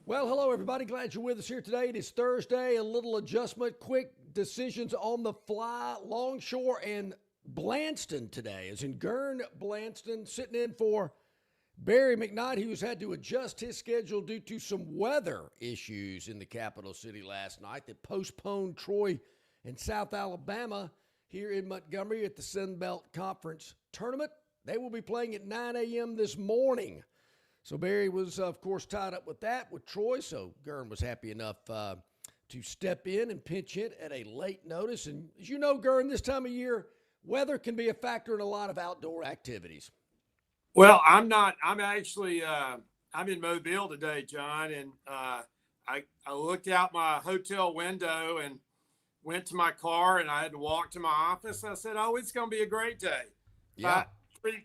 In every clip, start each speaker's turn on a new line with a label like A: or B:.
A: Well, hello, everybody. Glad you're with us here today. It is Thursday. A little adjustment, quick decisions on the fly. Longshore and Blanston today, as in Gurn Blanston sitting in for Barry McKnight, who's had to adjust his schedule due to some weather issues in the capital city last night that postponed Troy and South Alabama here in Montgomery at the Sun Belt Conference Tournament. They will be playing at 9 a.m. this morning. So Barry was, of course, tied up with that with Troy, so Gurn was happy enough to step in and pinch hit at a late notice. And as you know, Gurn, this time of year, weather can be a factor in a lot of outdoor activities.
B: Well, I'm actually I'm in Mobile today, John, and I looked out my hotel window and went to my car, and I had to walk to my office. I said, "Oh, it's going to be a great day."
A: Yeah.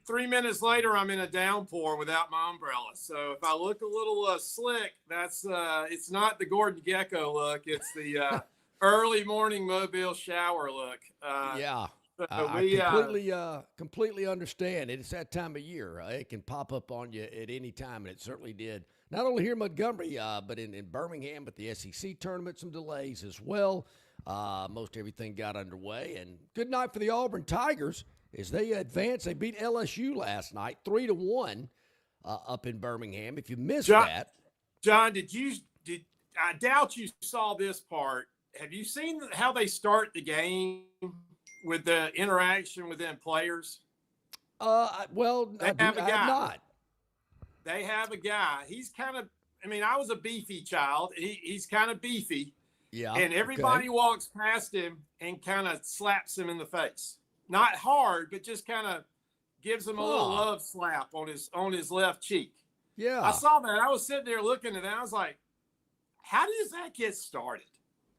B: Three minutes later, I'm in a downpour without my umbrella. So if I look a little slick, that's it's not the Gordon Gecko look. It's the early morning Mobile shower look.
A: Yeah.
B: So
A: I completely understand it. It's that time of year. It can pop up on you at any time, and it certainly did. Not only here in Montgomery, but in Birmingham, but the SEC tournament, some delays as well. Most everything got underway, and good night for the Auburn Tigers as they advanced. They beat LSU last night, 3-1, up in Birmingham. If you missed that,
B: John, did I doubt you saw this part? Have you seen how they start the game with the interaction within players?
A: Well, I have not.
B: They have a guy. He's kind of, I was a beefy child. He's kind of beefy.
A: Yeah.
B: And everybody walks past him and kind of slaps him in the face. Not hard, but just kind of gives him a little love slap on his left cheek.
A: Yeah.
B: I saw that. I was sitting there looking at that. I was like, how does that get started?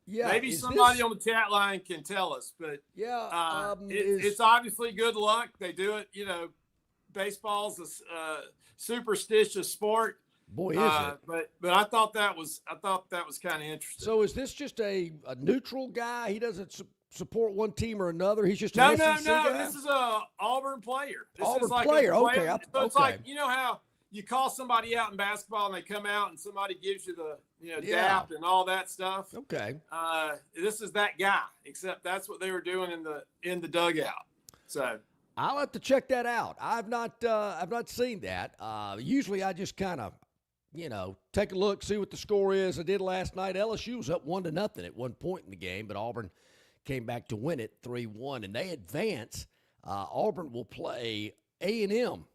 A: Yeah.
B: Maybe somebody on the chat line can tell us, but it's obviously good luck. They do it, baseball's a superstitious sport.
A: Boy, is it.
B: But I thought that was kind of interesting.
A: So is this just a neutral guy? He doesn't support one team or another. He's just
B: no.
A: an SEC guy?
B: This is a Auburn player.
A: It's like
B: you know how you call somebody out in basketball and they come out and somebody gives you the dap and all that stuff.
A: Okay.
B: This is that guy, except that's what they were doing in the dugout. So
A: I'll have to check that out. I've not seen that. Usually I just kind of take a look, see what the score is. I did last night. LSU was up 1-0 at one point in the game, but Auburn came back to win it 3-1, and they advance. Auburn will play A&M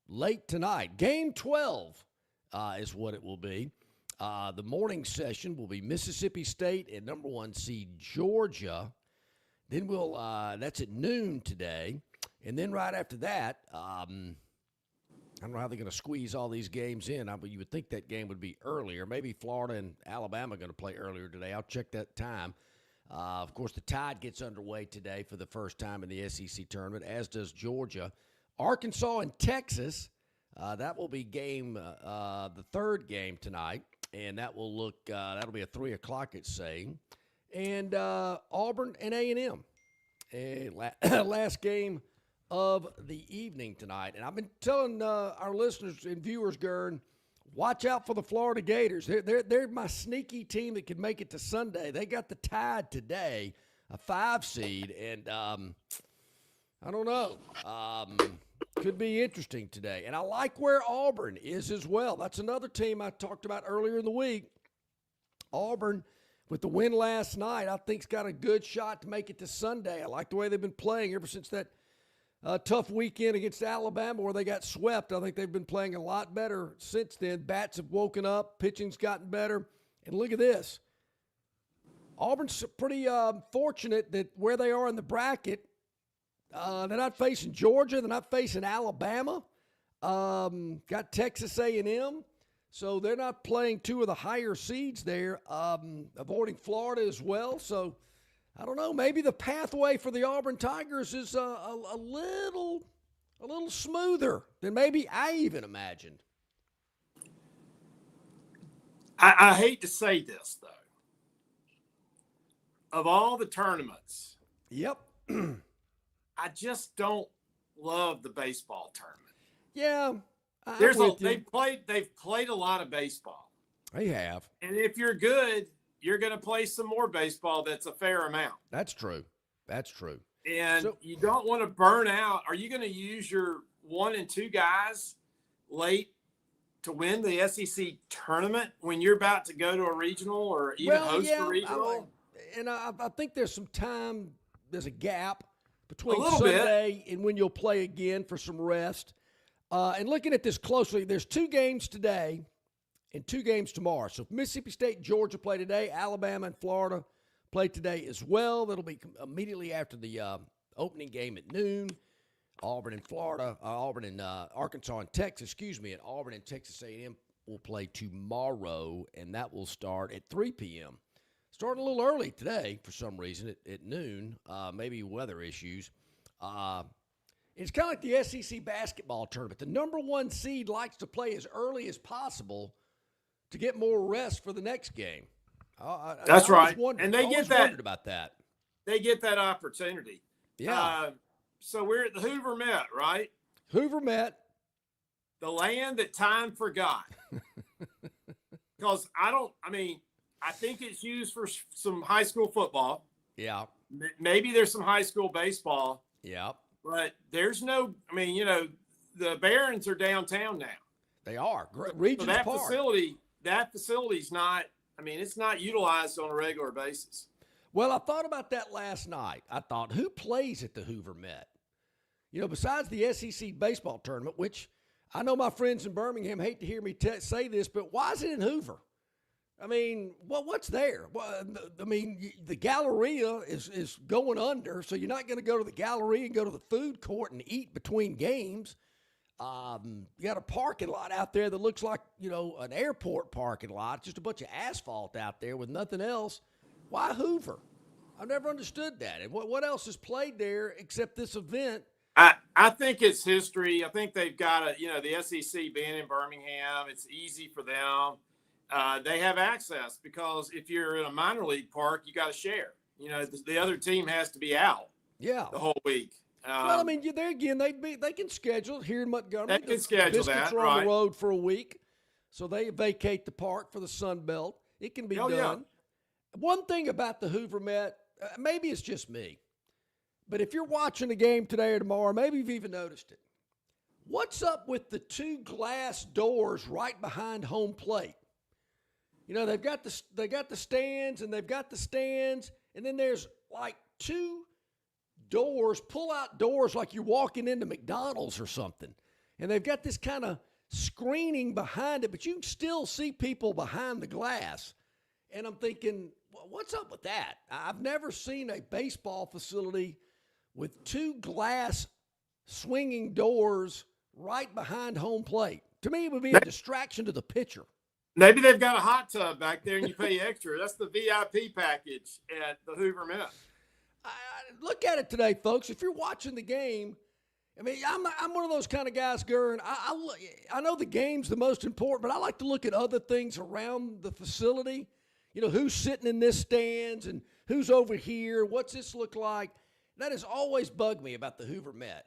A: late tonight. Game 12 is what it will be. The morning session will be Mississippi State and number 1 seed Georgia. Then that's at noon today. And then right after that, I don't know how they're going to squeeze all these games in. You would think that game would be earlier. Maybe Florida and Alabama are going to play earlier today. I'll check that time. Of course, the Tide gets underway today for the first time in the SEC tournament, as does Georgia. Arkansas and Texas, that will be the third game tonight, and that'll be at 3 o'clock, it's saying. And Auburn and A&M, last game of the evening tonight. And I've been telling our listeners and viewers, Gurn, watch out for the Florida Gators. They're my sneaky team that could make it to Sunday. They got the Tide today, a 5 seed, and I don't know. Could be interesting today. And I like where Auburn is as well. That's another team I talked about earlier in the week. Auburn, with the win last night, I think has got a good shot to make it to Sunday. I like the way they've been playing ever since that tough weekend against Alabama where they got swept. I think they've been playing a lot better since then. Bats have woken up. Pitching's gotten better. And look at this. Auburn's pretty fortunate that where they are in the bracket, they're not facing Georgia. They're not facing Alabama. Got Texas A&M. So they're not playing 2 of the higher seeds there, avoiding Florida as well. So I don't know. Maybe the pathway for the Auburn Tigers is a little smoother than maybe I even imagined.
B: I hate to say this, though. Of all the tournaments,
A: yep,
B: I just don't love the baseball tournament.
A: Yeah,
B: they've played a lot of baseball.
A: They have.
B: And if you're good, you're going to play some more baseball. That's a fair amount.
A: That's true.
B: And you don't want to burn out. Are you going to use your 1 and 2 guys late to win the SEC tournament when you're about to go to a regional or even host a regional?
A: I think there's some time. There's a gap between
B: Sunday
A: and when you'll play again for some rest. And looking at this closely, there's 2 games today and 2 games tomorrow. So Mississippi State and Georgia play today. Alabama and Florida play today as well. That'll be immediately after the opening game at noon. Auburn and Arkansas and Texas, and Auburn and Texas A&M will play tomorrow, and that will start at 3 p.m. Starting a little early today for some reason at noon, maybe weather issues. It's kind of like the SEC basketball tournament. The number 1 seed likes to play as early as possible to get more rest for the next game.
B: That's right.
A: And they get that. Wondered about that.
B: They get that opportunity.
A: Yeah.
B: So we're at the Hoover Met, right?
A: Hoover Met.
B: The land that time forgot. Because I think it's used for some high school football.
A: Yeah.
B: Maybe there's some high school baseball.
A: Yeah.
B: But there's no, the Barons are downtown now.
A: They are. Regents Park.
B: That facility's not, it's not utilized on a regular basis.
A: Well, I thought about that last night. I thought, who plays at the Hoover Met? Besides the SEC baseball tournament, which I know my friends in Birmingham hate to hear me say this, but why is it in Hoover? What's there? Well, the Galleria is going under, so you're not going to go to the Galleria and go to the food court and eat between games. You got a parking lot out there that looks like, an airport parking lot, just a bunch of asphalt out there with nothing else. Why Hoover? I've never understood that. And what else is played there except this event?
B: I think it's history. I think they've got the SEC being in Birmingham, it's easy for them. They have access because if you're in a minor league park, you got to share. The other team has to be out.
A: Yeah.
B: The whole week.
A: There again, they can schedule it here in Montgomery.
B: They can schedule that.
A: Biscuits are on the road for a week, so they vacate the park for the Sun Belt. It can be done. Yeah. One thing about the Hoover Met, maybe it's just me, but if you're watching a game today or tomorrow, maybe you've even noticed it. What's up with the 2 glass doors right behind home plate? They've got the stands, and and then there's like 2 doors, pull-out doors, like you're walking into McDonald's or something. And they've got this kind of screening behind it, but you can still see people behind the glass. And I'm thinking, what's up with that? I've never seen a baseball facility with 2 glass swinging doors right behind home plate. To me, it would be a distraction to the pitcher.
B: Maybe they've got a hot tub back there and you pay extra. That's the VIP package at the Hoover Met.
A: Look at it today, folks. If you're watching the game, I'm one of those kind of guys, Gurn. I know the game's the most important, but I like to look at other things around the facility. Who's sitting in this stands and who's over here. What's this look like? That has always bugged me about the Hoover Met.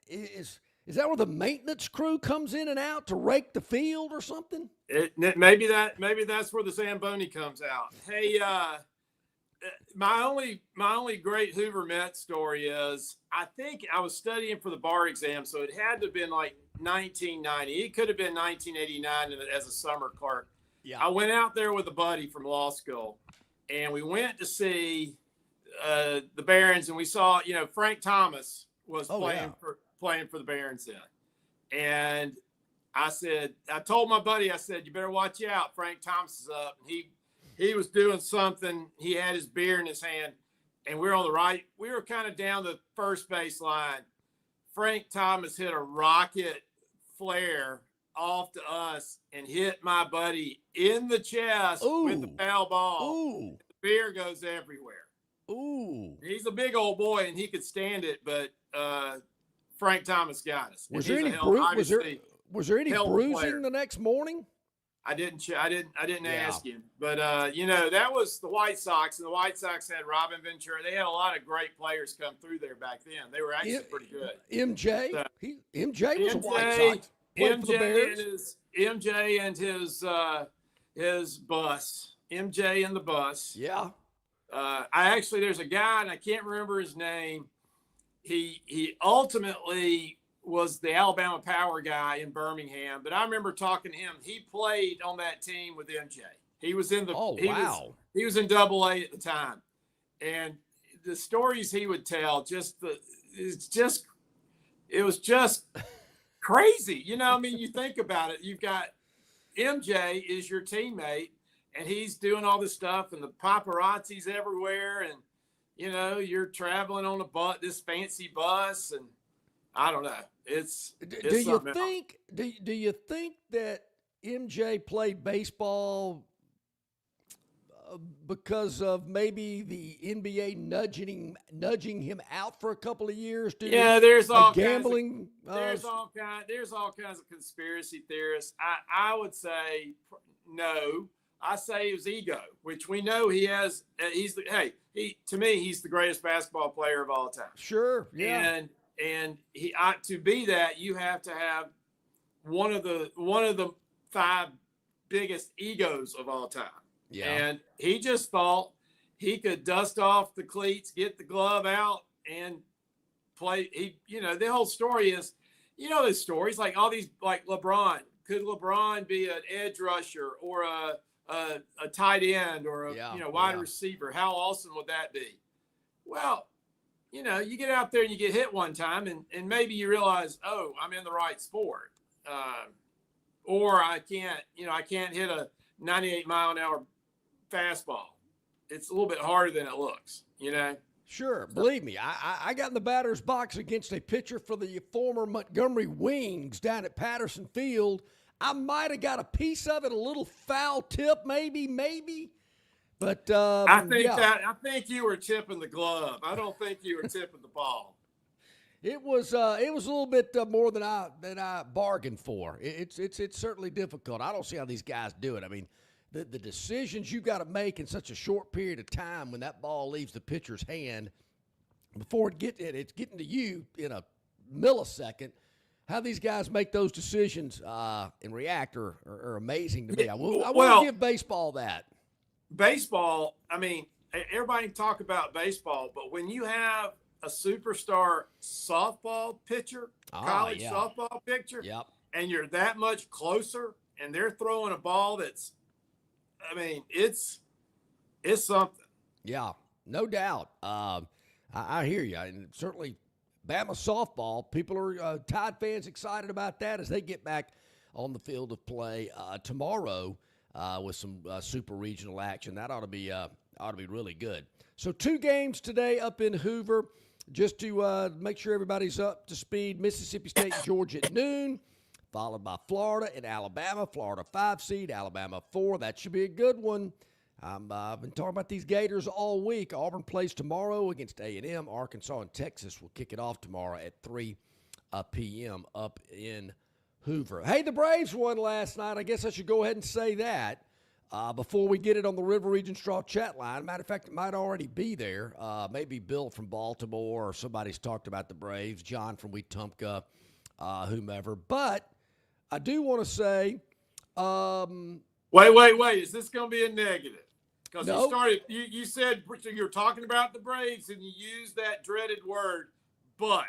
A: Is that where the maintenance crew comes in and out to rake the field or something?
B: Maybe that's where the Zamboni comes out. Hey, my only great Hoover Met story is I think I was studying for the bar exam, so it had to have been like 1990. It could have been 1989 as a summer clerk. Yeah. I went out there with a buddy from law school, and we went to see the Barons, and we saw, Frank Thomas was playing for the Barons then. And I told my buddy, I said, you better watch out. Frank Thomas is up. And he was doing something. He had his beer in his hand, and we were on the right. We were kind of down the first base line. Frank Thomas hit a rocket flare off to us and hit my buddy in the chest with the foul ball.
A: Ooh.
B: The beer goes everywhere.
A: Ooh.
B: He's a big old boy, and he could stand it, but Frank Thomas got us.
A: Was there any bruising the next morning?
B: I didn't ask him, but that was the White Sox, and the White Sox had Robin Ventura. They had a lot of great players come through there back then. They were actually pretty good.
A: MJ was a White Sox. Played for the Bears.
B: MJ and his bus. MJ and the bus.
A: Yeah.
B: There's a guy, and I can't remember his name. He ultimately was the Alabama Power guy in Birmingham, but I remember talking to him. He played on that team with MJ. He was in the he was in AA at the time, and the stories he would tell it was just crazy. You know, I mean, you think about it. You've got MJ is your teammate, and he's doing all this stuff, and the paparazzi's everywhere, and you know, you're traveling on this fancy bus, and I don't know. Do
A: you think that MJ played baseball because of maybe the NBA nudging him out for a couple of years?
B: There's all
A: gambling.
B: There's all kinds of conspiracy theorists. I would say no. I say it was ego, which we know he has. To me, he's the greatest basketball player of all time.
A: Sure, yeah.
B: And to be that, you have to have one of the 5 biggest egos of all time.
A: Yeah.
B: And he just thought he could dust off the cleats, get the glove out, and play. The whole story is, the stories like all these, like LeBron. Could LeBron be an edge rusher or a tight end or a wide receiver? How awesome would that be? Well, you get out there and you get hit one time, and maybe you realize, oh, I'm in the right sport, or I can't hit a 98-mile-an-hour fastball. It's a little bit harder than it looks,
A: Sure, believe me, I got in the batter's box against a pitcher for the former Montgomery Wings down at Patterson Field. I might have got a piece of it, a little foul tip, maybe. But
B: I think you were tipping the glove. I don't think you were tipping the ball.
A: It was a little bit more than I bargained for. It's certainly difficult. I don't see how these guys do it. I mean, the decisions you got to make in such a short period of time when that ball leaves the pitcher's hand before it's getting to you in a millisecond. How these guys make those decisions and react are amazing to me. I will give baseball that.
B: Baseball, I mean, everybody can talk about baseball, but when you have a superstar softball pitcher, college softball pitcher, and you're that much closer, and they're throwing a ball that's, I mean, it's something.
A: Yeah, no doubt. I hear you, and certainly Bama softball, people are Tide fans excited about that as they get back on the field of play tomorrow with some super regional action. That ought to be really good. So 2 games today up in Hoover, just to make sure everybody's up to speed. Mississippi State, Georgia at noon, followed by Florida and Alabama. Florida 5 seed, Alabama 4. That should be a good one. I've been talking about these Gators all week. Auburn plays tomorrow against A&M. Arkansas and Texas will kick it off tomorrow at 3 p.m. up in Hoover. Hey, the Braves won last night. I guess I should go ahead and say that before we get it on the River Region Straw chat line. Matter of fact, it might already be there. Maybe Bill from Baltimore or somebody's talked about the Braves, John from Wetumpka, whomever. But I do want to say
B: Wait. Is this going to be a negative? Because
A: no.
B: You said you were talking about the Braves and you used that dreaded word, but.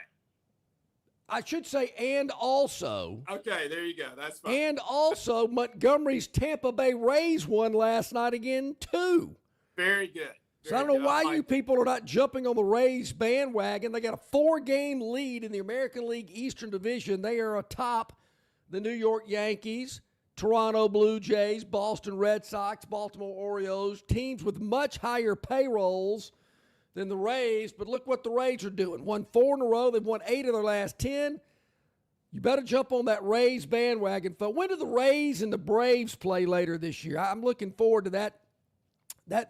A: I should say, and also.
B: Okay, there you go. That's fine.
A: And also, Montgomery's Tampa Bay Rays won last night again, too.
B: Very good.
A: So I don't know why you people are not jumping on the Rays bandwagon. They got a 4-game lead in the American League Eastern Division. They are atop the New York Yankees, Toronto Blue Jays, Boston Red Sox, Baltimore Orioles, teams with much higher payrolls than the Rays. But look what the Rays are doing. Won 4 in a row. They've won 8 of their last 10. You better jump on that Rays bandwagon. But when do the Rays and the Braves play later this year? I'm looking forward to that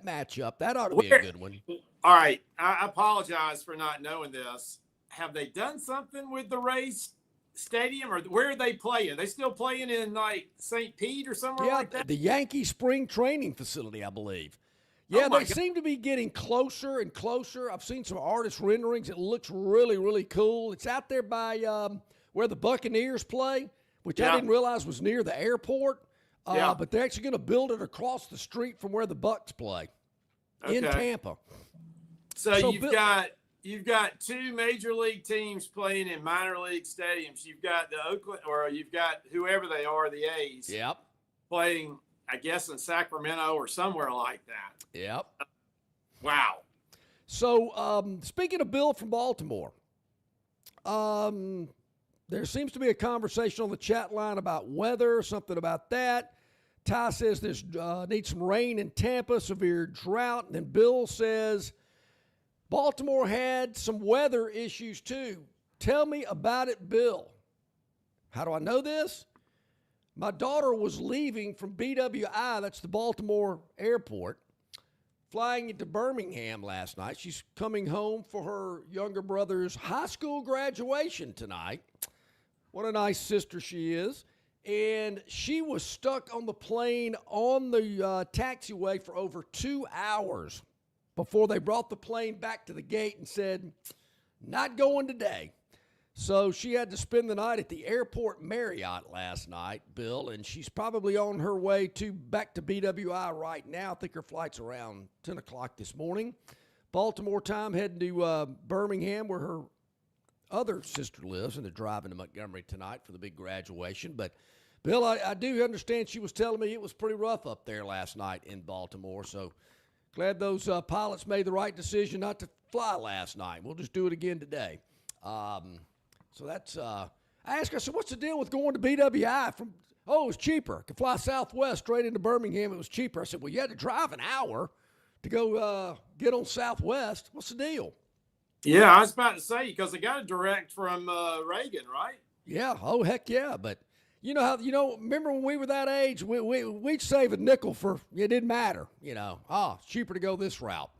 A: matchup. That ought to be a good one.
B: All right. I apologize for not knowing this. Have they done something with the Rays stadium, or where are they playing? They still playing in like St. Pete or somewhere like that?
A: The Yankee spring training facility, I believe. Yeah, they seem to be getting closer and closer. I've seen some artist renderings. It looks really, really cool. It's out there by where the Buccaneers play, which I didn't realize was near the airport. But they're actually going to build it across the street from where the Bucks play in Tampa.
B: So you've got two major league teams playing in minor league stadiums. You've got the Oakland, or you've got whoever they are, the A's.
A: Yep.
B: Playing, I guess, in Sacramento or somewhere like that.
A: Yep.
B: Wow.
A: So speaking of Bill from Baltimore, there seems to be a conversation on the chat line about weather, something about that. Ty says there's needs some rain in Tampa, severe drought. And then Bill says Baltimore had some weather issues too. Tell me about it, Bill. How do I know this? My daughter was leaving from BWI, that's the Baltimore airport, flying into Birmingham last night. She's coming home for her younger brother's high school graduation tonight. What a nice sister she is. And she was stuck on the plane on the taxiway for over 2 hours before they brought the plane back to the gate and said, not going today. So she had to spend the night at the airport Marriott last night, Bill, and she's probably on her way back to BWI right now. I think her flight's around 10 o'clock this morning. Baltimore time, heading to Birmingham, where her other sister lives, and they're driving to Montgomery tonight for the big graduation. But, Bill, I do understand she was telling me it was pretty rough up there last night in Baltimore, so glad those pilots made the right decision not to fly last night. We'll just do it again today. So that's, I asked her, I said, what's the deal with going to BWI it was cheaper. I could fly Southwest straight into Birmingham. It was cheaper. I said, well, you had to drive an hour to go get on Southwest. What's the deal?
B: Yeah, I was about to say, because they got a direct from Reagan, right?
A: Yeah. Oh, heck yeah. But remember when we were that age, we'd save a nickel it didn't matter, it's cheaper to go this route.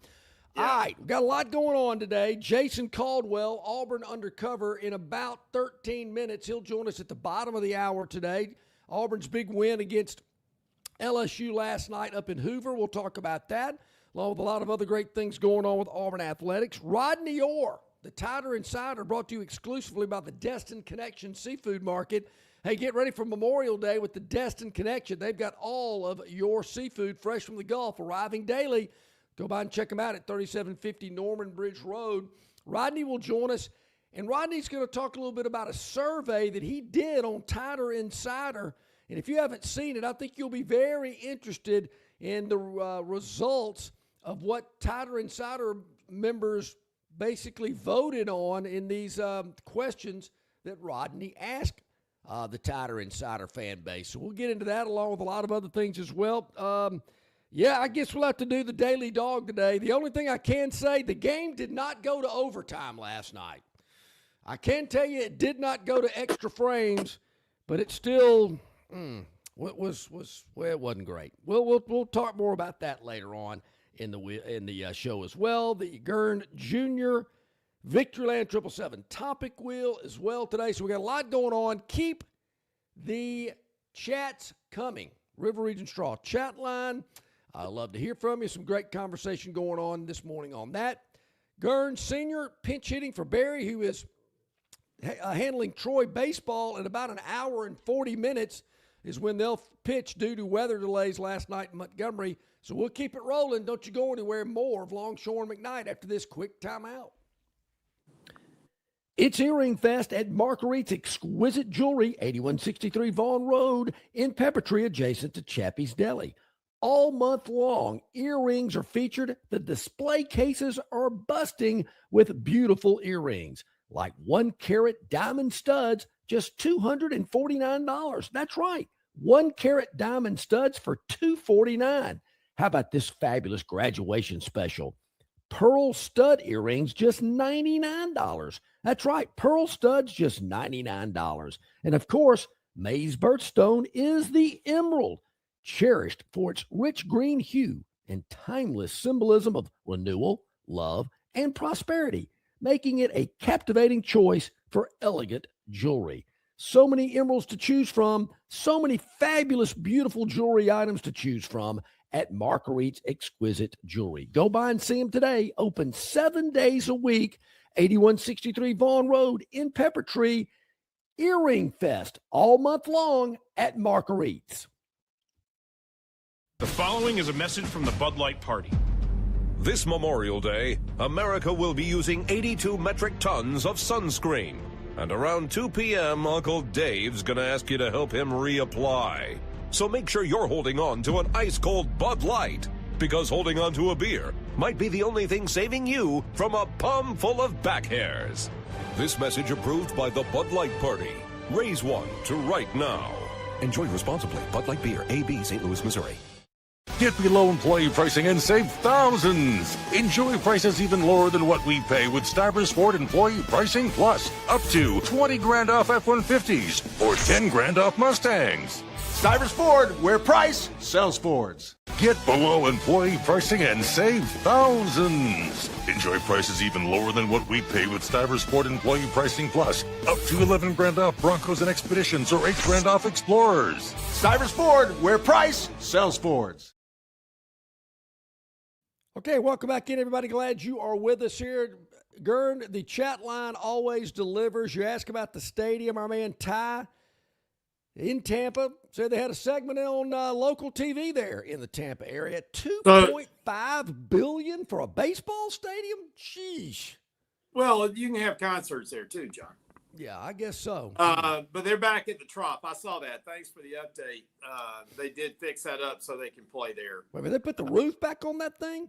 A: Yeah. All right, we've got a lot going on today. Jason Caldwell, Auburn Undercover, in about 13 minutes. He'll join us at the bottom of the hour today. Auburn's big win against LSU last night up in Hoover. We'll talk about that, along with a lot of other great things going on with Auburn athletics. Rodney Orr, the Tider Insider, brought to you exclusively by the Destin Connection Seafood Market. Hey, get ready for Memorial Day with the Destin Connection. They've got all of your seafood fresh from the Gulf arriving daily. Go by and check them out at 3750 Norman Bridge Road. Rodney will join us, and Rodney's going to talk a little bit about a survey that he did on Tider Insider. And if you haven't seen it, I think you'll be very interested in the results of what Tider Insider members basically voted on in these questions that Rodney asked the Tider Insider fan base. So we'll get into that along with a lot of other things as well. Yeah, I guess we'll have to do the Daily Dog today. The only thing I can say, the game did not go to overtime last night. I can tell you it did not go to extra frames, but it still it wasn't great. We'll talk more about that later on in the show as well. The Gurn Jr. Victoryland 777 topic wheel as well today. So we got a lot going on. Keep the chats coming. River Region Straw chat line. I love to hear from you. Some great conversation going on this morning on that. Gurn Sr. pinch hitting for Barry, who is handling Troy baseball in about an hour and 40 minutes is when they'll pitch due to weather delays last night in Montgomery. So we'll keep it rolling. Don't you go anywhere. More of Longshore McKnight after this quick timeout. It's Earring Fest at Marguerite's Exquisite Jewelry, 8163 Vaughn Road in Peppertree, adjacent to Chappie's Deli. All month long, earrings are featured. The display cases are busting with beautiful earrings, like 1-carat diamond studs, just $249. That's right, 1-carat diamond studs for $249. How about this fabulous graduation special? Pearl stud earrings, just $99. That's right, pearl studs, just $99. And of course, May's birthstone is the emerald, cherished for its rich green hue and timeless symbolism of renewal, love, and prosperity, making it a captivating choice for elegant jewelry. So many emeralds to choose from, so many fabulous, beautiful jewelry items to choose from at Marguerite's Exquisite Jewelry. Go by and see them today. Open 7 days a week, 8163 Vaughn Road in Peppertree. Earring Fest all month long at Marguerite's.
C: The following is a message from the Bud Light Party.
D: This Memorial Day, America will be using 82 metric tons of sunscreen. And around 2 p.m., Uncle Dave's going to ask you to help him reapply. So make sure you're holding on to an ice-cold Bud Light, because holding on to a beer might be the only thing saving you from a palm full of back hairs. This message approved by the Bud Light Party. Raise one to right now. Enjoy responsibly. Bud Light Beer, AB, St. Louis, Missouri.
E: Get below employee pricing and save thousands. Enjoy prices even lower than what we pay with Stivers Ford Employee Pricing Plus. Up to 20 grand off F-150s or 10 grand off Mustangs.
F: Stivers Ford, where price sells Fords.
E: Get below employee pricing and save thousands. Enjoy prices even lower than what we pay with Stivers Ford Employee Pricing Plus. Up to 11 grand off Broncos and Expeditions or 8 grand off Explorers.
F: Stivers Ford, where price sells Fords.
A: Okay, welcome back in, everybody. Glad you are with us here. Gurn, the chat line always delivers. You ask about the stadium. Our man Ty in Tampa said they had a segment on local TV there in the Tampa area. $2.5 billion for a baseball stadium? Sheesh.
B: Well, you can have concerts there too, John.
A: Yeah, I guess so.
B: But they're back at the Trop. I saw that. Thanks for the update. They did fix that up so they can play there.
A: Wait, they put the roof back on that thing?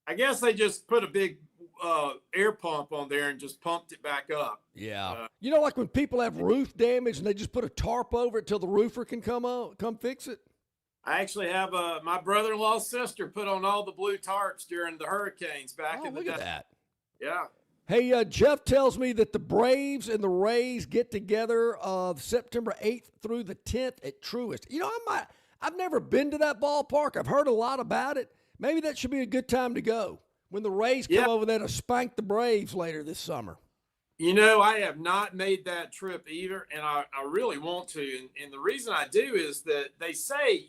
B: I guess they just put a big air pump on there and just pumped it back up.
A: Yeah. You know, like when people have roof damage and they just put a tarp over it till the roofer can come fix it?
B: I actually have my brother-in-law's sister put on all the blue tarps during the hurricanes back in the day.
A: Look at that.
B: Yeah.
A: Hey, Jeff tells me that the Braves and the Rays get together September 8th through the 10th at Truist. You know, I've never been to that ballpark. I've heard a lot about it. Maybe that should be a good time to go when the Rays come over there to spank the Braves later this summer.
B: You know, I have not made that trip either, and I really want to. And the reason I do is that they say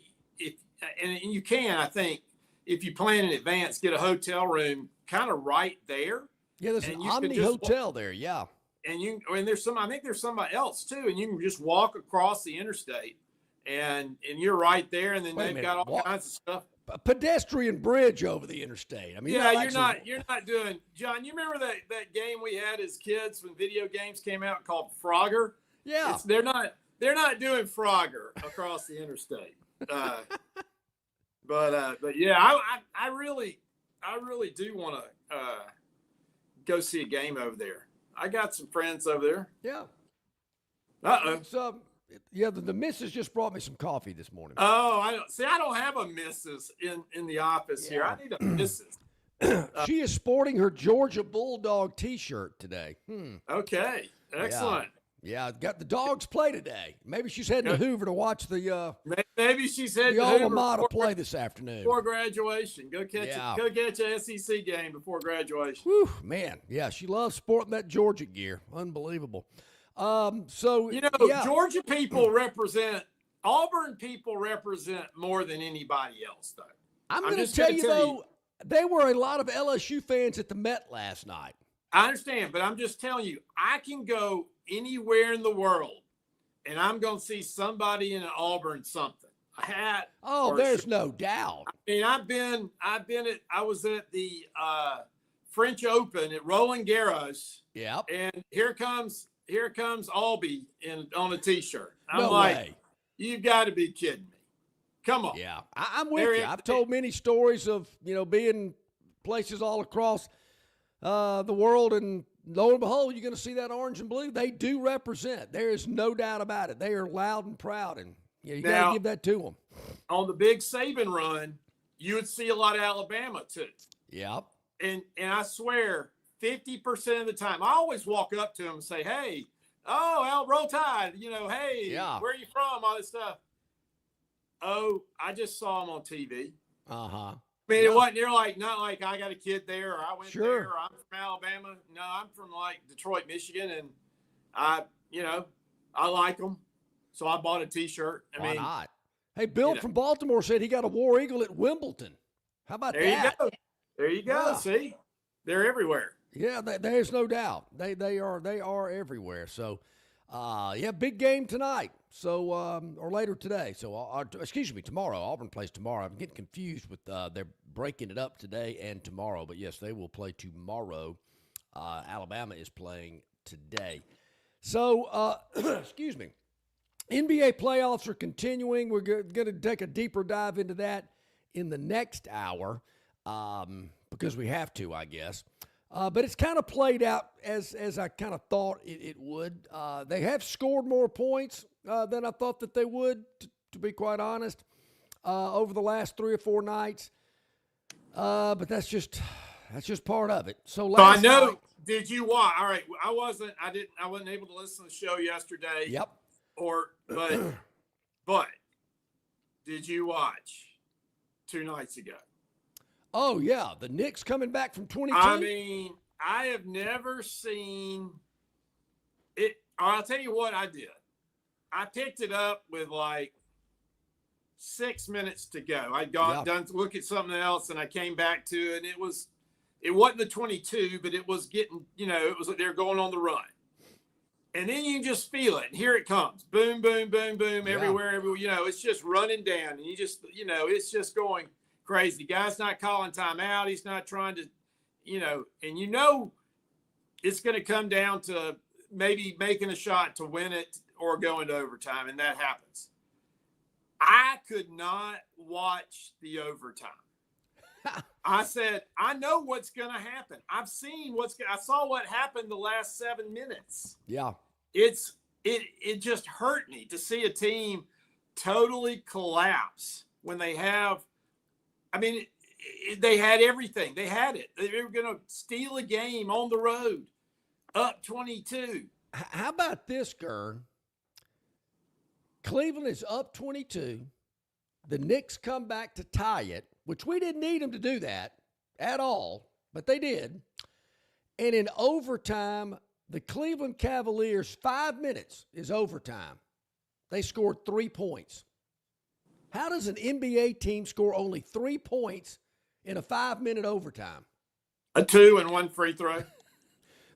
B: and you can, I think, if you plan in advance, get a hotel room kind of right there.
A: Yeah, there's an Omni Hotel there, yeah.
B: And I think there's somebody else too, and you can just walk across the interstate, and you're right there, and then they've got all kinds of stuff.
A: A pedestrian bridge over the interstate. I mean,
B: yeah, you're not doing, John. You remember that game we had as kids when video games came out called Frogger?
A: Yeah,
B: they're not doing Frogger across the interstate. But yeah, I really do want to go see a game over there. I got some friends over there.
A: Yeah.
B: Uh-oh.
A: Yeah, the missus just brought me some coffee this morning.
B: Oh, I don't have a missus in the office here. I need a missus.
A: She is sporting her Georgia Bulldog T-shirt today.
B: Okay, excellent.
A: Yeah, got the dogs play today. Maybe she's heading to Hoover to watch the.
B: Maybe she's heading
A: the
B: to
A: alma
B: Hoover
A: mater play this afternoon
B: before graduation. Go catch an SEC game before graduation.
A: Whew, man, yeah, she loves sporting that Georgia gear. Unbelievable. So
B: Georgia people Auburn people represent more than anybody else, though.
A: I'm going to tell you though, there were a lot of LSU fans at the Met last night.
B: I understand, but I'm just telling you, I can go anywhere in the world, and I'm going to see somebody in an Auburn something. A hat.
A: Oh, there's no doubt.
B: I mean, I was at the French Open at Roland Garros.
A: Yep.
B: And here comes Albie on a T-shirt. I'm
A: way.
B: You've got to be kidding me. Come on.
A: Yeah, I'm with you. I've told many stories of, being places all across the world, and lo and behold, you're going to see that orange and blue. They do represent. There is no doubt about it. They are loud and proud, and you got to give that to them.
B: On the big Saban run, you would see a lot of Alabama too.
A: Yep.
B: And I swear, 50% of the time, I always walk up to them and say, "Hey, Roll Tide, hey, where are you from?" All this stuff. Oh, I just saw them on TV.
A: Uh-huh.
B: I mean, it wasn't. They're not like I got a kid there, or I went there, or I'm from Alabama. No, I'm from Detroit, Michigan, and I like them, so I bought a T-shirt.
A: Why not? Hey, Bill from Baltimore said he got a War Eagle at Wimbledon. How about that?
B: There you go. Yeah. See, they're everywhere.
A: Yeah, there's no doubt. They are everywhere. So, Yeah, big game tonight. So, or later today. So, excuse me, tomorrow. Auburn plays tomorrow. I'm getting confused with they're breaking it up today and tomorrow. But yes, they will play tomorrow. Alabama is playing today. So, excuse me. NBA playoffs are continuing. We're going to take a deeper dive into that in the next hour because we have to, I guess. But it's kind of played out as I kind of thought it would. They have scored more points than I thought that they would, to be quite honest, over the last 3 or 4 nights. But that's just part of it. So last night,
B: did you watch? All right, I wasn't able to listen to the show yesterday.
A: Yep.
B: But did you watch 2 nights ago?
A: Oh, yeah. The Knicks coming back from 22.
B: I mean, I have never seen it. I'll tell you what I did. I picked it up with like 6 minutes to go. I'd done to look at something else, and I came back to it, and it wasn't the 22, but it was getting, it was like they're going on the run. And then you can just feel it. And here it comes. Boom, boom, boom, boom, everywhere. It's just running down. And you just, it's just going crazy. The guy's not calling timeout. He's not trying to, and it's going to come down to maybe making a shot to win it or going to overtime. And that happens. I could not watch the overtime. I said, I know what's going to happen. I saw what happened the last 7 minutes.
A: Yeah.
B: It just hurt me to see a team totally collapse when they have, they had everything. They had it. They were going to steal a game on the road, up 22.
A: How about this, Gurn? Cleveland is up 22. The Knicks come back to tie it, which we didn't need them to do that at all, but they did. And in overtime, the Cleveland Cavaliers, 5 minutes is overtime. They scored 3 points. How does an NBA team score only 3 points in a 5-minute overtime?
B: A 2 and 1 free throw.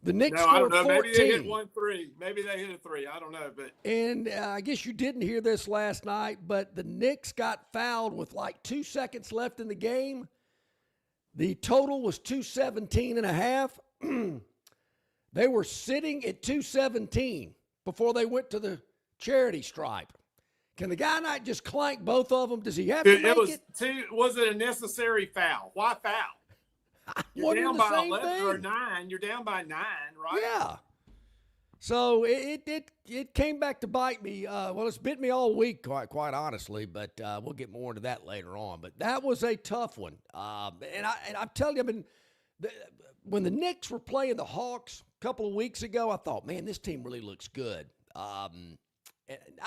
A: The Knicks
B: scored
A: scored 14.
B: Maybe they hit 1 3. Maybe they hit a 3. I don't know.
A: And I guess you didn't hear this last night, but the Knicks got fouled with like 2 seconds left in the game. The total was 217 and a half. They were sitting at 217 before they went to the charity stripe. Can the guy not just clank both of them? Does he have to make it?
B: Was it a necessary foul? Why foul? You're down by 11 or 9. You're down by 9, right?
A: Yeah. So it came back to bite me. Well, it's bit me all week, quite honestly. But we'll get more into that later on. But that was a tough one. And I'm telling you, when the Knicks were playing the Hawks a couple of weeks ago, I thought, man, this team really looks good. I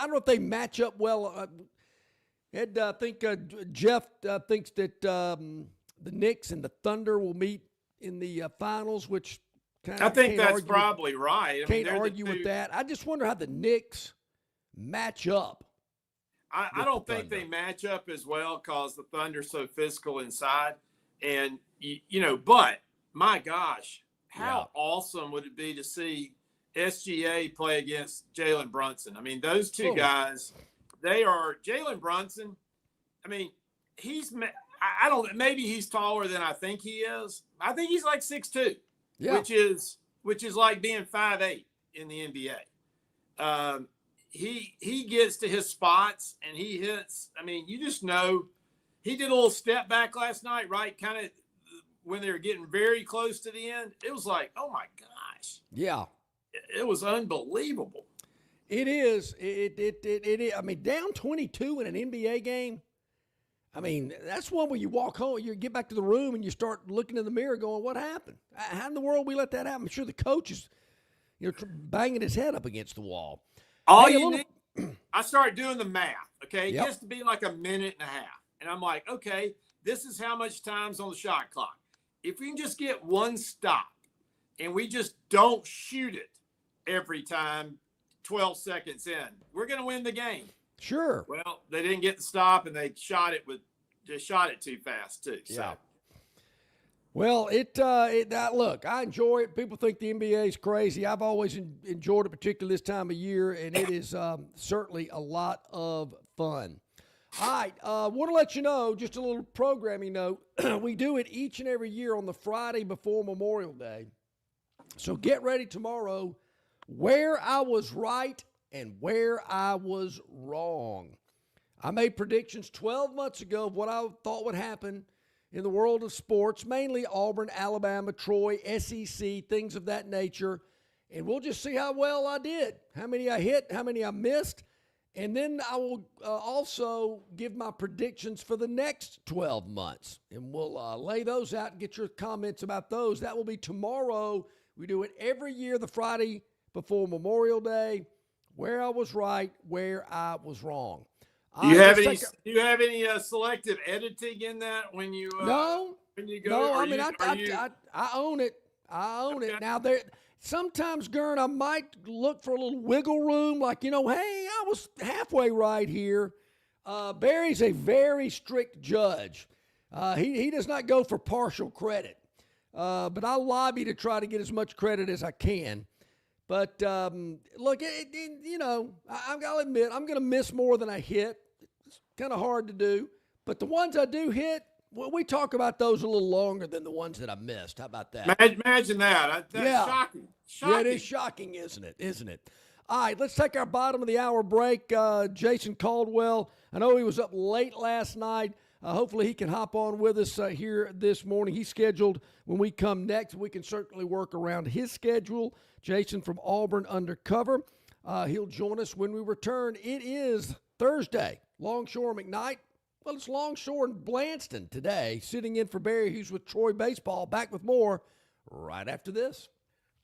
A: don't know if they match up well. I think Jeff thinks that the Knicks and the Thunder will meet in the finals, which
B: I think that's probably right.
A: Can't argue with that. I just wonder how the Knicks match up.
B: I don't think they match up as well because the Thunder's so physical inside. And, but my gosh, how awesome would it be to see SGA play against Jalen Brunson? Those two guys, they are Jalen Brunson. Maybe he's taller than I think he is. I think he's like 6'2", which is like being 5'8" in the NBA. He gets to his spots and he hits. You just know he did a little step back last night, right? Kind of when they were getting very close to the end. It was like, oh my gosh.
A: Yeah.
B: It was unbelievable.
A: It is. It is. Down 22 in an NBA game. That's one where you walk home, you get back to the room, and you start looking in the mirror going, what happened? How in the world we let that happen? I'm sure the coach is banging his head up against the wall.
B: I started doing the math, okay? It gets to be like a minute and a half. And I'm like, okay, this is how much time's on the shot clock. If we can just get one stop and we just don't shoot it every time 12 seconds in, we're going to win the game.
A: Sure.
B: Well, they didn't get the stop, and they shot it too fast too. So.
A: Well, look, I enjoy it. People think the NBA is crazy. I've always enjoyed it, particularly this time of year, and it is certainly a lot of fun. All right, want to let you know, just a little programming note, we do it each and every year on the Friday before Memorial Day. So get ready tomorrow, where I was right and where I was wrong. I made predictions 12 months ago of what I thought would happen in the world of sports, mainly Auburn, Alabama, Troy, SEC, things of that nature. And we'll just see how well I did, how many I hit, how many I missed. And then I will also give my predictions for the next 12 months. And we'll lay those out and get your comments about those. That will be tomorrow. We do it every year, the Friday before Memorial Day, where I was right, where I was wrong.
B: Do you have any selective editing in that when you
A: no
B: when you go?
A: No, I mean I own it. I own it. Now sometimes, Gurn, I might look for a little wiggle room, like, hey, I was halfway right here. Barry's a very strict judge. He does not go for partial credit, but I'll lobby to try to get as much credit as I can. But look, I'll admit I'm going to miss more than I hit. It's kind of hard to do. But the ones I do hit, well, we talk about those a little longer than the ones that I missed. How about that?
B: Imagine that. That's shocking.
A: Yeah, it is shocking, isn't it? All right, let's take our bottom of the hour break. Jason Caldwell, I know he was up late last night. Hopefully he can hop on with us here this morning. He's scheduled when we come next. We can certainly work around his schedule. Jason from Auburn Undercover. He'll join us when we return. It is Thursday. Longshore McKnight. Well, it's Longshore and Blanston today, sitting in for Barry, who's with Troy Baseball. Back with more right after this.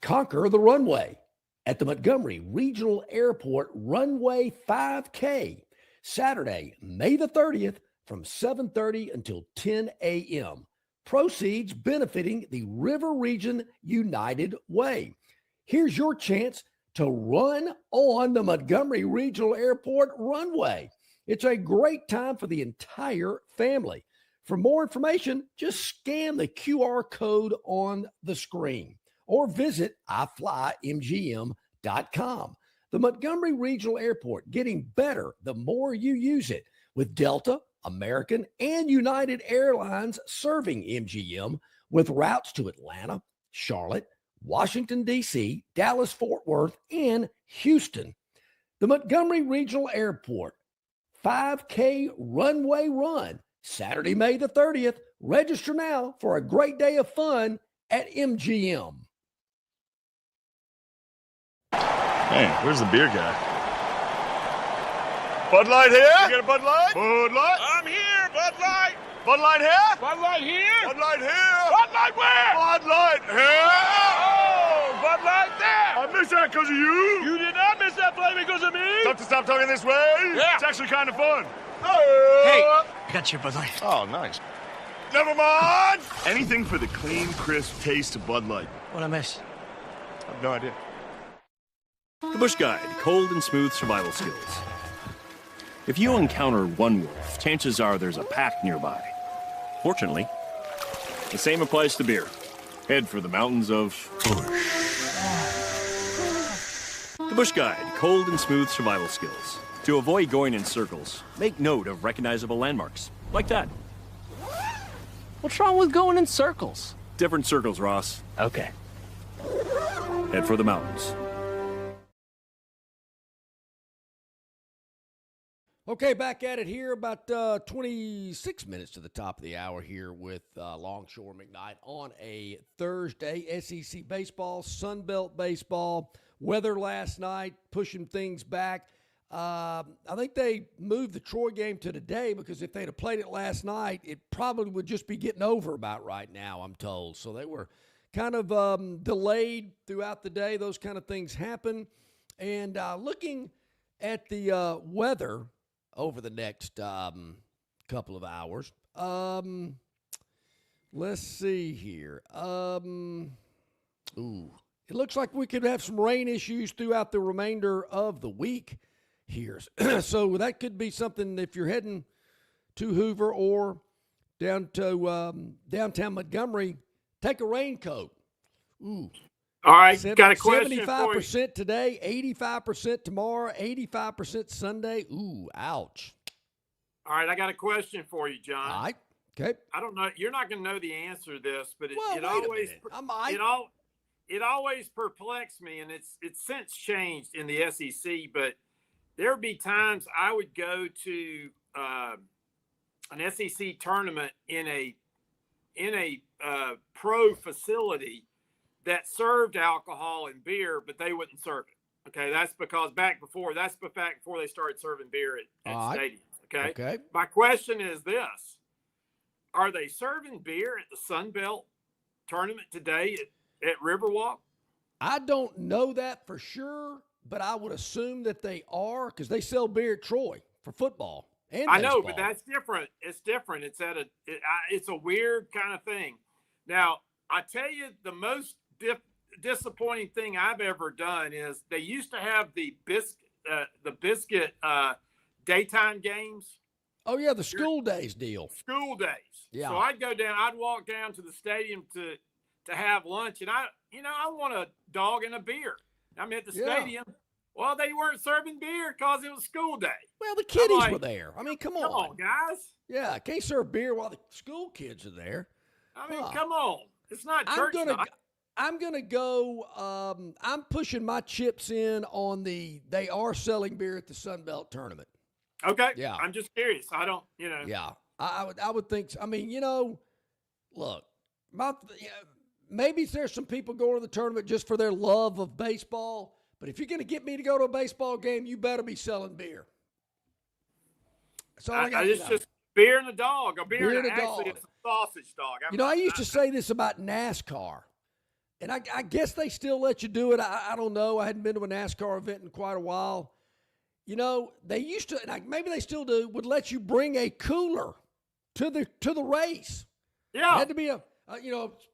A: Conquer the runway at the Montgomery Regional Airport Runway 5K, Saturday, May the 30th, from 7:30 until 10 a.m. Proceeds benefiting the River Region United Way. Here's your chance to run on the Montgomery Regional Airport runway. It's a great time for the entire family. For more information, just scan the QR code on the screen or visit iflymgm.com. The Montgomery Regional Airport, getting better the more you use it, with Delta, American, and United Airlines serving MGM with routes to Atlanta, Charlotte, Washington, D.C., Dallas-Fort Worth, and Houston. The Montgomery Regional Airport 5K Runway Run, Saturday, May the 30th. Register now for a great day of fun at MGM.
G: Hey, where's the beer guy? Bud Light here? You got a Bud Light? Bud Light?
C: I'm here, Bud Light.
G: Bud Light here?
C: Bud Light here.
G: Bud Light here?
C: Bud Light where?
G: Bud Light here?
C: Oh, Bud Light there.
G: I missed that because of you.
C: You did not miss that play because of me.
G: Tough to stop talking this way?
C: Yeah.
G: It's actually kind of fun.
H: Hey, I got your Bud Light.
G: Oh, nice. Never mind. Anything for the clean, crisp taste of Bud Light.
H: What'd I miss?
G: I have no idea.
I: The Bush Guide, cold and smooth survival skills. If you encounter one wolf, chances are there's a pack nearby. Fortunately, the same applies to beer. Head for the mountains of Bush. The Bush Guide, cold and smooth survival skills. To avoid going in circles, make note of recognizable landmarks, like that.
H: What's wrong with going in circles?
I: Different circles, Ross.
H: Okay.
I: Head for the mountains.
A: Okay, back at it here, about 26 minutes to the top of the hour here with Longshore McKnight on a Thursday. SEC baseball, Sun Belt baseball, weather last night, pushing things back. I think they moved the Troy game to today because if they'd have played it last night, it probably would just be getting over about right now, I'm told. So they were kind of delayed throughout the day. Those kind of things happen. And looking at the weather over the next couple of hours. Let's see here. It looks like we could have some rain issues throughout the remainder of the week here. So that could be something if you're heading to Hoover or down to downtown Montgomery. Take a raincoat. Ooh.
B: All right, got a question
A: 75% today, 85% tomorrow, 85% Sunday. Ooh, ouch.
B: All right, I got a question for you, John.
A: All right. Okay.
B: I don't know. You're not going to know the answer to this, but it always perplexed me, and it's since changed in the SEC. But there would be times I would go to an SEC tournament in a pro facility that served alcohol and beer, but they wouldn't serve it. Okay, that's back before they started serving beer at stadiums. Okay. My question is this: are they serving beer at the Sun Belt tournament today at Riverwalk?
A: I don't know that for sure, but I would assume that they are because they sell beer at Troy for football and baseball.
B: I know, but that's different. It's different. It's a weird kind of thing. Now, I tell you, the most disappointing thing I've ever done is they used to have the biscuit daytime games.
A: Oh yeah, the school days deal.
B: School days.
A: Yeah.
B: So I'd walk down to the stadium to have lunch, and I want a dog and a beer. I'm at the stadium. Well, they weren't serving beer because it was school day.
A: Well, the kiddies were there. I mean, come on.
B: Come on, guys.
A: Yeah, can't serve beer while the school kids are there.
B: I mean, come on. It's not church night.
A: I'm gonna go. I'm pushing my chips in on they are selling beer at the Sun Belt tournament.
B: Okay.
A: Yeah.
B: I'm just curious. I don't.
A: Yeah. I would think. I mean, look, maybe there's some people going to the tournament just for their love of baseball. But if you're gonna get me to go to a baseball game, you better be selling beer. So
B: it's just beer and a dog. Beer and a dog. It's a sausage dog.
A: I used to say this about NASCAR. And I guess they still let you do it. I don't know. I hadn't been to a NASCAR event in quite a while. They used to, and maybe they still do, would let you bring a cooler to the race.
B: Yeah.
A: It had to be a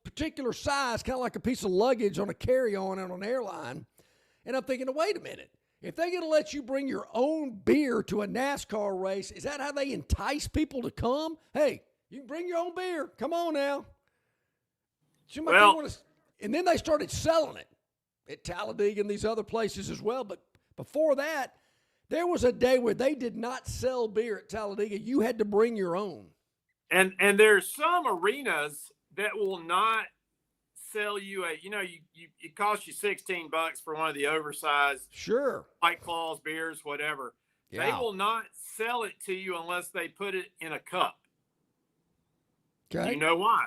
A: particular size, kind of like a piece of luggage on a carry-on on an airline. And I'm thinking, wait a minute. If they're going to let you bring your own beer to a NASCAR race, is that how they entice people to come? Hey, you can bring your own beer. Come on now. And then they started selling it at Talladega and these other places as well. But before that, there was a day where they did not sell beer at Talladega. You had to bring your own.
B: And there's some arenas that will not sell you it costs you $16 for one of the oversized White Claws beers, whatever. Yeah. They will not sell it to you unless they put it in a cup.
A: Okay.
B: Do you know why?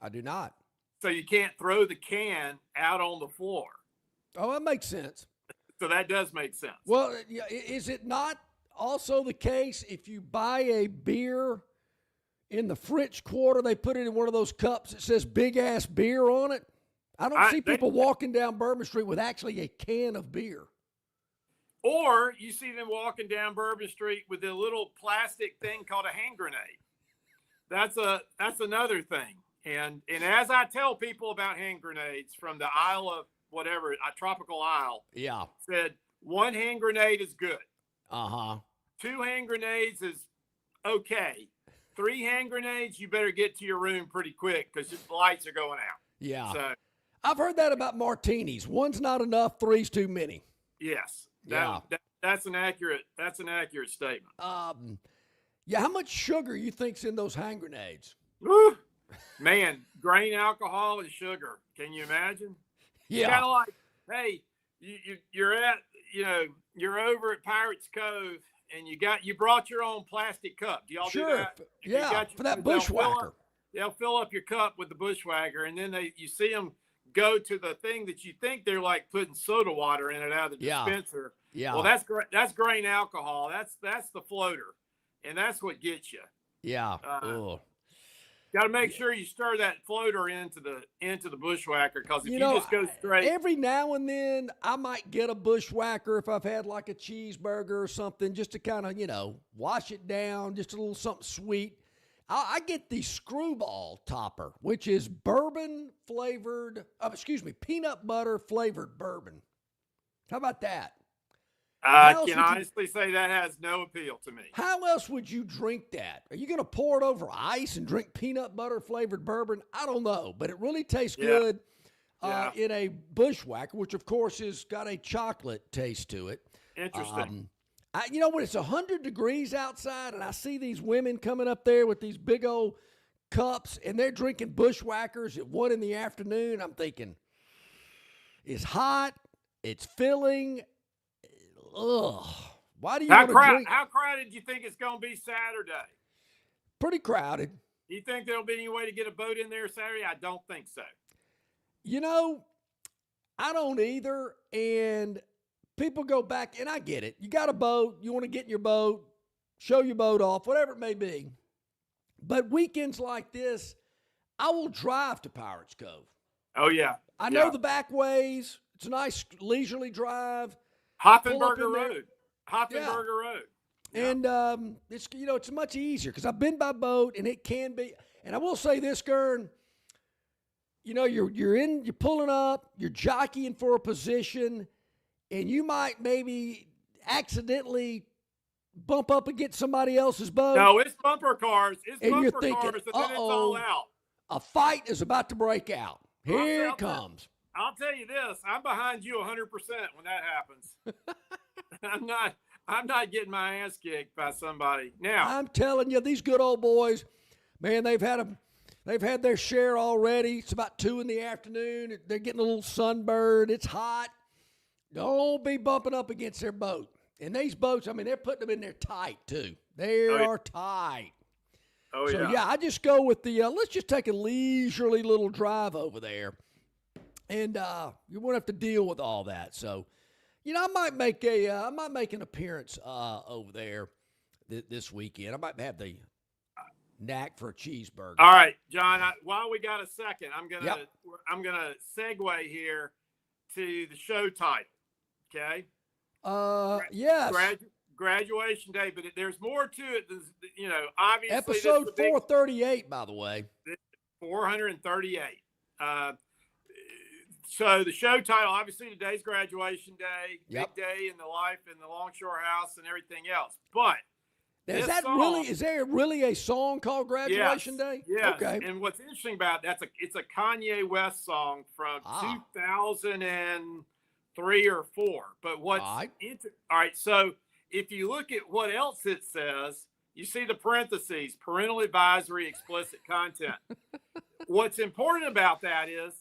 A: I do not.
B: So you can't throw the can out on the floor.
A: Oh, that makes sense.
B: So that does make sense.
A: Well, is it not also the case if you buy a beer in the French Quarter, they put it in one of those cups that says big-ass beer on it? I don't see people walking down Bourbon Street with actually a can of beer.
B: Or you see them walking down Bourbon Street with a little plastic thing called a hand grenade. That's another thing. And as I tell people about hand grenades from the Isle of whatever, a tropical isle, said 1 hand grenade is good. 2 hand grenades is okay. 3 hand grenades, you better get to your room pretty quick because the lights are going out.
A: Yeah.
B: So
A: I've heard that about martinis. 1's not enough, 3's too many.
B: Yes. That's an accurate statement.
A: How much sugar you think's in those hand grenades?
B: Woo. Man, grain alcohol and sugar. Can you imagine?
A: Yeah.
B: Kind of like, hey, you're over at Pirates Cove and you brought your own plastic cup. Do y'all do that?
A: For that bushwhacker.
B: They'll fill up your cup with the bushwhacker, and then you see them go to the thing that you think they're like putting soda water in it out of the dispenser. Yeah. Well, that's grain alcohol. That's the floater, and that's what gets you.
A: Yeah.
B: Got to make sure you stir that floater into the bushwhacker, because if you just go straight.
A: Every now and then I might get a bushwhacker if I've had like a cheeseburger or something, just to kind of, wash it down, just a little something sweet. I get the Screwball Topper, which is peanut butter flavored bourbon. How about that?
B: I can honestly say that has no appeal to me.
A: How else would you drink that? Are you going to pour it over ice and drink peanut butter flavored bourbon? I don't know, but it really tastes good in a Bushwhacker, which of course has got a chocolate taste to it.
B: Interesting.
A: When it's 100 degrees outside and I see these women coming up there with these big old cups and they're drinking Bushwhackers at 1 p.m, I'm thinking, it's hot, it's filling. Ugh. Why do you want to drink?
B: How crowded do you think it's going to be Saturday?
A: Pretty crowded.
B: Do you think there'll be any way to get a boat in there Saturday? I don't think so.
A: I don't either. And people go back, and I get it. You got a boat. You want to get in your boat, show your boat off, whatever it may be. But weekends like this, I will drive to Pirates Cove.
B: Oh, yeah.
A: I know the back ways. It's a nice leisurely drive.
B: Hoffenberger Road. Road.
A: Yeah. And it's much easier because I've been by boat, and it can be. And I will say this, Gurn. You're pulling up, you're jockeying for a position, and you might maybe accidentally bump up against somebody else's boat.
B: No, it's bumper cars. It's
A: and
B: bumper
A: you're thinking,
B: cars, and then it's all out.
A: A fight is about to break out. Here it comes.
B: I'll tell you this: I'm behind you 100% when that happens. I'm not getting my ass kicked by somebody. Now
A: I'm telling you, these good old boys, man, they've had their share already. It's about 2 p.m. They're getting a little sunburned. It's hot. Don't be bumping up against their boat. And these boats, they're putting them in there tight too. They are tight.
B: Oh,
A: so, I just go with the, let's just take a leisurely little drive over there. And you won't have to deal with all that. So, I might make an appearance over there this weekend. I might have the knack for a cheeseburger.
B: All right, John, while we got a second, I'm gonna segue here to the show title. Okay.
A: Yes.
B: Graduation day, but there's more to it. Obviously.
A: Episode 438, by the way.
B: 438. So the show title, obviously, today's graduation day, big day in the life in the Longshore house and everything else. But
A: is there really a song called Graduation Day?
B: Yes.
A: Okay.
B: And what's interesting about it, it's a Kanye West song from 2003 or 4. But what's all right, so if you look at what else it says, you see the parentheses, parental advisory, explicit content. What's important about that is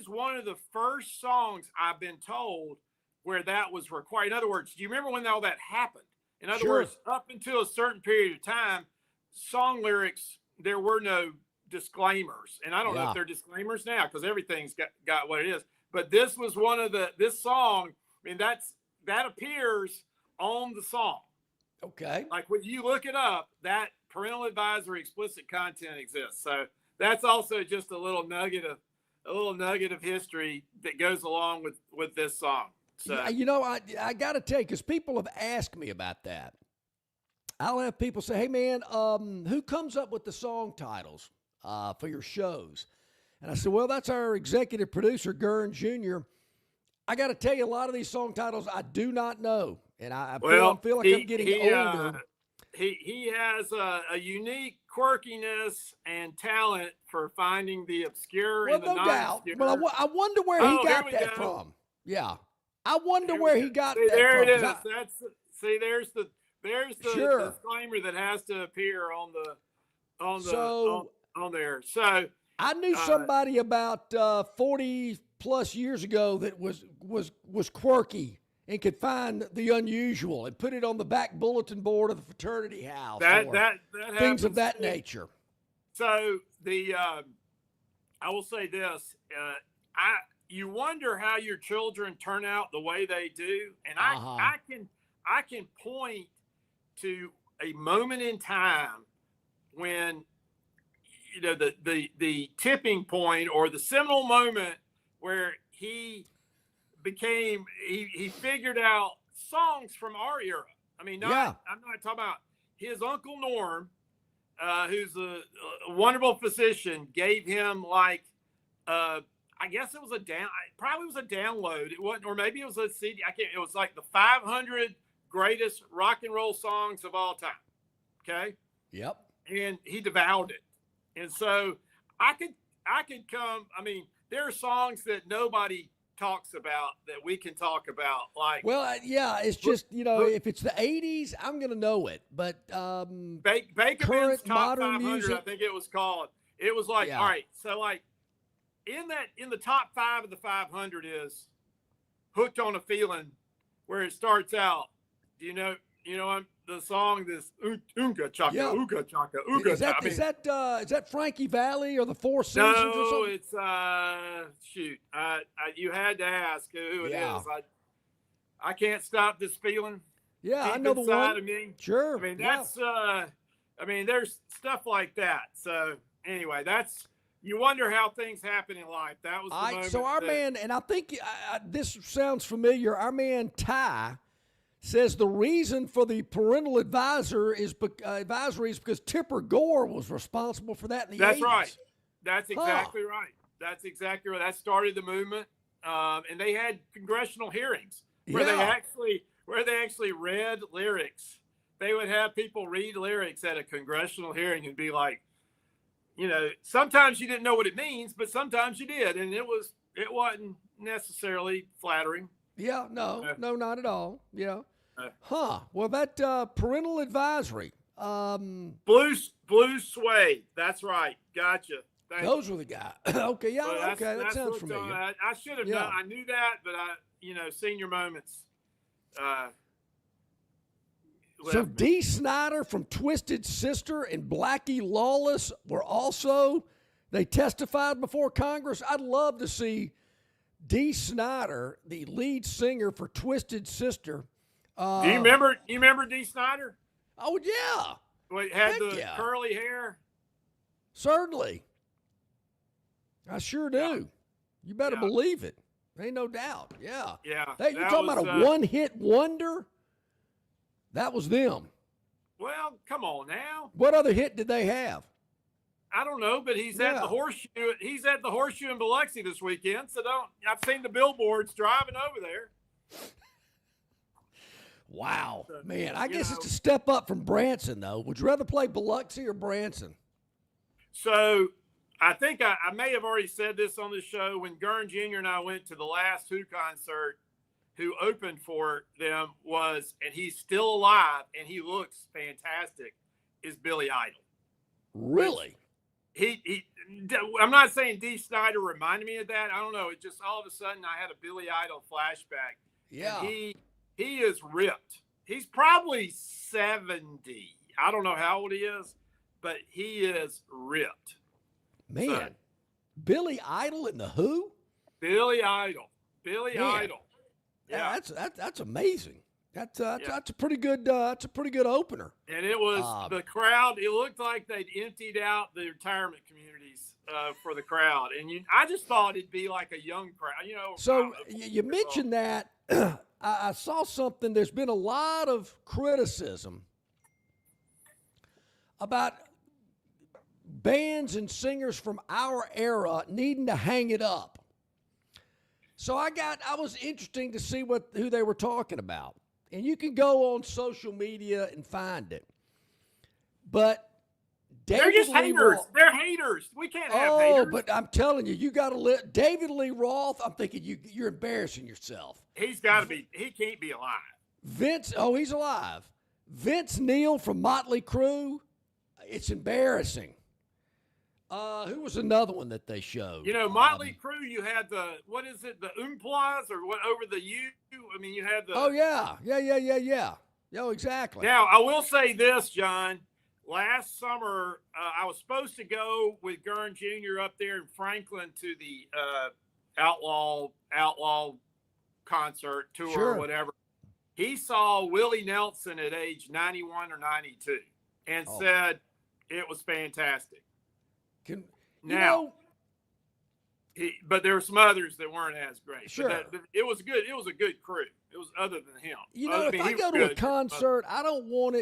B: one of the first songs I've been told where that was required. In other words, do you remember when all that happened? In other words, up until a certain period of time, song lyrics, there were no disclaimers. And I don't know if they're disclaimers now because everything's got what it is. But this was this song, that appears on the song.
A: Okay.
B: Like when you look it up, that parental advisory explicit content exists. So that's also just a little nugget of history that goes along with this song. So
A: I got to tell you, because people have asked me about that. I'll have people say, "Hey man, who comes up with the song titles for your shows?" And I said, "Well, that's our executive producer, Gurn Jr." I got to tell you, a lot of these song titles I do not know, and I feel like I'm getting older.
B: He has a unique quirkiness and talent for finding the obscure and the non-obscure.
A: Well, I wonder where he got that from. Yeah, I wonder where he got that
B: there
A: from.
B: There it is. There's the disclaimer that has to appear on there. So
A: I knew somebody about 40 plus years ago that was quirky and could find the unusual and put it on the back bulletin board of the fraternity house.
B: That
A: things of that nature.
B: So I will say this: you wonder how your children turn out the way they do, and I can point to a moment in time when the tipping point or the seminal moment where he figured out songs from our era. I'm not talking about his Uncle Norm, who's a wonderful physician, gave him I guess it was probably was a download. It wasn't, or maybe it was a CD. It was like the 500 greatest rock and roll songs of all time. Okay.
A: Yep.
B: And he devoured it. And so I could come. I mean, there are songs that nobody talks about that we can talk about. Like,
A: well, yeah, it's just, if it's the 80s, I'm going to know it. But
B: Baker
A: current
B: Top
A: modern
B: 500,
A: music,
B: I think it was called. It was like, all right, so like in the top 5 of the 500 is Hooked on a Feeling, where it starts out, the song, this Oonga Chaka, Ooga Chaka, Ooga Chaka.
A: Is that Frankie Valli or the Four Seasons or
B: No,
A: something?
B: it's shoot. You had to ask who it is. I can't stop this feeling.
A: Yeah,
B: deep
A: I know the
B: inside
A: one.
B: of me.
A: Sure.
B: I mean, that's there's stuff like that. So anyway, you wonder how things happen in life. That was the moment.
A: So our man, and I think this sounds familiar. Our man Ty says the reason for the parental advisory is because Tipper Gore was responsible for that in the 80s.
B: That's right. That's exactly right. That's exactly right. That started the movement, and they had congressional hearings where they actually read lyrics. They would have people read lyrics at a congressional hearing and be like, sometimes you didn't know what it means, but sometimes you did, and it wasn't necessarily flattering.
A: Yeah, no, not at all. Yeah. Well, that parental advisory.
B: Blue Suede. That's right. Gotcha.
A: Those were the guys. Okay, yeah, okay, that sounds familiar.
B: I should have known. I knew that, but senior moments.
A: So Dee Snider from Twisted Sister and Blackie Lawless they testified before Congress. I'd love to see Dee Snider, the lead singer for Twisted Sister.
B: Do you remember Dee Snider?
A: Oh, yeah.
B: Well, had curly hair?
A: Certainly. I sure do.
B: Yeah.
A: You better believe it. Ain't no doubt. Yeah.
B: Yeah.
A: You're talking about a one-hit wonder? That was them.
B: Well, come on now.
A: What other hit did they have?
B: I don't know, but he's at the Horseshoe. He's at the Horseshoe in Biloxi this weekend. So I've seen the billboards driving over there.
A: Wow, man! I guess it's a step up from Branson, though. Would you rather play Biloxi or Branson?
B: So I think I may have already said this on the show when Gurn Jr. and I went to the last Who concert. Who opened for them and he's still alive and he looks fantastic, is Billy Idol.
A: Really?
B: I'm not saying Dee Snider reminded me of that. I don't know. It just all of a sudden I had a Billy Idol flashback.
A: Yeah.
B: And he is ripped. He's probably 70. I don't know how old he is, but he is ripped.
A: Man,
B: so,
A: Billy Idol in the Who?
B: Billy Idol.
A: Yeah, that's amazing. That's a pretty good opener.
B: And it was the crowd. It looked like they'd emptied out the retirement communities for the crowd, and I just thought it'd be like a young crowd.
A: So you mentioned that. I saw something. There's been a lot of criticism about bands and singers from our era needing to hang it up. So I was interesting to see who they were talking about. And you can go on social media and find it. But
B: they're just haters. They're haters. We can't have haters.
A: Oh, but I'm telling you, you got to David Lee Roth, I'm thinking you're embarrassing yourself.
B: He's got to be. He can't be alive.
A: He's alive. Vince Neil from Motley Crue, it's embarrassing. Who was another one that they showed?
B: Motley Crue, you had the Oompas or what over the U? I mean, you had the.
A: Oh, yeah. Yeah, exactly.
B: Now, I will say this, John. Last summer, I was supposed to go with Gurn Jr. up there in Franklin to the Outlaw concert tour or whatever. He saw Willie Nelson at age 91 or 92 and said it was fantastic. But there were some others that weren't as great.
A: Sure,
B: but it was good. It was a good crew. It was other than him.
A: If I go to a concert, I don't want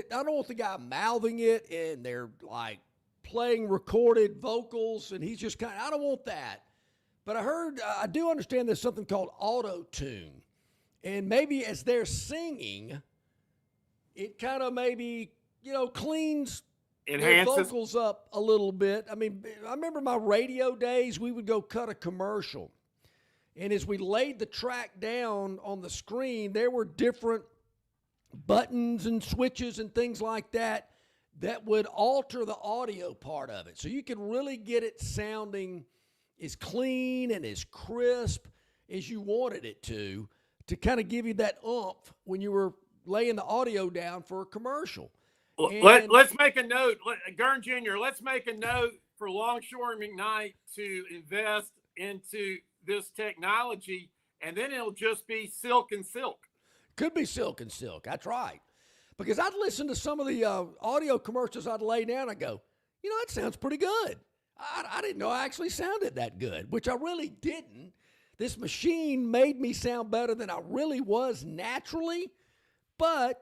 A: the guy mouthing it and they're like playing recorded vocals and he's just I don't want that. But I do understand there's something called auto-tune. And maybe as they're singing, it kind of maybe, cleans their vocals up a little bit. I mean, I remember my radio days, we would go cut a commercial. And as we laid the track down on the screen, there were different buttons and switches and things like that would alter the audio part of it. So you could really get it sounding as clean and as crisp as you wanted it to kind of give you that oomph when you were laying the audio down for a commercial.
B: Let's make a note, Gurn Jr., let's make a note for Longshore McKnight to invest into this technology, and then it'll just be silk and silk.
A: Could be silk and silk. That's right. Because I'd listen to some of the audio commercials I'd lay down and go, that sounds pretty good. I didn't know I actually sounded that good, which I really didn't. This machine made me sound better than I really was naturally. But,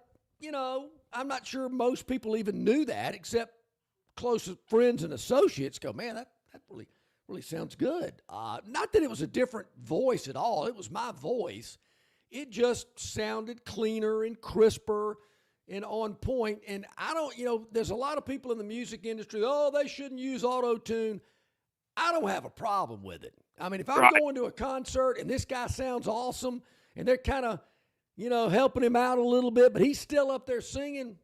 A: I'm not sure most people even knew that, except close friends and associates go, man, that really sounds good. Not that it was a different voice at all. It was my voice. It just sounded cleaner and crisper and on point. And I don't, there's a lot of people in the music industry, they shouldn't use auto-tune. I don't have a problem with it. I mean, if I'm going to a concert and this guy sounds awesome and they're kind of, helping him out a little bit, but he's still up there singing,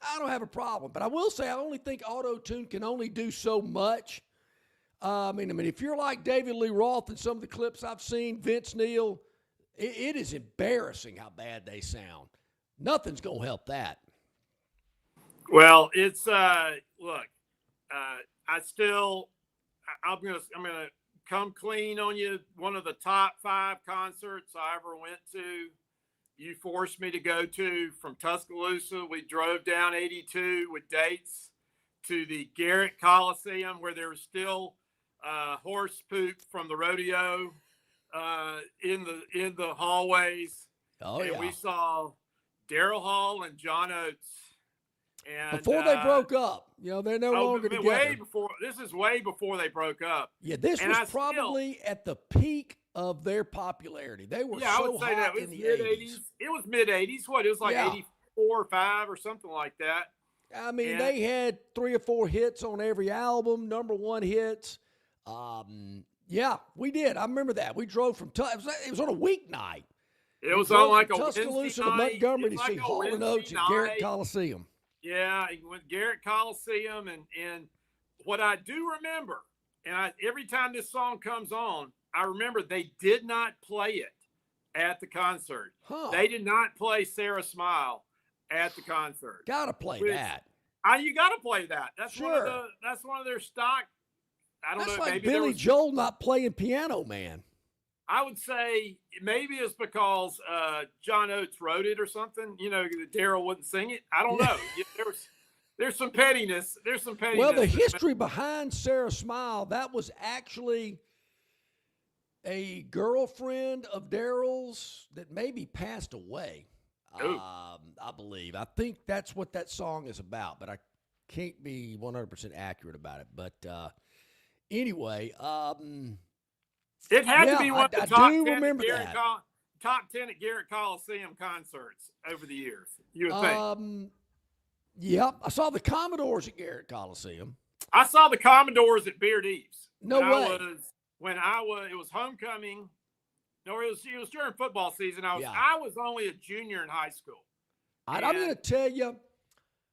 A: I don't have a problem. But I will say I only think auto-tune can only do so much. I mean, if you're like David Lee Roth in some of the clips I've seen, Vince Neil, it is embarrassing how bad they sound. Nothing's going to help that.
B: Well, it's look, I'm gonna come clean on you. One of the top 5 concerts I ever went to, you forced me to go to from Tuscaloosa. We drove down 82 with dates to the Garrett Coliseum, where there was still horse poop from the rodeo in the hallways. And we saw Daryl Hall and John Oates. And
A: before they broke up, they're no longer together.
B: This is way before they broke up.
A: Yeah, this was probably at the peak of their popularity. They were so hot in the 80s.
B: It was mid-80s. What? It was like 84 or 5 or something like that.
A: I mean, they had 3 or 4 hits on every album, #1 hits. Yeah, we did. I remember that. We drove from it was on a weeknight.
B: It was on like a
A: Tuscaloosa to Montgomery to see Hall & Oates at Garrett Coliseum.
B: Yeah, with Garrett Coliseum, and what I do remember, and every time this song comes on, I remember they did not play it at the concert. They did not play Sarah Smile at the concert.
A: Gotta play that.
B: You gotta play that. That's one of their stock. I don't know.
A: That's like
B: maybe
A: Billy Joel not playing Piano Man.
B: I would say maybe it's because John Oates wrote it or something. Daryl wouldn't sing it. I don't know. There's some pettiness.
A: Well, the history behind Sarah Smile, that was actually a girlfriend of Daryl's that maybe passed away. I believe. I think that's what that song is about, but I can't be 100% accurate about it. But anyway,
B: it had to be one of the top 10 at Garrett Coliseum concerts over the years, you would think.
A: Yep. I saw the Commodores at Garrett Coliseum.
B: I saw the Commodores at Beard Eves.
A: No way.
B: It was homecoming. No, it was during football season. I was only a junior in high school. I'm going to
A: tell you.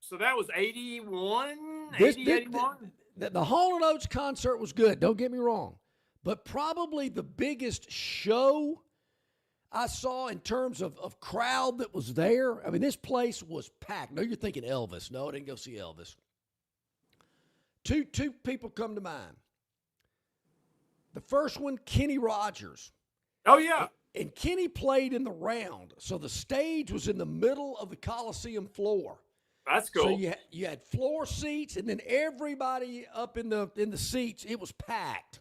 B: So that was 81, 81?
A: The Hall & Oates concert was good. Don't get me wrong. But probably the biggest show I saw in terms of crowd that was there. I mean, this place was packed. No, you're thinking Elvis. No, I didn't go see Elvis. Two people come to mind. The first one, Kenny Rogers.
B: Oh, yeah.
A: And Kenny played in the round. So the stage was in the middle of the Coliseum floor.
B: That's cool.
A: So you had floor seats, and then everybody up in the seats, it was packed.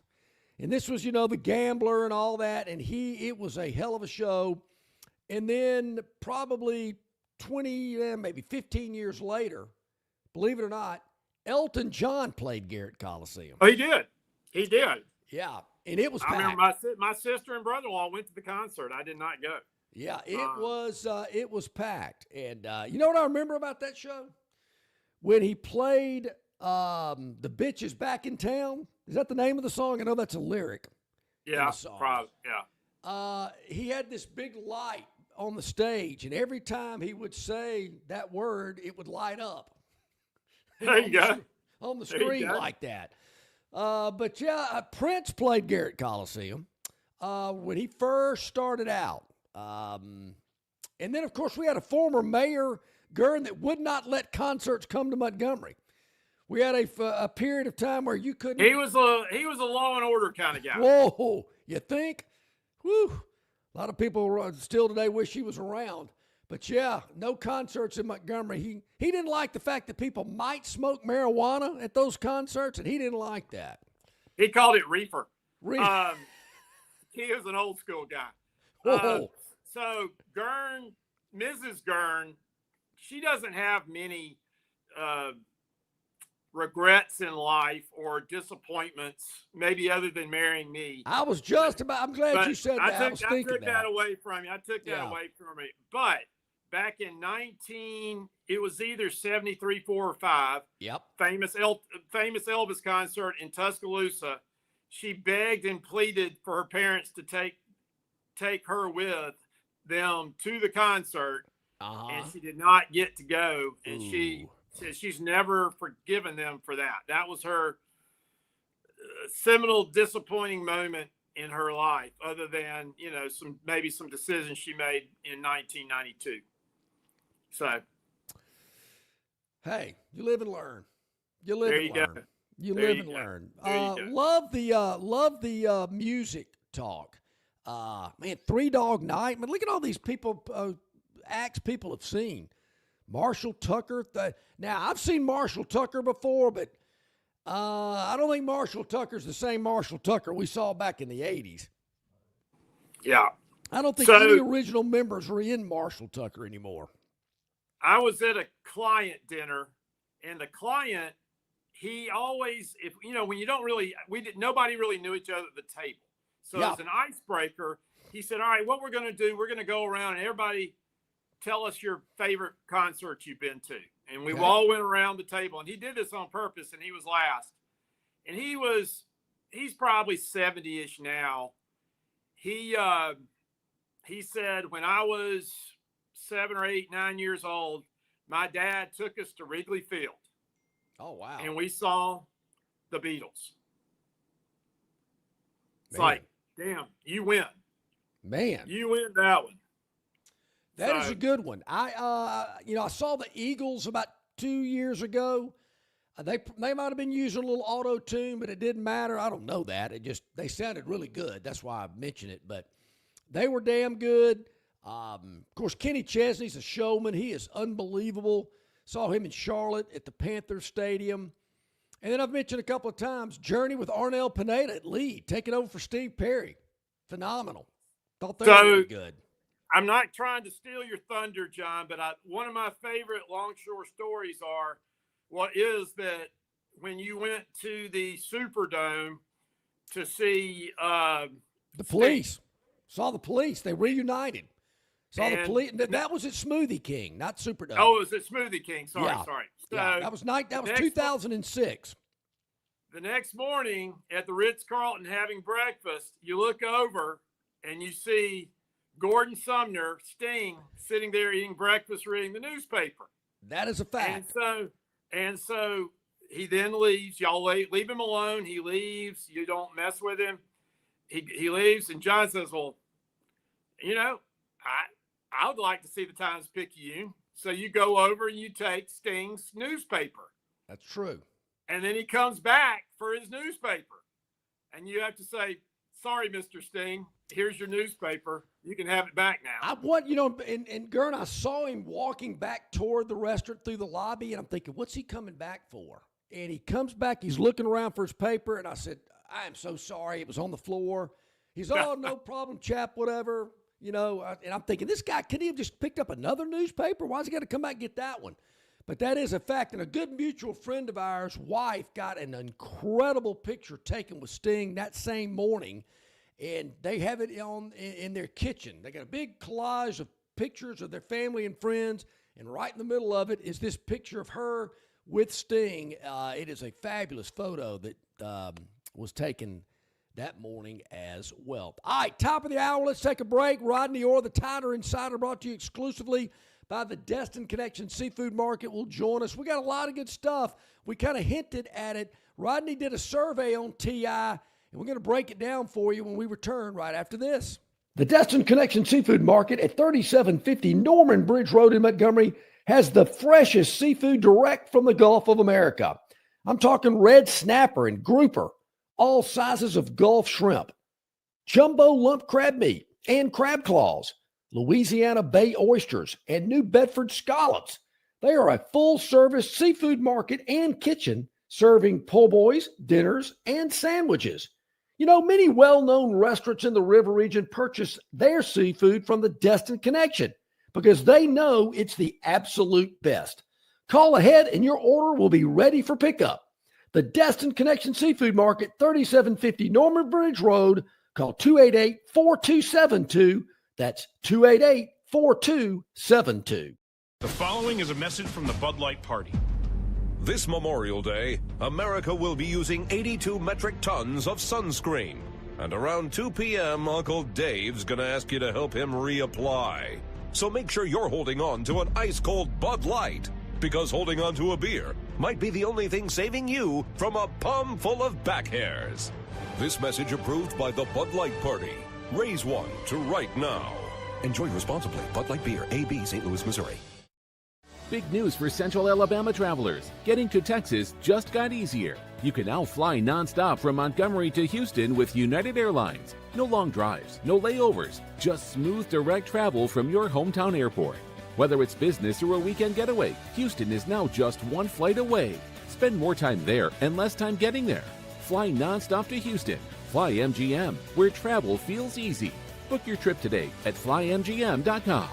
A: And this was, the Gambler and all that, and it was a hell of a show. And then probably 20, maybe 15 years later, believe it or not, Elton John played Garrett Coliseum.
B: Oh, he did. He did.
A: Yeah. And it was packed.
B: I remember my sister and brother-in-law went to the concert. I did not go.
A: Yeah, it was packed. And you know what I remember about that show? When he played The Bitches Back in Town. Is that the name of the song? I know that's a lyric.
B: Yeah, probably. Yeah.
A: He had this big light on the stage, and every time he would say that word, it would light up.
B: There you go.
A: On the screen like that. But yeah, Prince played Garrett Coliseum when he first started out. And then, of course, we had a former mayor, Gurn, that would not let concerts come to Montgomery. We had a period of time where you couldn't.
B: He was a law and order kind of guy.
A: Whoa, you think? Whew. A lot of people still today wish he was around. But yeah, no concerts in Montgomery. He didn't like the fact that people might smoke marijuana at those concerts, and he didn't like that.
B: He called it reefer. He was an old school guy. So Gurn, Mrs. Gurn, she doesn't have many regrets in life or disappointments, maybe other than marrying me.
A: I was just about. I'm glad you said that. I
B: took that away from you. I took that away from me. But back in it was either 73, 4, or 5.
A: Yep.
B: Famous Elvis concert in Tuscaloosa. She begged and pleaded for her parents to take her with them to the concert, and she did not get to go. And she said she's never forgiven them for that. That was her seminal, disappointing moment in her life, other than some decisions she made in 1992. So,
A: hey, you live and learn. You live
B: there
A: and
B: you
A: learn.
B: go.
A: You
B: there
A: live
B: you
A: and
B: go.
A: learn.
B: There you go.
A: Love the music talk. Man, Three Dog Night. Man, look at all these people, acts people have seen. Marshall Tucker. Now, I've seen Marshall Tucker before, but I don't think Marshall Tucker's the same Marshall Tucker we saw back in the 80s.
B: Yeah.
A: I don't think any original members are in Marshall Tucker anymore.
B: I was at a client dinner, and the client, he always, when you don't really, nobody really knew each other at the table. So as an icebreaker, he said, all right, what we're going to do, we're going to go around and everybody tell us your favorite concert you've been to. And we all went around the table, and he did this on purpose, and he was last. And he's probably 70-ish now. He said, when I was 7 or 8, 9 years old, my dad took us to Wrigley Field.
A: Oh, wow.
B: And we saw the Beatles. It's
A: Man.
B: like, damn, you win.
A: Man.
B: You win that one.
A: That is a good one. I saw the Eagles about 2 years ago. They might have been using a little auto-tune, but it didn't matter. I don't know that. They sounded really good. That's why I mentioned it. But they were damn good. Of course, Kenny Chesney's a showman. He is unbelievable. Saw him in Charlotte at the Panther Stadium. And then I've mentioned a couple of times, Journey with Arnel Pineda at lead, taking over for Steve Perry. Phenomenal. Thought they were really good.
B: I'm not trying to steal your thunder, John, but one of my favorite Longshore stories is that when you went to the Superdome to see
A: the Police. Saw the Police. They reunited. Saw the Police. That was at Smoothie King, not Superdome.
B: Oh, it was at Smoothie King. Sorry. So
A: that was 2006.
B: The next morning at the Ritz-Carlton having breakfast, you look over and you see Gordon Sumner, Sting, sitting there eating breakfast, reading the newspaper.
A: That is a fact.
B: And so he then leaves. Y'all leave him alone. He leaves. You don't mess with him. He leaves, and John says, well, I would like to see the Times-Picayune. So you go over and you take Sting's newspaper.
A: That's true.
B: And then he comes back for his newspaper. And you have to say, sorry, Mr. Sting, here's your newspaper. You can have it back now.
A: In Gurn, I saw him walking back toward the restaurant through the lobby, and I'm thinking, what's he coming back for? And he comes back, he's looking around for his paper, and I said, I am so sorry. It was on the floor. He's, oh, no problem, chap, whatever. And I'm thinking, this guy, could he have just picked up another newspaper? Why's he got to come back and get that one? But that is a fact. And a good mutual friend of ours' wife got an incredible picture taken with Sting that same morning, and they have it in their kitchen. They got a big collage of pictures of their family and friends, and right in the middle of it is this picture of her with Sting. It is a fabulous photo that was taken that morning as well. All right, top of the hour, let's take a break. Rodney Orr, the Tider Insider, brought to you exclusively by the Destin Connection Seafood Market, will join us. We got a lot of good stuff. We kind of hinted at it. Rodney did a survey on TI, and we're going to break it down for you when we return right after this. The Destin Connection Seafood Market at 3750 Norman Bridge Road in Montgomery has the freshest seafood direct from the Gulf of America. I'm talking red snapper and grouper, all sizes of Gulf shrimp, jumbo lump crab meat and crab claws, Louisiana Bay oysters, and New Bedford scallops. They are a full-service seafood market and kitchen serving po' boys, dinners, and sandwiches. You know, many well-known restaurants in the river region purchase their seafood from the Destin Connection because they know it's the absolute best. Call ahead and your order will be ready for pickup. The Destin Connection Seafood Market, 3750 Norman Bridge Road. Call 288-4272. That's 288-4272.
C: The following is a message from the Bud Light Party.
D: This Memorial Day, America will be using 82 metric tons of sunscreen. And around 2 p.m., Uncle Dave's going to ask you to help him reapply. So make sure you're holding on to an ice-cold Bud Light, because holding on to a beer might be the only thing saving you from a palm full of back hairs. This message approved by the Bud Light Party. Raise one to right now. Enjoy responsibly. Bud Light Beer, AB, St. Louis, Missouri.
H: Big news for Central Alabama travelers. Getting to Texas just got easier. You can now fly nonstop from Montgomery to Houston with United Airlines. No long drives, no layovers, just smooth direct travel from your hometown airport. Whether it's business or a weekend getaway, Houston is now just one flight away. Spend more time there and less time getting there. Fly nonstop to Houston. Fly MGM, where travel feels easy. Book your trip today at flymgm.com.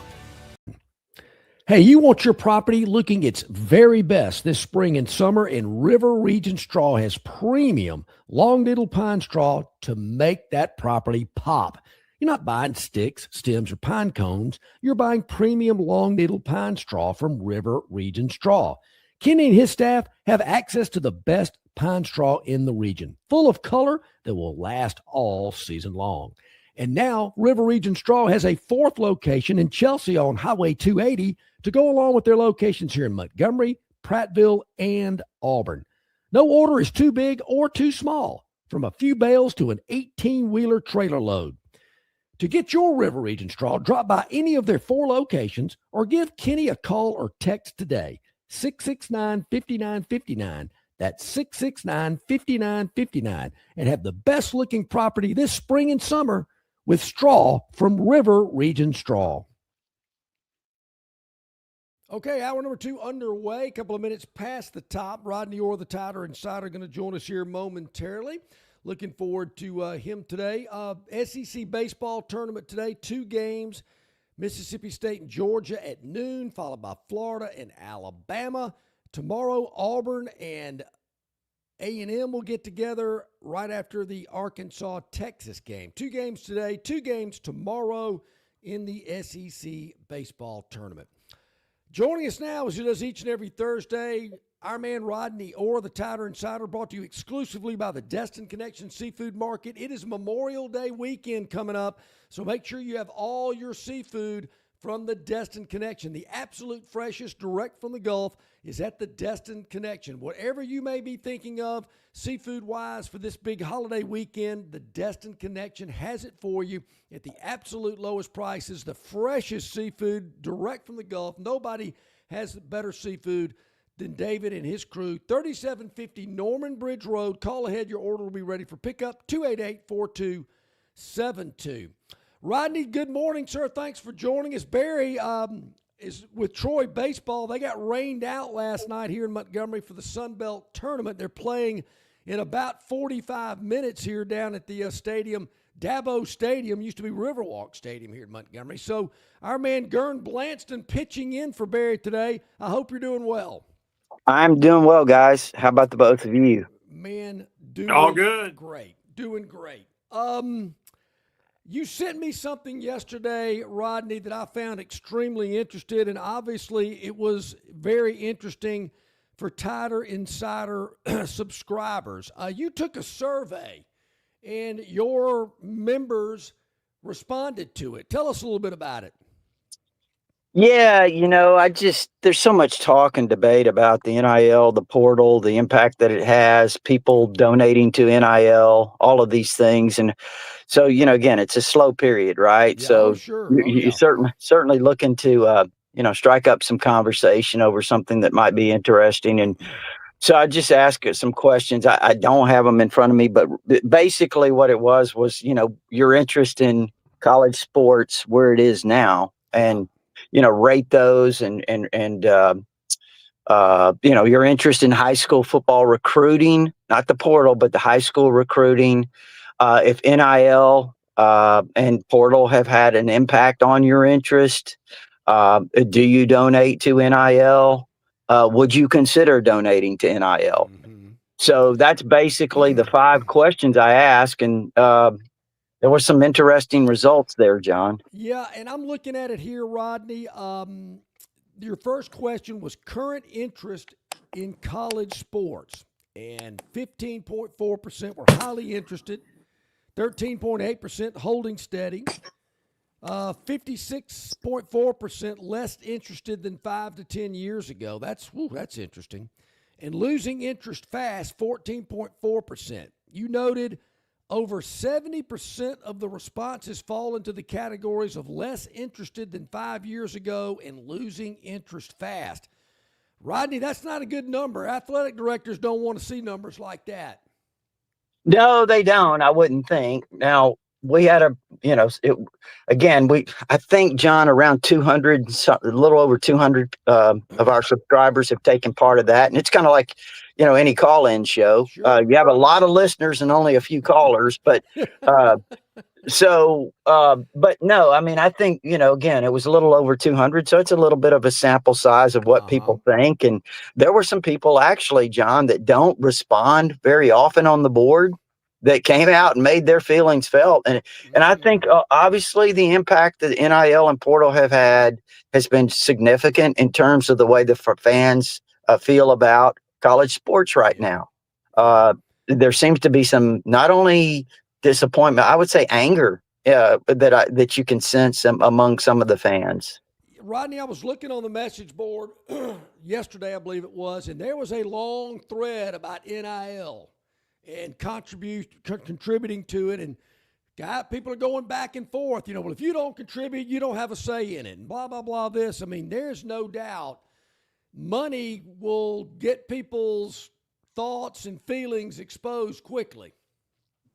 A: Hey, you want your property looking its very best this spring and summer, and River Region Straw has premium long needle pine straw to make that property pop. You're not buying sticks, stems, or pine cones. You're buying premium long needle pine straw from River Region Straw. Kenny and his staff have access to the best pine straw in the region, full of color that will last all season long. And now River Region Straw has a fourth location in Chelsea on Highway 280 to go along with their locations here in Montgomery, Prattville, and Auburn. No order is too big or too small, from a few bales to an 18-wheeler trailer load. To get your River Region Straw, drop by any of their 4 locations or give Kenny a call or text today, 669-5959. That's 669-5959, and have the best-looking property this spring and summer with straw from River Region Straw. Okay, hour number 2 underway. A couple of minutes past the top. Rodney Orr, the Tider Insider, going to join us here momentarily. Looking forward to him today. SEC baseball tournament today, 2 games. Mississippi State and Georgia at noon, followed by Florida and Alabama. Tomorrow, Auburn and A&M will get together right after the Arkansas-Texas game. 2 games today, 2 games tomorrow in the SEC baseball tournament. Joining us now, as he does each and every Thursday, our man Rodney Orr, the Tider Insider, brought to you exclusively by the Destin Connection Seafood Market. It is Memorial Day weekend coming up, so make sure you have all your seafood from the Destin Connection. The absolute freshest, direct from the Gulf, is at the Destin Connection. Whatever you may be thinking of seafood-wise for this big holiday weekend, the Destin Connection has it for you at the absolute lowest prices, the freshest seafood direct from the Gulf. Nobody has better seafood than David and his crew. 3750 Norman Bridge Road. Call ahead. Your order will be ready for pickup. 288-4272. Rodney, good morning, sir. Thanks for joining us. Barry is with Troy Baseball. They got rained out last night here in Montgomery for the Sun Belt Tournament. They're playing in about 45 minutes here down at the stadium. Dabo Stadium used to be Riverwalk Stadium here in Montgomery. So our man Gurn Blanston pitching in for Barry today. I hope you're doing well.
J: I'm doing well, guys. How about the both of you?
A: Man, doing
B: all good.
A: Great. Doing great. You sent me something yesterday, Rodney, that I found extremely interesting, and obviously it was very interesting for Tighter Insider subscribers. You took a survey, and your members responded to it. Tell us a little bit about it.
J: Yeah, there's so much talk and debate about the NIL, the portal, the impact that it has, people donating to NIL, all of these things. And so, again, it's a slow period, right?
A: Yeah,
J: so
A: sure.
J: you certainly looking to, strike up some conversation over something that might be interesting. And so I just asked some questions. I don't have them in front of me, but basically what it was, your interest in college sports, where it is now, and rate those and your interest in high school football recruiting, not the portal, but the high school recruiting. If NIL and portal have had an impact on your interest, do you donate to NIL? Would you consider donating to NIL?
A: Mm-hmm.
J: So that's basically the 5 questions I asked, and there were some interesting results there, John.
A: Yeah, and I'm looking at it here, Rodney. Your first question was current interest in college sports, and 15.4% were highly interested, 13.8% holding steady, 56.4% less interested than 5 to 10 years ago. That's interesting. And losing interest fast, 14.4%. You noted over 70% of the responses fall into the categories of less interested than 5 years ago and losing interest fast. Rodney, that's not a good number. Athletic directors don't want to see numbers like that.
J: No, they don't. I wouldn't think. Now, we had I think, John, around 200, a little over 200 of our subscribers have taken part of that. And it's kind of like, any call-in show.
A: Sure.
J: You have a lot of listeners and only a few callers, but but no, I think, again, it was a little over 200. So it's a little bit of a sample size of what people think. And there were some people actually, John, that don't respond very often on the board that came out and made their feelings felt. And I think obviously the impact that NIL and portal have had has been significant in terms of the way the fans feel about college sports right now. There seems to be some, not only disappointment, I would say anger that you can sense among some of the fans.
A: Rodney, I was looking on the message board yesterday, I believe it was, and there was a long thread about NIL and contributing to it. And people are going back and forth. Well, if you don't contribute, you don't have a say in it, and blah, blah, blah, this. There's no doubt money will get people's thoughts and feelings exposed quickly.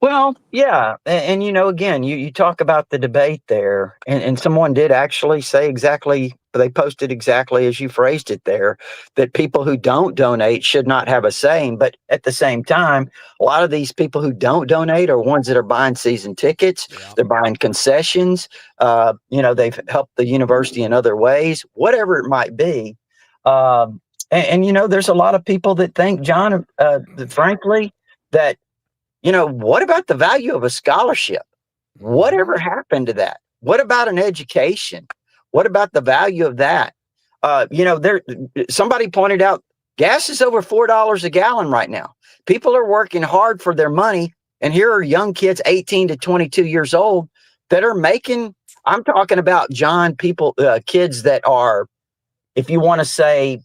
J: Well, yeah. And again, you talk about the debate there, and someone did actually say exactly, they posted exactly as you phrased it there, that people who don't donate should not have a say. But at the same time, a lot of these people who don't donate are ones that are buying season tickets. Yeah. They're buying concessions. They've helped the university in other ways, whatever it might be. And there's a lot of people that think, John, frankly, that, what about the value of a scholarship? Whatever happened to that? What about an education? What about the value of that? Somebody pointed out gas is over $4 a gallon right now. People are working hard for their money. And here are young kids, 18 to 22 years old, that are making, I'm talking about, John, kids that are, if you want to say,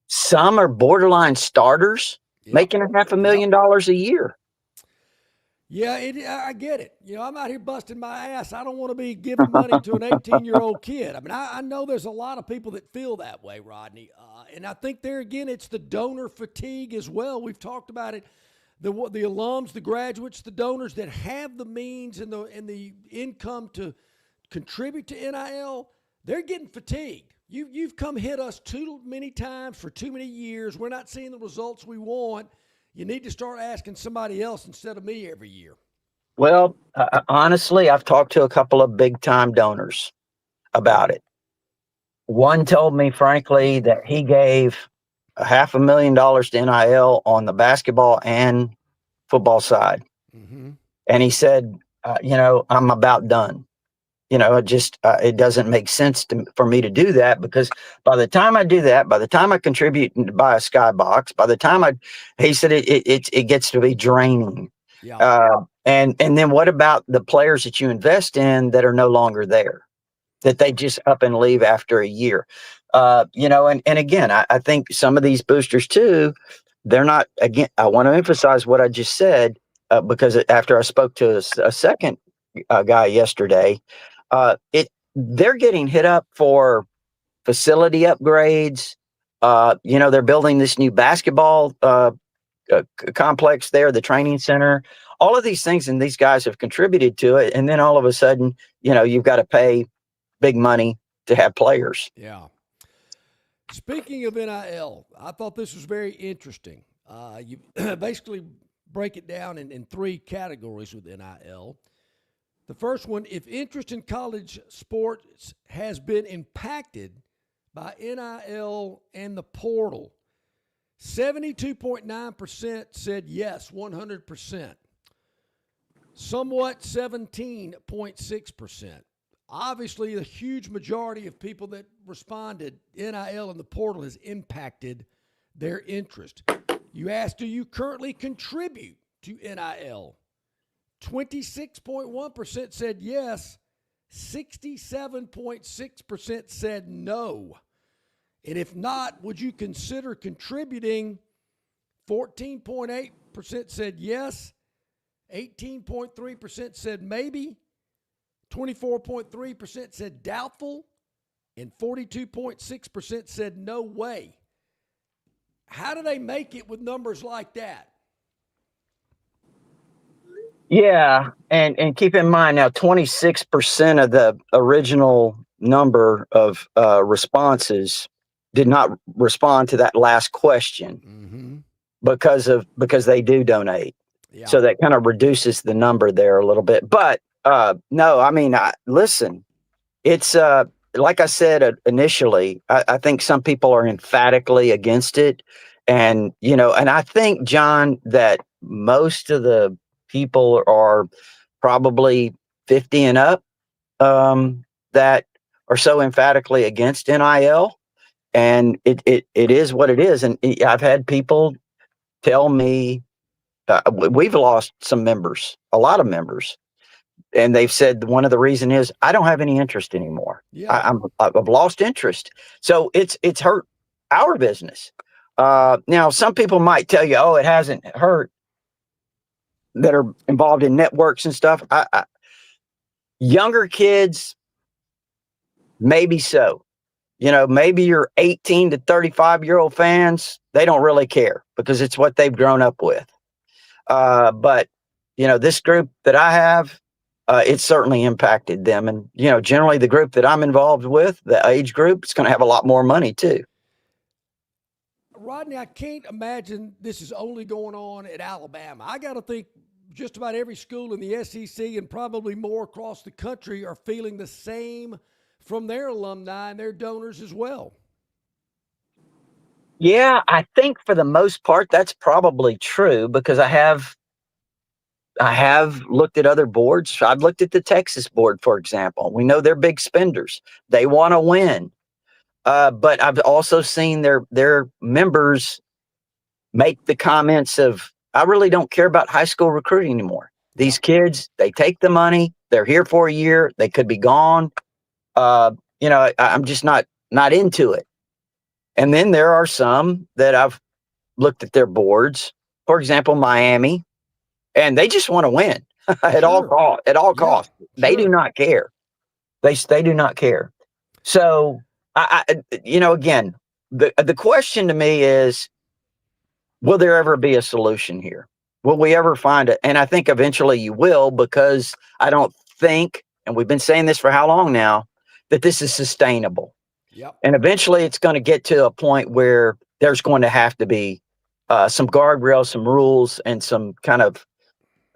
J: some are borderline starters, making $500,000 a year.
A: Yeah, I get it. I'm out here busting my ass. I don't want to be giving money to an 18-year-old kid. I know there's a lot of people that feel that way, Rodney. And I think there again, it's the donor fatigue as well. We've talked about it. The alums, the graduates, the donors that have the means and the income to contribute to NIL, they're getting fatigued. You've come hit us too many times for too many years. We're not seeing the results we want. you need to start asking somebody else instead of me every year.
J: Well, honestly, I've talked to a couple of big time donors about it. One told me, frankly, that he gave $500,000 to NIL on the basketball and football side.
A: Mm-hmm.
J: And he said, I'm about done. It doesn't make sense for me to do that, because by the time I do that, by the time I contribute and buy a skybox, by the time he said it gets to be draining.
A: Yeah.
J: And then what about the players that you invest in that are no longer there, that they just up and leave after a year? And again, I think some of these boosters too, they're not, again, I want to emphasize what I just said, because after I spoke to a second guy yesterday, they're getting hit up for facility upgrades. They're building this new basketball complex there, the training center, all of these things, and these guys have contributed to it. And then all of a sudden, you've got to pay big money to have players.
A: Yeah. Speaking of NIL, I thought this was very interesting. You basically break it down in three categories with NIL. The first one, if interest in college sports has been impacted by NIL and the portal, 72.9% said yes, 100%. Somewhat 17.6%. Obviously, a huge majority of people that responded, NIL and the portal has impacted their interest. You asked, do you currently contribute to NIL? 26.1% said yes. 67.6% said no. And if not, would you consider contributing? 14.8% said yes. 18.3% said maybe. 24.3% said doubtful. And 42.6% said no way. How do they make it with numbers like that?
J: Yeah, and keep in mind now, 26% of the original number of responses did not respond to that last question because they do donate. Yeah. So that kind of reduces the number there a little bit. But no, I mean, listen, it's like I said initially, I think some people are emphatically against it. And, and I think, John, that most of the people are probably 50 and up that are so emphatically against NIL. And it is what it is. And I've had people tell me we've lost some members, a lot of members. And they've said one of the reasons is I don't have any interest anymore. Yeah. I've lost interest. So it's hurt our business. Now, some people might tell you, oh, it hasn't hurt, that are involved in networks and stuff. Younger kids, maybe so. Maybe your 18 to 35-year-old fans, they don't really care because it's what they've grown up with. But, this group that I have, it's certainly impacted them. And, generally the group that I'm involved with, the age group, it's going to have a lot more money too.
A: Rodney, I can't imagine this is only going on at Alabama. I got to think just about every school in the SEC and probably more across the country are feeling the same from their alumni and their donors as well.
J: Yeah, I think for the most part, that's probably true because I have looked at other boards. I've looked at the Texas board, for example. We know they're big spenders. They want to win. But I've also seen their members make the comments of, I really don't care about high school recruiting anymore. These kids, they take the money. They're here for a year. They could be gone. I'm just not into it. And then there are some that I've looked at their boards, for example, Miami, and they just want to win at all costs. They do not care. They do not care. So again, the question to me is, will there ever be a solution here? Will we ever find it? And I think eventually you will, because I don't think, and we've been saying this for how long now, that this is sustainable. Yep. And eventually it's going to get to a point where there's going to have to be some guardrails, some rules, and some kind of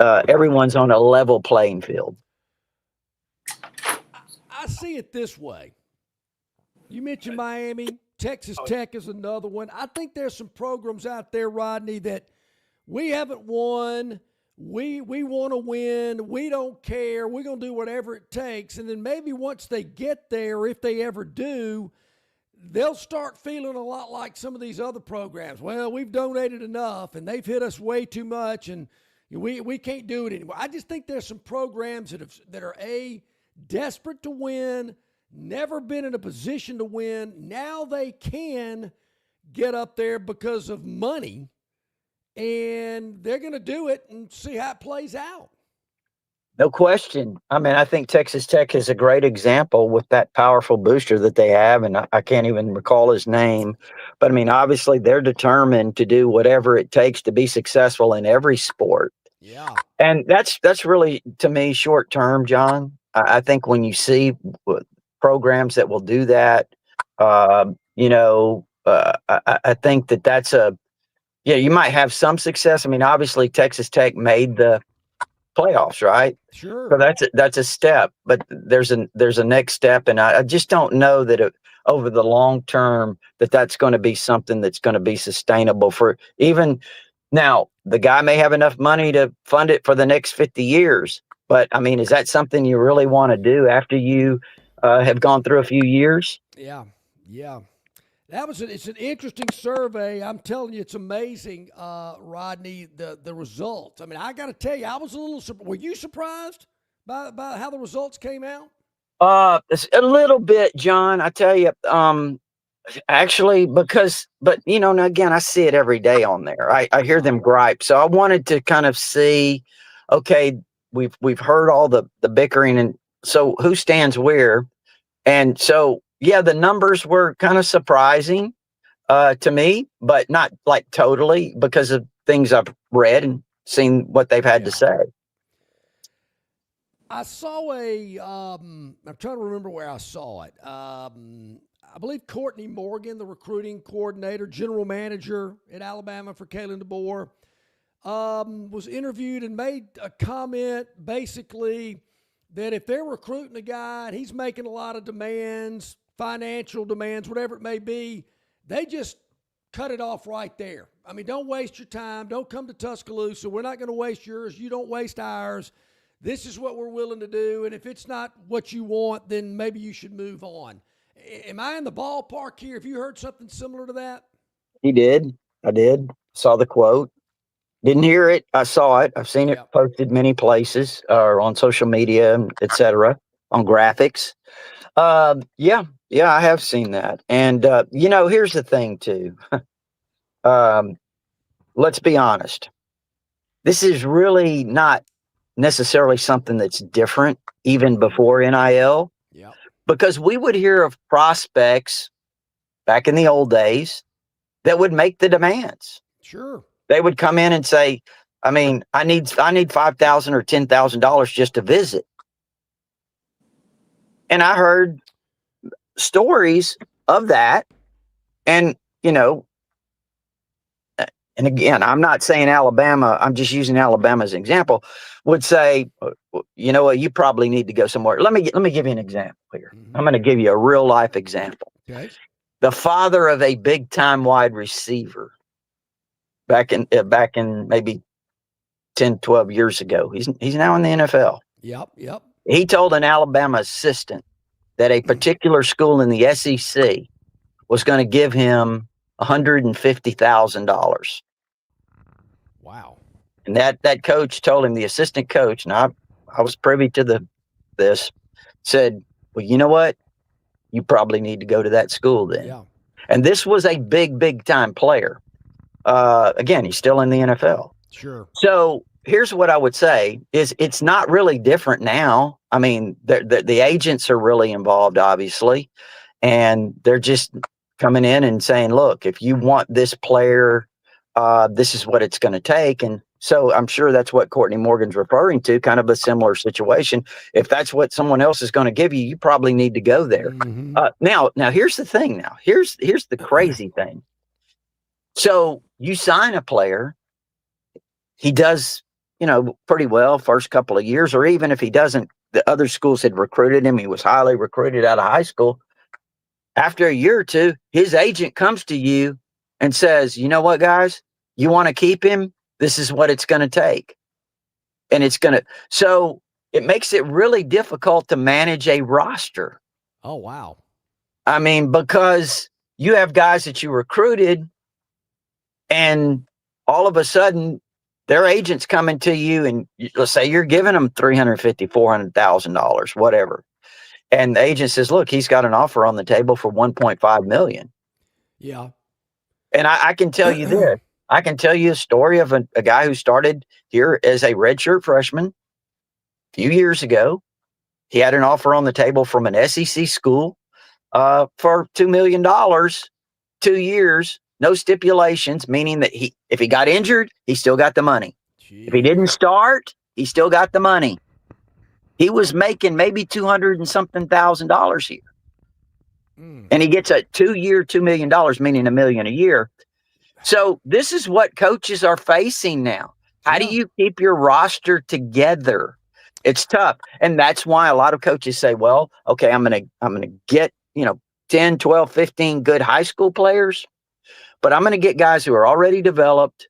J: everyone's on a level playing field.
A: I see it this way. You mentioned Miami. Texas Tech is another one. I think there's some programs out there, Rodney, that we haven't won. We want to win. We don't care. We're going to do whatever it takes. And then maybe once they get there, if they ever do, they'll start feeling a lot like some of these other programs. Well, we've donated enough, and they've hit us way too much, and we can't do it anymore. I just think there's some programs that are desperate to win, never been in a position to win. Now they can get up there because of money, and they're going to do it and see how it plays out.
J: No question. I mean, I think Texas Tech is a great example with that powerful booster that they have, and I can't even recall his name. But, I mean, obviously they're determined to do whatever it takes to be successful in every sport.
A: Yeah.
J: And that's really, to me, short term, John. I think when you see programs that will do that, I think that's you might have some success. I mean, obviously Texas Tech made the playoffs, right?
A: Sure.
J: So that's a step, but there's a next step, and I just don't know that over the long term that's going to be something that's going to be sustainable for even now. The guy may have enough money to fund it for the next 50 years, but I mean, is that something you really want to do after you have gone through a few years?
A: Yeah. It's an interesting survey. I'm telling you, it's amazing, Rodney, the results. I mean, I got to tell you, I was a little surprised. Were you surprised by how the results came out?
J: A little bit, John. I tell you, actually, but now again, I see it every day on there. I hear them gripe. So I wanted to kind of see, okay, we've heard all the bickering, and so who stands where? And so, yeah, the numbers were kind of surprising to me, but not like totally, because of things I've read and seen what they've had to say.
A: I saw I'm trying to remember where I saw it. I believe Courtney Morgan, the recruiting coordinator, general manager at Alabama for Kalen DeBoer, was interviewed and made a comment basically that if they're recruiting a guy and he's making a lot of demands, financial demands, whatever it may be, they just cut it off right there. I mean, don't waste your time. Don't come to Tuscaloosa. We're not going to waste yours. You don't waste ours. This is what we're willing to do. And if it's not what you want, then maybe you should move on. Am I in the ballpark here? Have you heard something similar to that?
J: He did. I did. Saw the quote. Didn't hear it. I saw it. I've seen it posted many places or on social media, etc., on graphics. Yeah, I have seen that. And, here's the thing, too. Let's be honest. This is really not necessarily something that's different even before NIL.
A: Yeah.
J: Because we would hear of prospects back in the old days that would make the demands.
A: Sure.
J: They would come in and say, I mean, I need $5,000 or $10,000 just to visit. And I heard stories of that. And, and again, I'm not saying Alabama, I'm just using Alabama as an example, would say, you know what, you probably need to go somewhere. Let me give you an example here. Mm-hmm. I'm going to give you a real life example.
A: Okay.
J: The father of a big time wide receiver back in maybe 10, 12 years ago. He's now in the NFL.
A: Yep.
J: He told an Alabama assistant that a particular school in the SEC was going to give him $150,000.
A: Wow.
J: And that coach told him, the assistant coach, and I was privy to this, said, well, you know what? You probably need to go to that school then.
A: Yeah.
J: And this was a big time player. Again, he's still in the NFL.
A: Sure.
J: So here's what I would say is it's not really different now. I mean, the agents are really involved, obviously, and they're just coming in and saying, look, if you want this player, this is what it's going to take. And so I'm sure that's what Courtney Morgan's referring to, kind of a similar situation. If that's what someone else is going to give you, you probably need to go there.
A: Mm-hmm.
J: Now here's the thing. Now here's the crazy thing. So you sign a player, he does, pretty well first couple of years, or even if he doesn't, the other schools had recruited him. He was highly recruited out of high school. After a year or two, his agent comes to you and says, you know what, guys, you want to keep him? This is what it's going to take. And so it makes it really difficult to manage a roster.
A: Oh, wow.
J: I mean, because you have guys that you recruited and all of a sudden their agent's coming to you and let's say you're giving them $350,000, $400,000, whatever. And the agent says, look, he's got an offer on the table for $1.5 million.
A: Yeah.
J: And I can tell you this. I can tell you a story of a guy who started here as a redshirt freshman a few years ago. He had an offer on the table from an SEC school for $2 million, 2 years, no stipulations, meaning that if he got injured, he still got the money. Jeez. If he didn't start, he still got the money. He was making maybe $200 and something thousand a year. And he gets a 2-year, $2 million, meaning $1 million a year. So this is what coaches are facing now. How do you keep your roster together? It's tough. And that's why a lot of coaches say, well, okay, I'm going to get, 10, 12, 15 good high school players, but I'm going to get guys who are already developed,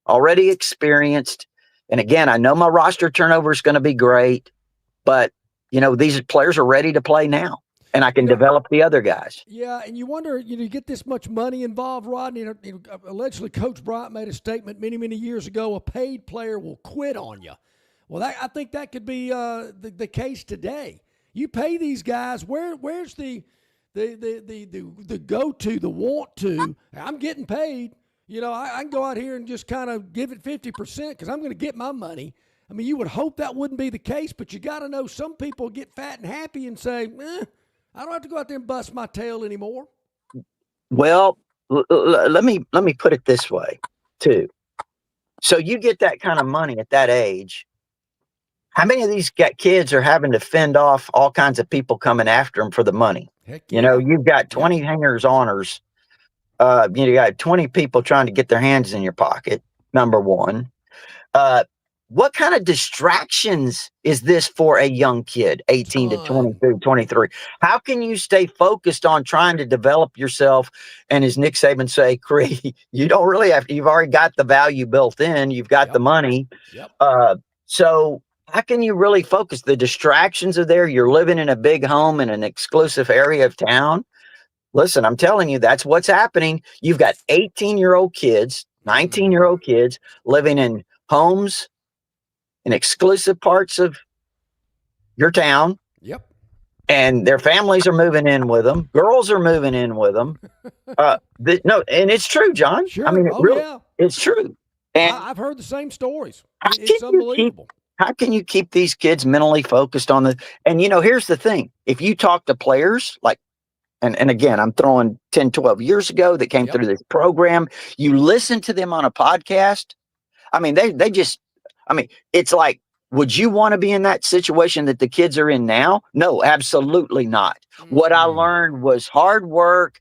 J: already experienced. And again, I know my roster turnover is going to be great, but these players are ready to play now. And I can develop the other guys.
A: Yeah, and you wonder, you get this much money involved, Rodney. Allegedly, Coach Bryant made a statement many, many years ago, a paid player will quit on you. Well, I think that could be the case today. You pay these guys, where's the go-to, the want to? I'm getting paid. I can go out here and just kind of give it 50% because I'm going to get my money. I mean, you would hope that wouldn't be the case, but you got to know some people get fat and happy and say, I don't have to go out there and bust my tail anymore.
J: Well, let me put it this way, too. So you get that kind of money at that age. How many of these kids are having to fend off all kinds of people coming after them for the money?
A: Heck yeah.
J: You've got 20 hangers-oners. You got 20 people trying to get their hands in your pocket, number one. What kind of distractions is this for a young kid, 18 to 22, 23? How can you stay focused on trying to develop yourself? And as Nick Saban say, you don't really have to. You've already got the value built in. You've got the money.
A: Yep.
J: So how can you really focus? The distractions are there. You're living in a big home in an exclusive area of town. Listen, I'm telling you, that's what's happening. You've got 18-year-old kids, 19-year-old kids living in homes in exclusive parts of your town.
A: Yep.
J: And their families are moving in with them. Girls are moving in with them. No, and it's true, John.
A: Sure.
J: I mean, it's true. And
A: I've heard the same stories. It's unbelievable.
J: How can you keep these kids mentally focused on and here's the thing. If you talk to players and again, I'm throwing 10, 12 years ago that came through this program, you listen to them on a podcast. I mean, it's like, would you want to be in that situation that the kids are in now? No, absolutely not. What I learned was hard work,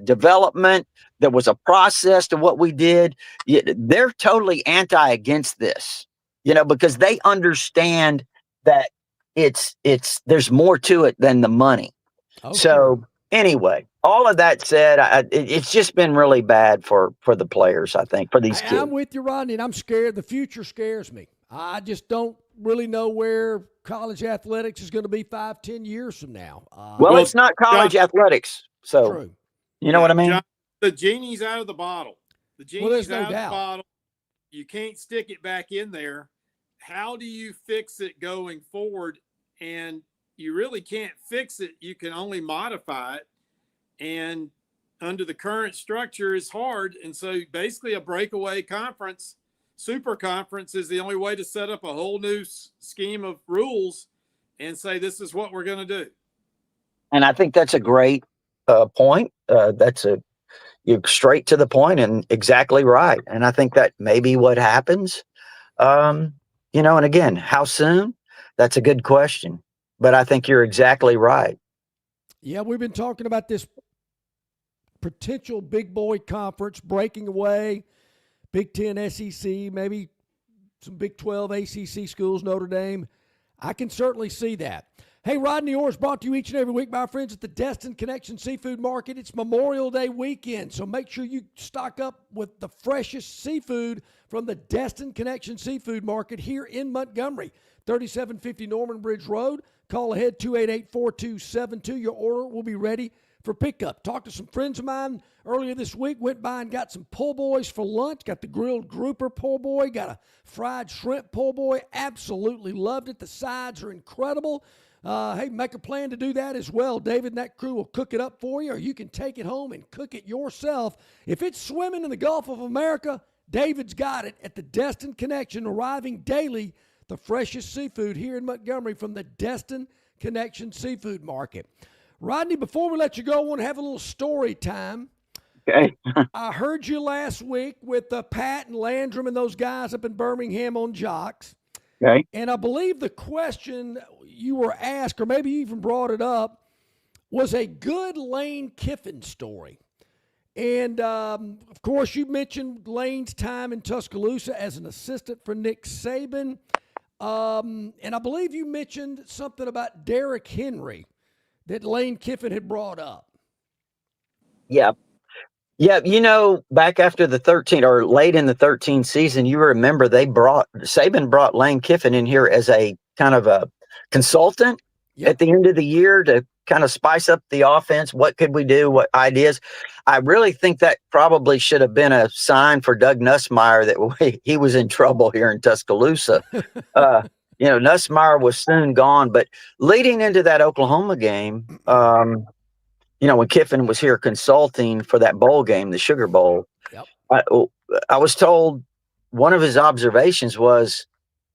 J: development. There was a process to what we did. They're totally against this, because they understand that there's more to it than the money.
A: Okay.
J: So anyway, all of that said, it's just been really bad for the players, I think, for these kids.
A: I'm with you, Rodney, and I'm scared. The future scares me. I just don't really know where college athletics is going to be 5-10 years from now.
J: Well, it's not college athletics. So,
A: true.
J: You know what I mean?
B: John, the genie's out of the bottle. The genie's out of the bottle. You can't stick it back in there. How do you fix it going forward? And you really can't fix it. You can only modify it. And under the current structure is hard. And so basically a breakaway conference, super conference, is the only way to set up a whole new scheme of rules and say, this is what we're going to do.
J: And I think that's a great point. You're straight to the point and exactly right. And I think that may be what happens. And again, how soon? That's a good question. But I think you're exactly right.
A: Yeah, we've been talking about this potential big boy conference breaking away, Big Ten, SEC, maybe some Big 12 ACC schools, Notre Dame. I can certainly see that. Hey, Rodney Orr is brought to you each and every week by our friends at the Destin Connection Seafood Market. It's Memorial Day weekend, so make sure you stock up with the freshest seafood from the Destin Connection Seafood Market here in Montgomery. 3750 Norman Bridge Road. Call ahead 288-4272. Your order will be ready for pickup. Talked to some friends of mine earlier this week. Went by and got some po' boys for lunch. Got the grilled grouper po' boy. Got a fried shrimp po' boy. Absolutely loved it. The sides are incredible. Hey, make a plan to do that as well. David and that crew will cook it up for you, or you can take it home and cook it yourself. If it's swimming in the Gulf of America, David's got it at the Destin Connection, arriving daily. The freshest seafood here in Montgomery from the Destin Connection Seafood Market. Rodney, before we let you go, I want to have a little story time.
J: Okay.
A: I heard you last week with Pat and Landrum and those guys up in Birmingham on Jocks.
J: Okay.
A: And I believe the question you were asked, or maybe you even brought it up, was a good Lane Kiffin story. And, of course, you mentioned Lane's time in Tuscaloosa as an assistant for Nick Saban. And I believe you mentioned something about Derrick Henry that Lane Kiffin had brought up.
J: Yeah. Yeah, back after the 13 or late in the 13 season, you remember Saban brought Lane Kiffin in here as a kind of a consultant at the end of the year to kind of spice up the offense. What could we do? What ideas? I really think that probably should have been a sign for Doug Nussmeier that he was in trouble here in Tuscaloosa. Nussmeier was soon gone, but leading into that Oklahoma game, when Kiffin was here consulting for that bowl game, the Sugar Bowl, I was told one of his observations was,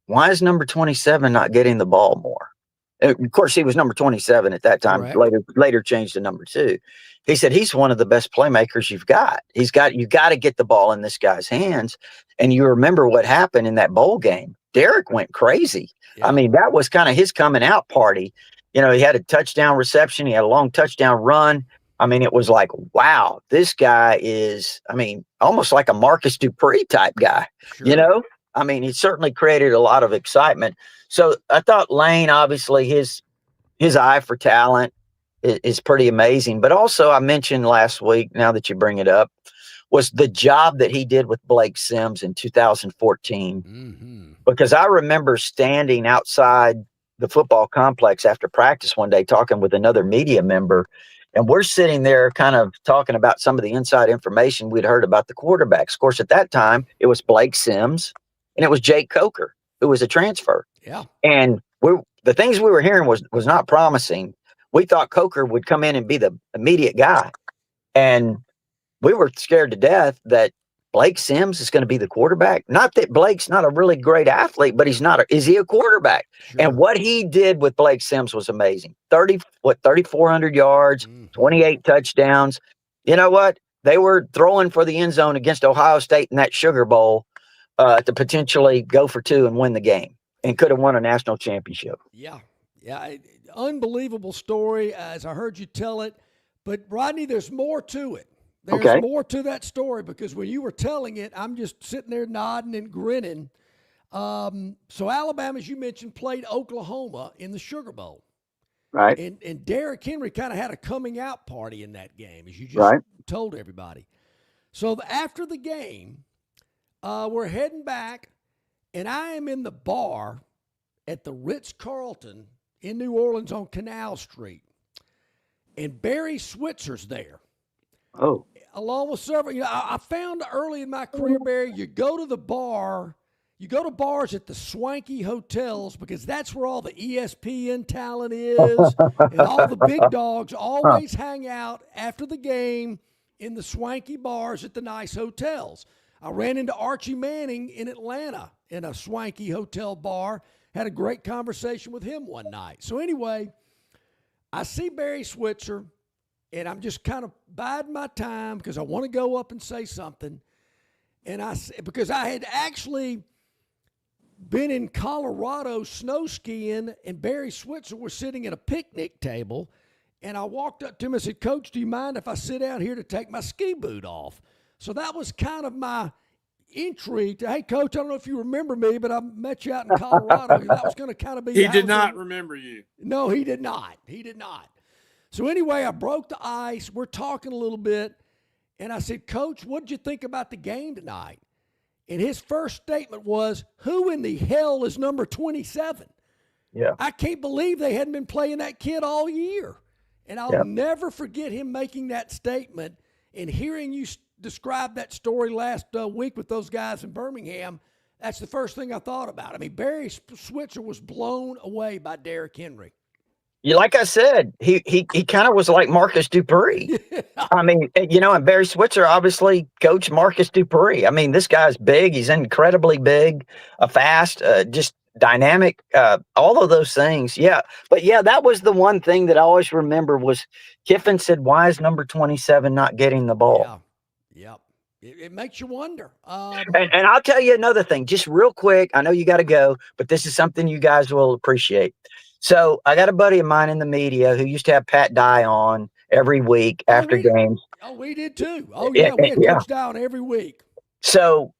J: why is number 27 not getting the ball more? Of course, he was number 27 at that time. Right. Later changed to number 2. He said he's one of the best playmakers you've got. You got to get the ball in this guy's hands. And you remember what happened in that bowl game. Derrick went crazy. Yeah. I mean, that was kind of his coming out party. He had a touchdown reception. He had a long touchdown run. I mean, it was like, wow, this guy is, almost like a Marcus Dupree type guy, Sure. I mean, he certainly created a lot of excitement. So I thought Lane, obviously, his eye for talent is pretty amazing. But also, I mentioned last week, now that you bring it up, was the job that he did with Blake Sims in 2014. Mm-hmm. Because I remember standing outside the football complex after practice one day talking with another media member, and we're sitting there kind of talking about some of the inside information we'd heard about the quarterbacks. Of course, at that time, it was Blake Sims and it was Jake Coker, who was a transfer.
A: Yeah.
J: And the things we were hearing was not promising. We thought Coker would come in and be the immediate guy. And we were scared to death that Blake Sims is going to be the quarterback. Not that Blake's not a really great athlete, but is he a quarterback? Sure. And what he did with Blake Sims was amazing. 3,400 yards, 28 touchdowns. You know what? They were throwing for the end zone against Ohio State in that Sugar Bowl to potentially go for 2 and win the game, and could have won a national championship.
A: Yeah. Unbelievable story as I heard you tell it. But, Rodney, there's more to it. There's more to that story, because when you were telling it, I'm just sitting there nodding and grinning. So Alabama, as you mentioned, played Oklahoma in the Sugar Bowl.
J: Right.
A: And Derrick Henry kind of had a coming out party in that game, as you just told everybody. So after the game, we're heading back, and I am in the bar at the Ritz-Carlton in New Orleans on Canal Street. And Barry Switzer's there.
J: Oh.
A: Along with several, I found early in my career, Barry, you go to bars at the swanky hotels, because that's where all the ESPN talent is, and all the big dogs always hang out after the game in the swanky bars at the nice hotels. I ran into Archie Manning in Atlanta in a swanky hotel bar, had a great conversation with him one night. So anyway, I see Barry Switzer, and I'm just kind of biding my time because I want to go up and say something. And because I had actually been in Colorado snow skiing, and Barry Switzer was sitting at a picnic table, And I walked up to him and said, Coach, do you mind if I sit down here to take my ski boot off? So that was kind of my entry to, hey, Coach, I don't know if you remember me, but I met you out in Colorado. That was going to kind of be.
B: He did not remember you.
A: No, he did not. He did not. So anyway, I broke the ice. We're talking a little bit. And I said, Coach, what did you think about the game tonight? And his first statement was, who in the hell is number 27?
J: Yeah.
A: I can't believe they hadn't been playing that kid all year. And I'll never forget him making that statement and hearing you describe that story last week with those guys in Birmingham. That's the first thing I thought about. I mean, Barry Switzer was blown away by Derrick Henry.
J: Yeah, like I said, he kind of was like Marcus Dupree. I mean, and Barry Switzer obviously coached Marcus Dupree. I mean, this guy's big. He's incredibly big, fast, just dynamic, all of those things. Yeah. But yeah, that was the one thing that I always remember was Kiffin said, why is number 27 not getting the ball?
A: Yeah. It makes you wonder.
J: And I'll tell you another thing, just real quick. I know you got to go, but this is something you guys will appreciate. So I got a buddy of mine in the media who used to have Pat Dye on every week after games.
A: Oh, we did too. Oh, yeah. We had Coach Dye on every week.
J: So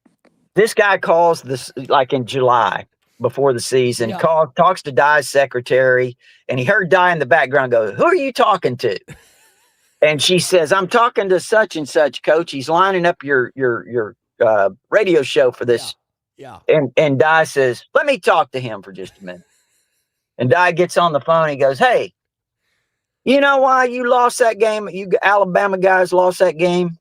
J: this guy calls this like in July before the season, talks to Dye's secretary, and he heard Dye in the background go, who are you talking to? And she says, I'm talking to such and such, Coach. He's lining up your radio show for this.
A: Yeah.
J: And Dye says, let me talk to him for just a minute. And Dye gets on the phone. He goes, hey, you know why you lost that game? You Alabama guys lost that game?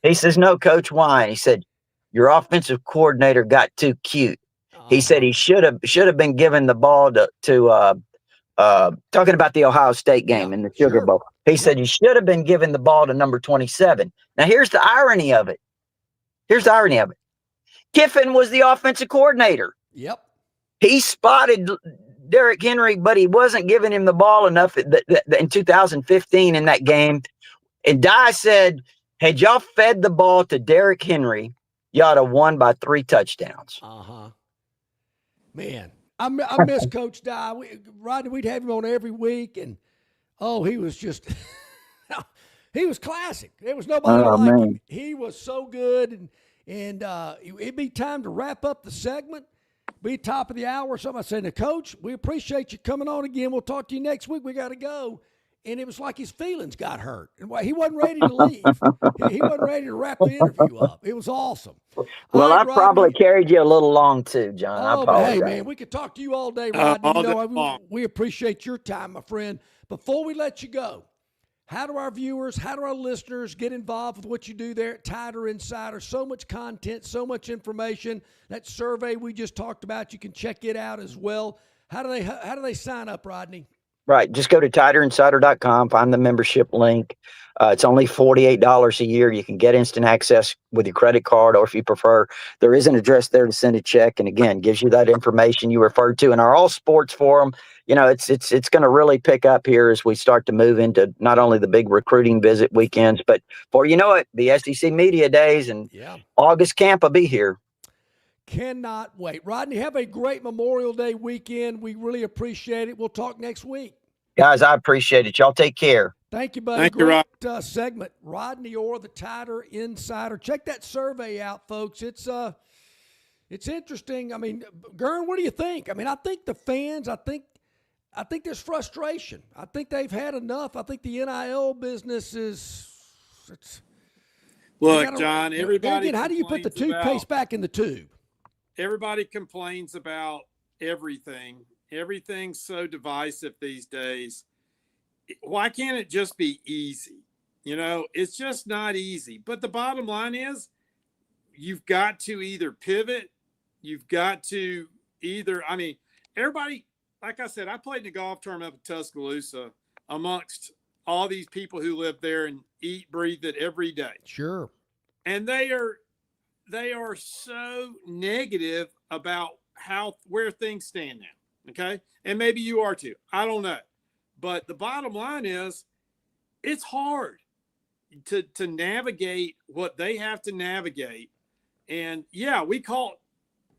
J: He says, no, Coach, why? And he said, your offensive coordinator got too cute. He said he should have been given the ball to talking about the Ohio State game in the Sugar Bowl. He said he should have been given the ball to number 27. Now, here's the irony of it. Kiffin was the offensive coordinator.
A: Yep.
J: He spotted Derrick Henry, but he wasn't giving him the ball enough in 2015 in that game. And Dye said, had y'all fed the ball to Derrick Henry, y'all would have won by 3 touchdowns.
A: Man, I miss Coach Dye. Rodney, we'd have him on every week, and he was just he was classic. There was nobody like him. He was so good, and it'd be time to wrap up the segment. Be top of the hour or something. I said, now, Coach, we appreciate you coming on again. We'll talk to you next week. We got to go. And it was like his feelings got hurt. And he wasn't ready to leave. He wasn't ready to wrap the interview up. It was awesome.
J: Well, I probably carried you a little long too, John. I apologize.
A: Hey, man, we could talk to you all day, Rodney. We appreciate your time, my friend. Before we let you go, how do our viewers, how do our listeners get involved with what you do there at Tider Insider? So much content, so much information. That survey we just talked about, you can check it out as well. How do they sign up, Rodney?
J: Right. Just go to TiderInsider.com, find the membership link. It's only $48 a year. You can get instant access with your credit card, or if you prefer, there is an address there to send a check. And again, gives you that information you referred to in our all sports forum. It's going to really pick up here as we start to move into not only the big recruiting visit weekends, but the SEC Media Days and August camp will be here.
A: Cannot wait. Rodney, have a great Memorial Day weekend. We really appreciate it. We'll talk next week.
J: Guys, I appreciate it. Y'all take care.
A: Thank you, buddy. Great segment. Rodney Orr, the Tider Insider. Check that survey out, folks. It's interesting. I mean, Gurn, what do you think? I mean, I think the fans, I think there's frustration. I think they've had enough. I think the NIL business
B: Look, John, everybody.
A: Again, how do you put the toothpaste back in the tube?
B: Everybody complains about everything. Everything's so divisive these days. Why can't it just be easy? It's just not easy. But the bottom line is you've got to either pivot. You've got to everybody, like I said, I played in a golf tournament up in Tuscaloosa amongst all these people who live there and eat, breathe it every day.
A: Sure.
B: And they are so negative about where things stand now. Okay. And maybe you are too. I don't know. But the bottom line is it's hard to navigate what they have to navigate. And we caught,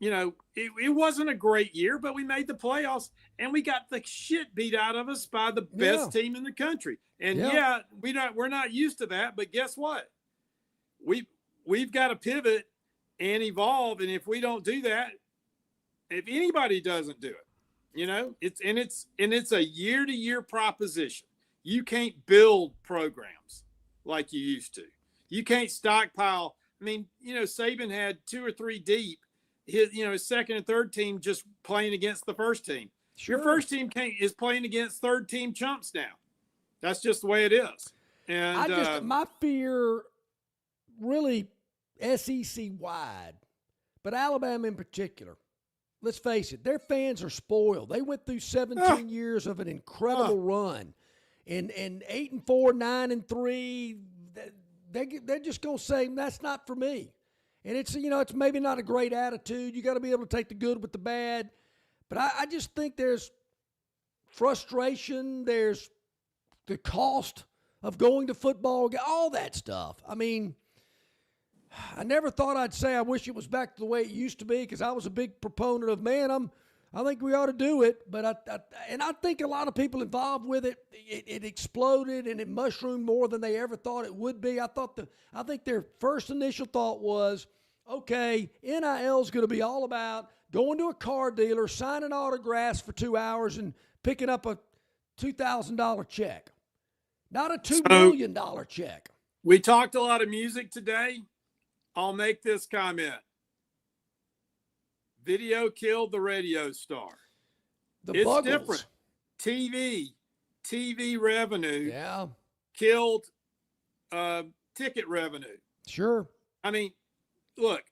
B: it wasn't a great year, but we made the playoffs and we got the shit beat out of us by the best team in the country. And we're not used to that, but guess what? We've got to pivot and evolve. And if we don't do that, if anybody doesn't do it, it's a year-to-year proposition. You can't build programs like you used to. You can't stockpile. I mean, Saban had 2 or 3 deep. His second and third team just playing against the first team. Sure. Your first team is playing against third team chumps now. That's just the way it is. And
A: my fear, really SEC wide, but Alabama in particular. Let's face it, their fans are spoiled. They went through 17 years of an incredible run, and 8-4, 9-3. They're just gonna say that's not for me. And it's maybe not a great attitude. You got to be able to take the good with the bad. But I just think there's frustration. There's the cost of going to football, all that stuff. I mean, I never thought I'd say I wish it was back to the way it used to be, because I was a big proponent of, I think we ought to do it. But I think a lot of people involved with it, it exploded and it mushroomed more than they ever thought it would be. I think their first initial thought was, okay, NIL is going to be all about going to a car dealer, signing autographs for 2 hours, and picking up a $2,000 check, not a $2 million check.
B: We talked a lot of music today. I'll make this comment. Video killed the radio star. It's
A: Buggles.
B: different. TV revenue killed ticket revenue.
A: Sure.
B: I mean, look,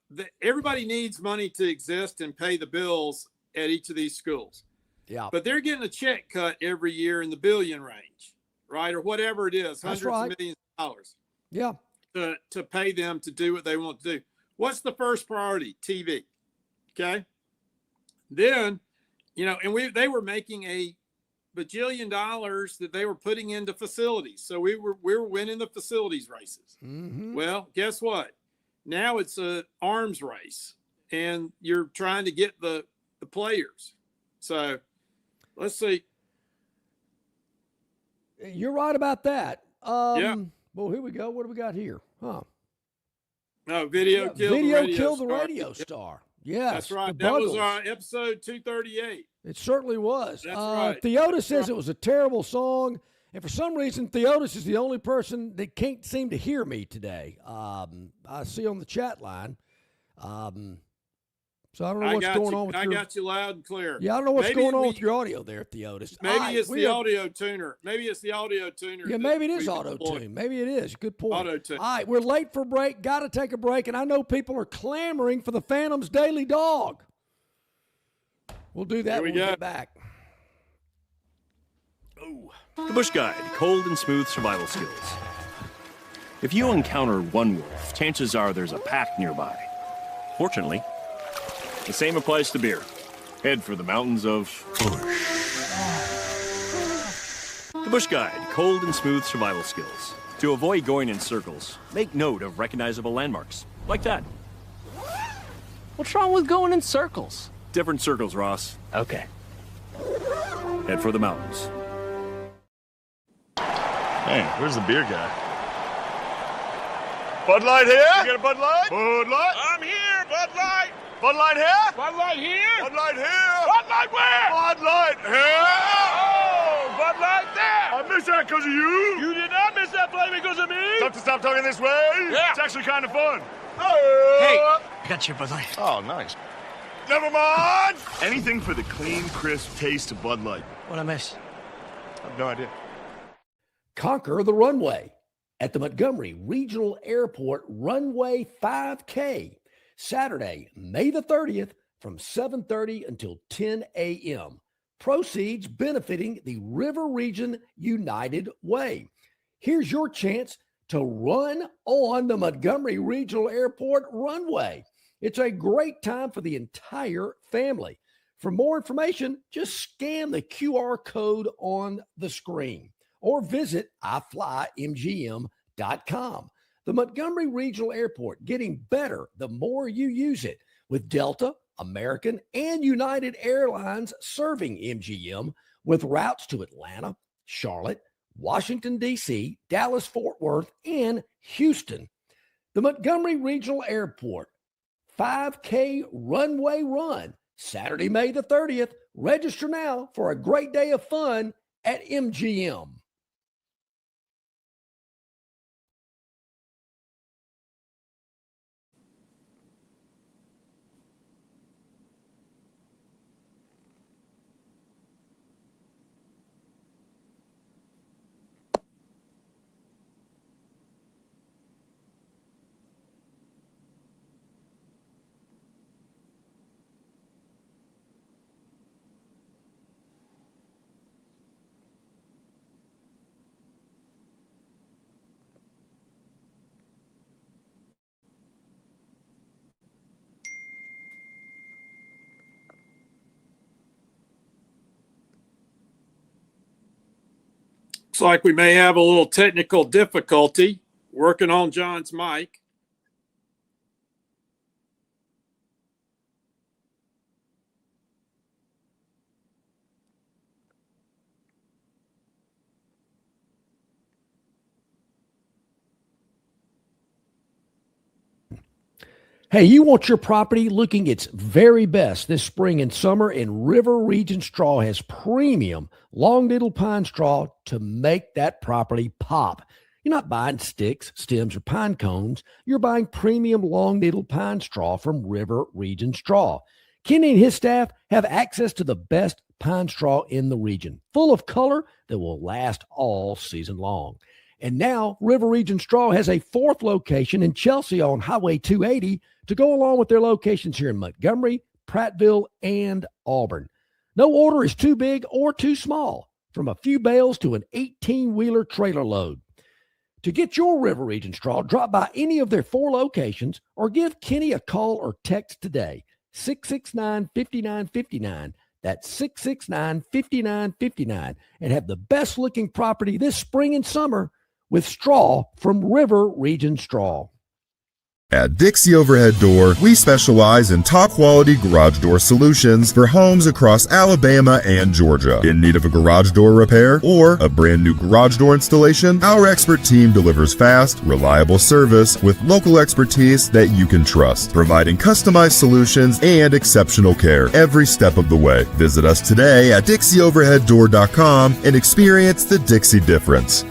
B: everybody needs money to exist and pay the bills at each of these schools. Yeah. But they're getting a check cut every year in the billion range, right? Or whatever it is, hundreds of millions of dollars. Yeah. To pay them to do what they want to do. What's the first priority? TV. Okay. Then, and they were making a bajillion dollars that they were putting into facilities. So we were winning the facilities races. Mm-hmm. Well, guess what? Now it's an arms race, and you're trying to get the players. So let's see.
A: You're right about that. Well, here we go. What do we got here?
B: No, video killed the radio
A: star. Yes.
B: That's right. That was our episode 238.
A: It certainly was.
B: That's right.
A: Theotis says it was a terrible song. And for some reason, Theotis is the only person that can't seem to hear me today. I see on the chat line. So I don't know what's going on with
B: I got you loud and clear.
A: Yeah, I don't know what's going on with your audio there, Theotis.
B: Maybe it's the audio tuner.
A: Yeah, maybe it is auto-tune. Maybe it is. Good point.
B: Auto-tune.
A: All right, we're late for break. Got to take a break. And I know people are clamoring for the Phantom's Daily Dog. We'll do that when we get back.
I: Oh. The Bush Guide, cold and smooth survival skills. If you encounter one wolf, chances are there's a pack nearby. Fortunately, the same applies to beer. Head for the mountains of Bush. The Bush Guide, cold and smooth survival skills. To avoid going in circles, make note of recognizable landmarks, like that.
K: What's wrong with going in circles?
I: Different circles, Ross.
K: Okay.
I: Head for the mountains.
G: Hey, where's the beer guy? Bud Light here? You got a Bud Light? Bud Light?
C: I'm here, Bud Light.
G: Bud Light here?
C: Bud Light here.
G: Bud Light here?
C: Bud Light where?
G: Bud Light here?
C: Oh, Bud Light there.
G: I missed that because of you.
C: You did not miss that play because of me.
G: Tough to stop talking this way?
C: Yeah.
G: It's actually kind of fun.
K: Hey, I got your Bud Light.
G: Oh, nice. Never mind. Anything for the clean, crisp taste of Bud Light.
K: What'd I miss?
G: I have no idea.
A: Conquer the runway at the Montgomery Regional Airport Runway 5K, Saturday, May the 30th from 7:30 until 10 a.m. Proceeds benefiting the River Region United Way. Here's your chance to run on the Montgomery Regional Airport runway. It's a great time for the entire family. For more information, just scan the QR code on the screen or visit iflymgm.com. The Montgomery Regional Airport, getting better the more you use it, with Delta, American, and United Airlines serving MGM with routes to Atlanta, Charlotte, Washington, D.C., Dallas, Fort Worth, and Houston. The Montgomery Regional Airport 5K runway run, Saturday, May the 30th. Register now for a great day of fun at MGM.
B: Looks like we may have a little technical difficulty working on John's mic.
A: Hey, you want your property looking its very best this spring and summer, and River Region Straw has premium long needle pine straw to make that property pop. You're not buying sticks, stems, or pine cones. You're buying premium long needle pine straw from River Region Straw. Kenny and his staff have access to the best pine straw in the region, full of color that will last all season long. And now River Region Straw has a fourth location in Chelsea on Highway 280 to go along with their locations here in Montgomery, Prattville, and Auburn. No order is too big or too small, from a few bales to an 18-wheeler trailer load. To get your River Region Straw, drop by any of their 4 locations or give Kenny a call or text today, 669-5959. That's 669-5959, and have the best-looking property this spring and summer with straw from River Region Straw.
L: At Dixie Overhead Door, we specialize in top-quality garage door solutions for homes across Alabama and Georgia. In need of a garage door repair or a brand new garage door installation, our expert team delivers fast, reliable service with local expertise that you can trust, providing customized solutions and exceptional care every step of the way. Visit us today at DixieOverheadDoor.com and experience the Dixie difference.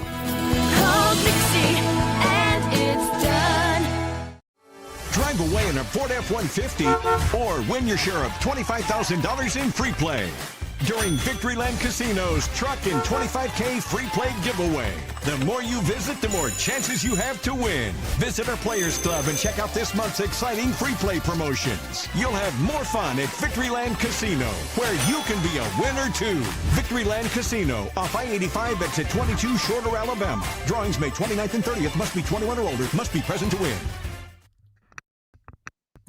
M: Drive away in a Ford F-150 or win your share of $25,000 in free play during Victoryland Casino's Truck and 25K free play giveaway. The more you visit, the more chances you have to win. Visit our Players Club and check out this month's exciting free play promotions. You'll have more fun at Victoryland Casino, where you can be a winner too. Victoryland Casino, off I-85 exit 22, Shorter, Alabama. Drawings May 29th and 30th. Must be 21 or older. Must be present to win.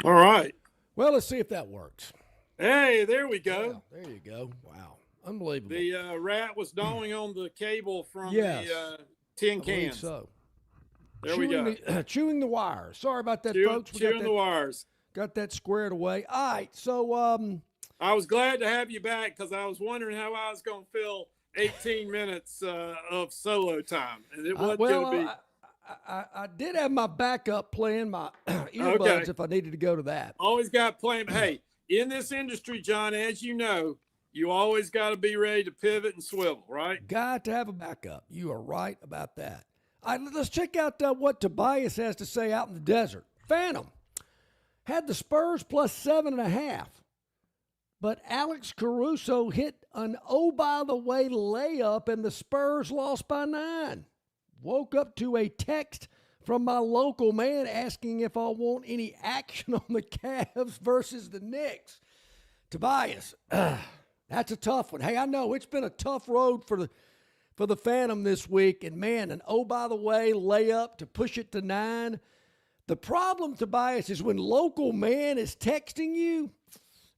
B: All right.
A: Well, let's see if that works.
B: Hey, there we go.
A: Yeah, there you go. Wow. Unbelievable.
B: The rat was gnawing on the cable from
A: yes,
B: the tin cans.
A: So.
B: There we go.
A: Chewing the wires. Sorry about that, folks.
B: Chewing the wires.
A: Got that squared away. All right. So
B: I was glad to have you back because I was wondering how I was going to fill 18 minutes of solo time. And it wasn't going to be.
A: I did have my backup playing my earbuds if I needed to go to that.
B: Always got playing. Hey, in this industry, John, as you know, you always got to be ready to pivot and swivel, right?
A: Got to have a backup. You are right about that. All right, let's check out what Tobias has to say out in the desert. Phantom had the Spurs plus 7.5, but Alex Caruso hit an oh-by-the-way layup, and the Spurs lost by 9. Woke up to a text from my local man asking if I want any action on the Cavs versus the Knicks. Tobias, that's a tough one. Hey, I know it's been a tough road for the Phantom this week. And, man, an oh-by-the-way layup to push it to 9. The problem, Tobias, is when local man is texting you,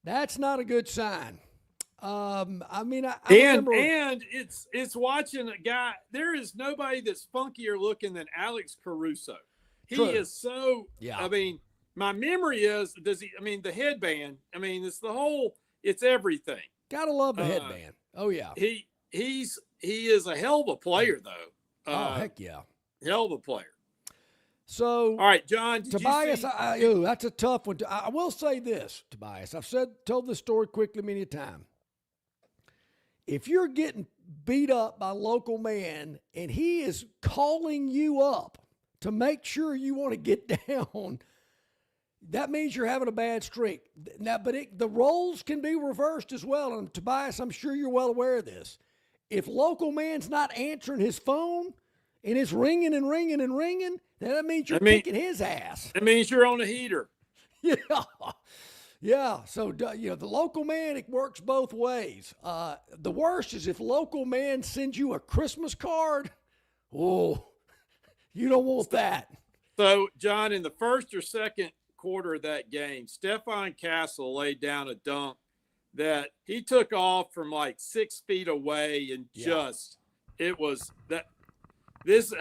A: that's not a good sign. I remember,
B: and it's watching a guy. There is nobody that's funkier looking than Alex Caruso. He is so.
A: Yeah.
B: I mean, my memory is, the headband, it's everything.
A: Gotta love the headband. Oh yeah.
B: He is a hell of a player though.
A: Oh heck yeah.
B: Hell of a player.
A: So,
B: all right, John,
A: Tobias, that's a tough one. I will say this, Tobias. I've told this story quickly many a time. If you're getting beat up by a local man and he is calling you up to make sure you want to get down, that means you're having a bad streak. Now, but the roles can be reversed as well. And Tobias, I'm sure you're well aware of this. If local man's not answering his phone and it's ringing and ringing and ringing, then that means you're kicking his ass.
B: That means you're on a heater.
A: Yeah. Yeah. So, the local man, it works both ways. The worst is if local man sends you a Christmas card. Oh, you don't want that.
B: So, John, in the first or second quarter of that game, Stephon Castle laid down a dunk that he took off from like 6 feet away and it was that this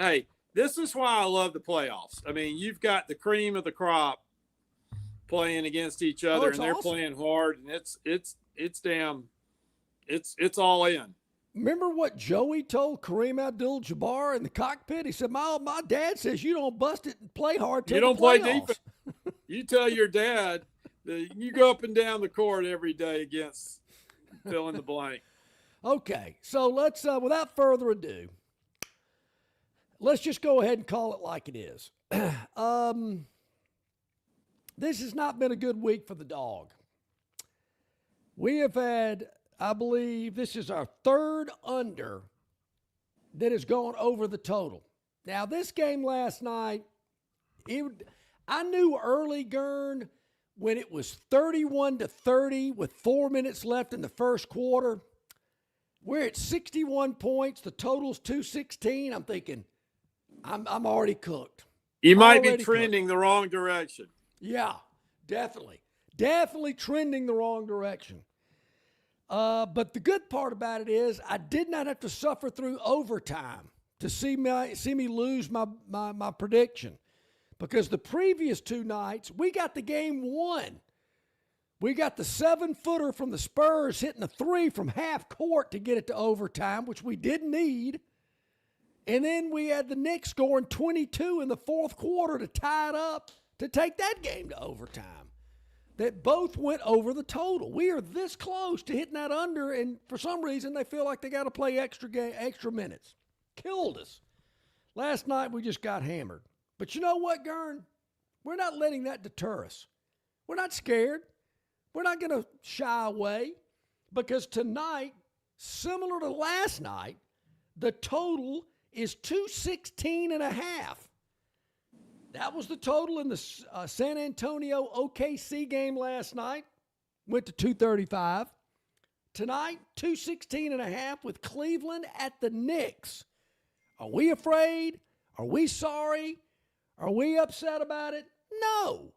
B: is why I love the playoffs. I mean, you've got the cream of the crop playing against each other and they're playing hard and it's all in.
A: Remember what Joey told Kareem Abdul-Jabbar in the cockpit? He said, my dad says you don't bust it and play hard till
B: you don't
A: the
B: play
A: playoffs.
B: defense. You tell your dad that you go up and down the court every day against fill in the blank.
A: Okay, so let's, without further ado, let's just go ahead and call it like it is. This has not been a good week for the dog. We have had, I believe, this is our third under that has gone over the total. Now, this game last night, I knew early, Gurn, when it was 31-30 with 4 minutes left in the first quarter. We're at 61 points. The total's 216. I'm thinking, I'm already cooked.
B: You might be trending the wrong direction.
A: Yeah, definitely. Definitely trending the wrong direction. But the good part about it is I did not have to suffer through overtime to see me lose my prediction. Because the previous two nights, we got the game won. We got the 7-footer from the Spurs hitting a 3 from half court to get it to overtime, which we didn't need. And then we had the Knicks scoring 22 in the fourth quarter to tie it up to take that game to overtime. That both went over the total. We are this close to hitting that under, and for some reason they feel like they got to play extra minutes. Killed us. Last night we just got hammered. But you know what, Gurn? We're not letting that deter us. We're not scared. We're not going to shy away because tonight, similar to last night, the total is 216.5. That was the total in the San Antonio OKC game last night. Went to 235. Tonight, 216.5 with Cleveland at the Knicks. Are we afraid? Are we sorry? Are we upset about it? No.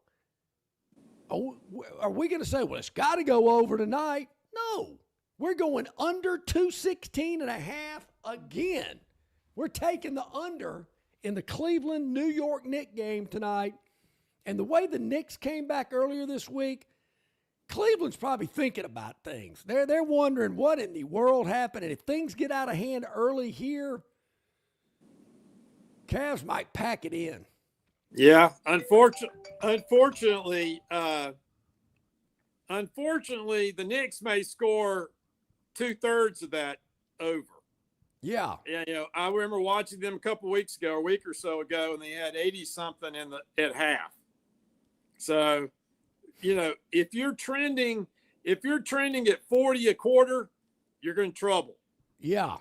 A: Are we going to say, well, it's got to go over tonight? No. We're going under 216.5 again. We're taking the under in the Cleveland-New York Knicks game tonight. And the way the Knicks came back earlier this week, Cleveland's probably thinking about things. They're wondering what in the world happened. And if things get out of hand early here, Cavs might pack it in.
B: Yeah, unfortunately, the Knicks may score 2/3 of that over.
A: Yeah.
B: Yeah, I remember watching them a week or so ago, and they had 80-something at half. So, if you're trending at 40 a quarter, you're in trouble.
A: Yeah.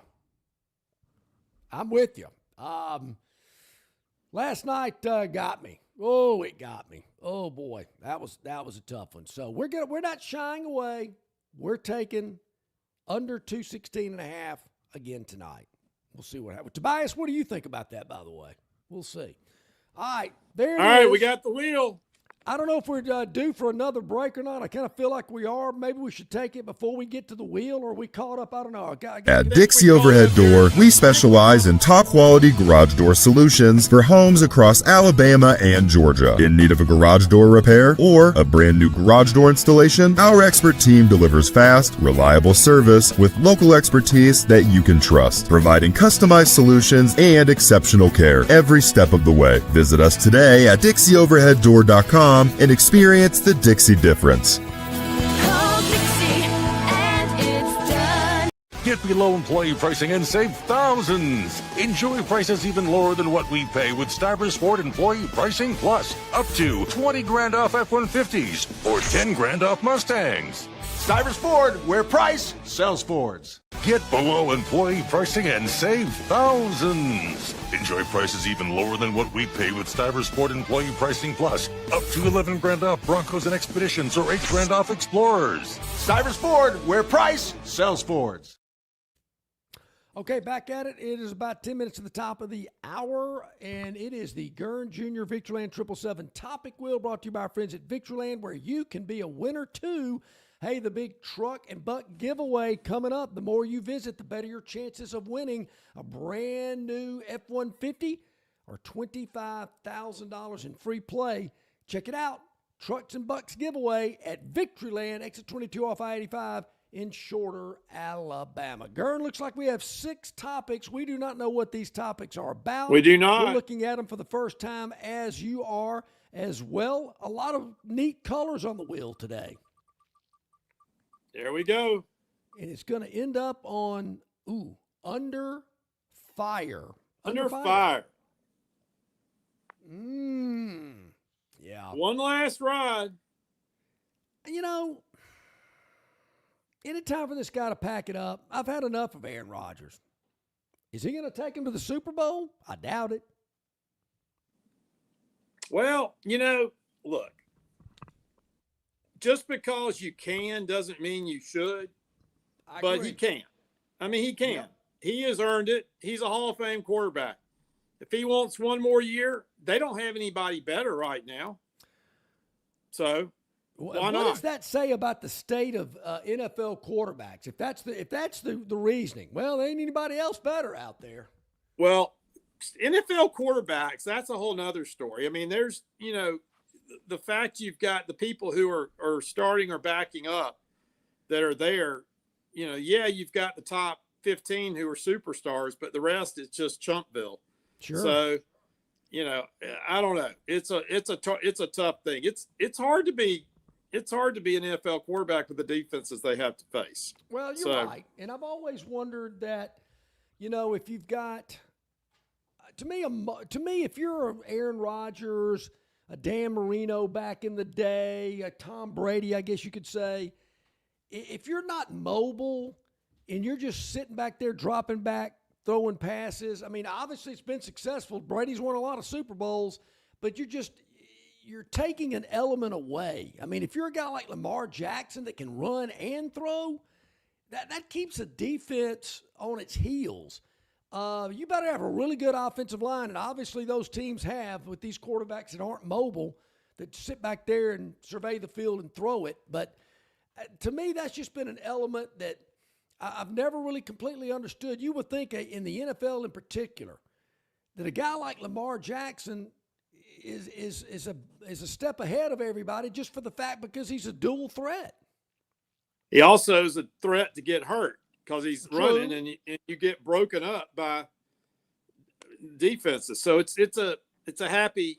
A: I'm with you. Last night got me. Oh, it got me. Oh boy, that was a tough one. So we're not shying away. We're taking under 216.5 again tonight. We'll see what happens. Tobias, what do you think about that? By the way, we'll see. All right, there.
B: All right, we got the wheel.
A: I don't know if we're due for another break or not. I kind of feel like we are. Maybe we should take it before we get to the wheel, or are we caught up? I don't know.
L: At Dixie Overhead Door, we specialize in top-quality garage door solutions for homes across Alabama and Georgia. In need of a garage door repair or a brand new garage door installation, our expert team delivers fast, reliable service with local expertise that you can trust, providing customized solutions and exceptional care every step of the way. Visit us today at DixieOverheadDoor.com and experience the Dixie difference.
E: Get below employee pricing and save thousands. Enjoy prices even lower than what we pay with Stivers Ford Employee Pricing Plus. Up to 20 grand off F-150s or 10 grand off Mustangs.
F: Stivers Ford, where price sells Fords.
E: Get below employee pricing and save thousands. Enjoy prices even lower than what we pay with Stivers Ford Employee Pricing Plus. Up to 11 grand off Broncos and Expeditions or 8 grand off Explorers.
F: Stivers Ford, where price sells Fords.
A: Okay, back at it. It is about 10 minutes to the top of the hour, and it is the Gurn Jr. Victoryland 777 Topic Wheel, brought to you by our friends at Victoryland, where you can be a winner too. Hey, the big truck and buck giveaway coming up. The more you visit, the better your chances of winning a brand new F-150 or $25,000 in free play. Check it out. Trucks and Bucks giveaway at Victoryland, exit 22 off I-85 in Shorter, Alabama. Gurn, looks like we have 6 topics. We do not know what these topics are about.
B: We do not.
A: We're looking at them for the first time, as you are as well. A lot of neat colors on the wheel today.
B: There we go.
A: And it's going to end up on, Under Fire.
B: Under Fire.
A: Yeah.
B: One last ride.
A: You know, any time for this guy to pack it up, I've had enough of Aaron Rodgers. Is he going to take him to the Super Bowl? I doubt it.
B: Well, look. Just because you can doesn't mean you should, but he can. I mean, he can. Yeah. He has earned it. He's a Hall of Fame quarterback. If he wants one more year, they don't have anybody better right now. So why not?
A: What does that say about the state of NFL quarterbacks? If that's the reasoning, well, there ain't anybody else better out there.
B: Well, NFL quarterbacks, that's a whole nother story. I mean, there's, the fact you've got the people who are starting or backing up that are there, you've got the top 15 who are superstars, but the rest is just Chumpville.
A: Sure.
B: So, I don't know. It's a tough thing. It's hard to be an NFL quarterback with the defenses they have to face.
A: Well, you're right. And I've always wondered that, if you've got, to me, if you're Aaron Rodgers, a Dan Marino back in the day, a Tom Brady, I guess you could say, if you're not mobile and you're just sitting back there dropping back, throwing passes, I mean, obviously it's been successful. Brady's won a lot of Super Bowls, but you're taking an element away. I mean, if you're a guy like Lamar Jackson that can run and throw, that keeps a defense on its heels. You better have a really good offensive line, and obviously those teams have with these quarterbacks that aren't mobile, that sit back there and survey the field and throw it. But to me, that's just been an element that I've never really completely understood. You would think in the NFL in particular that a guy like Lamar Jackson is a step ahead of everybody just for the fact because he's a dual threat.
B: He also is a threat to get hurt. Because he's running and you get broken up by defenses. So it's a happy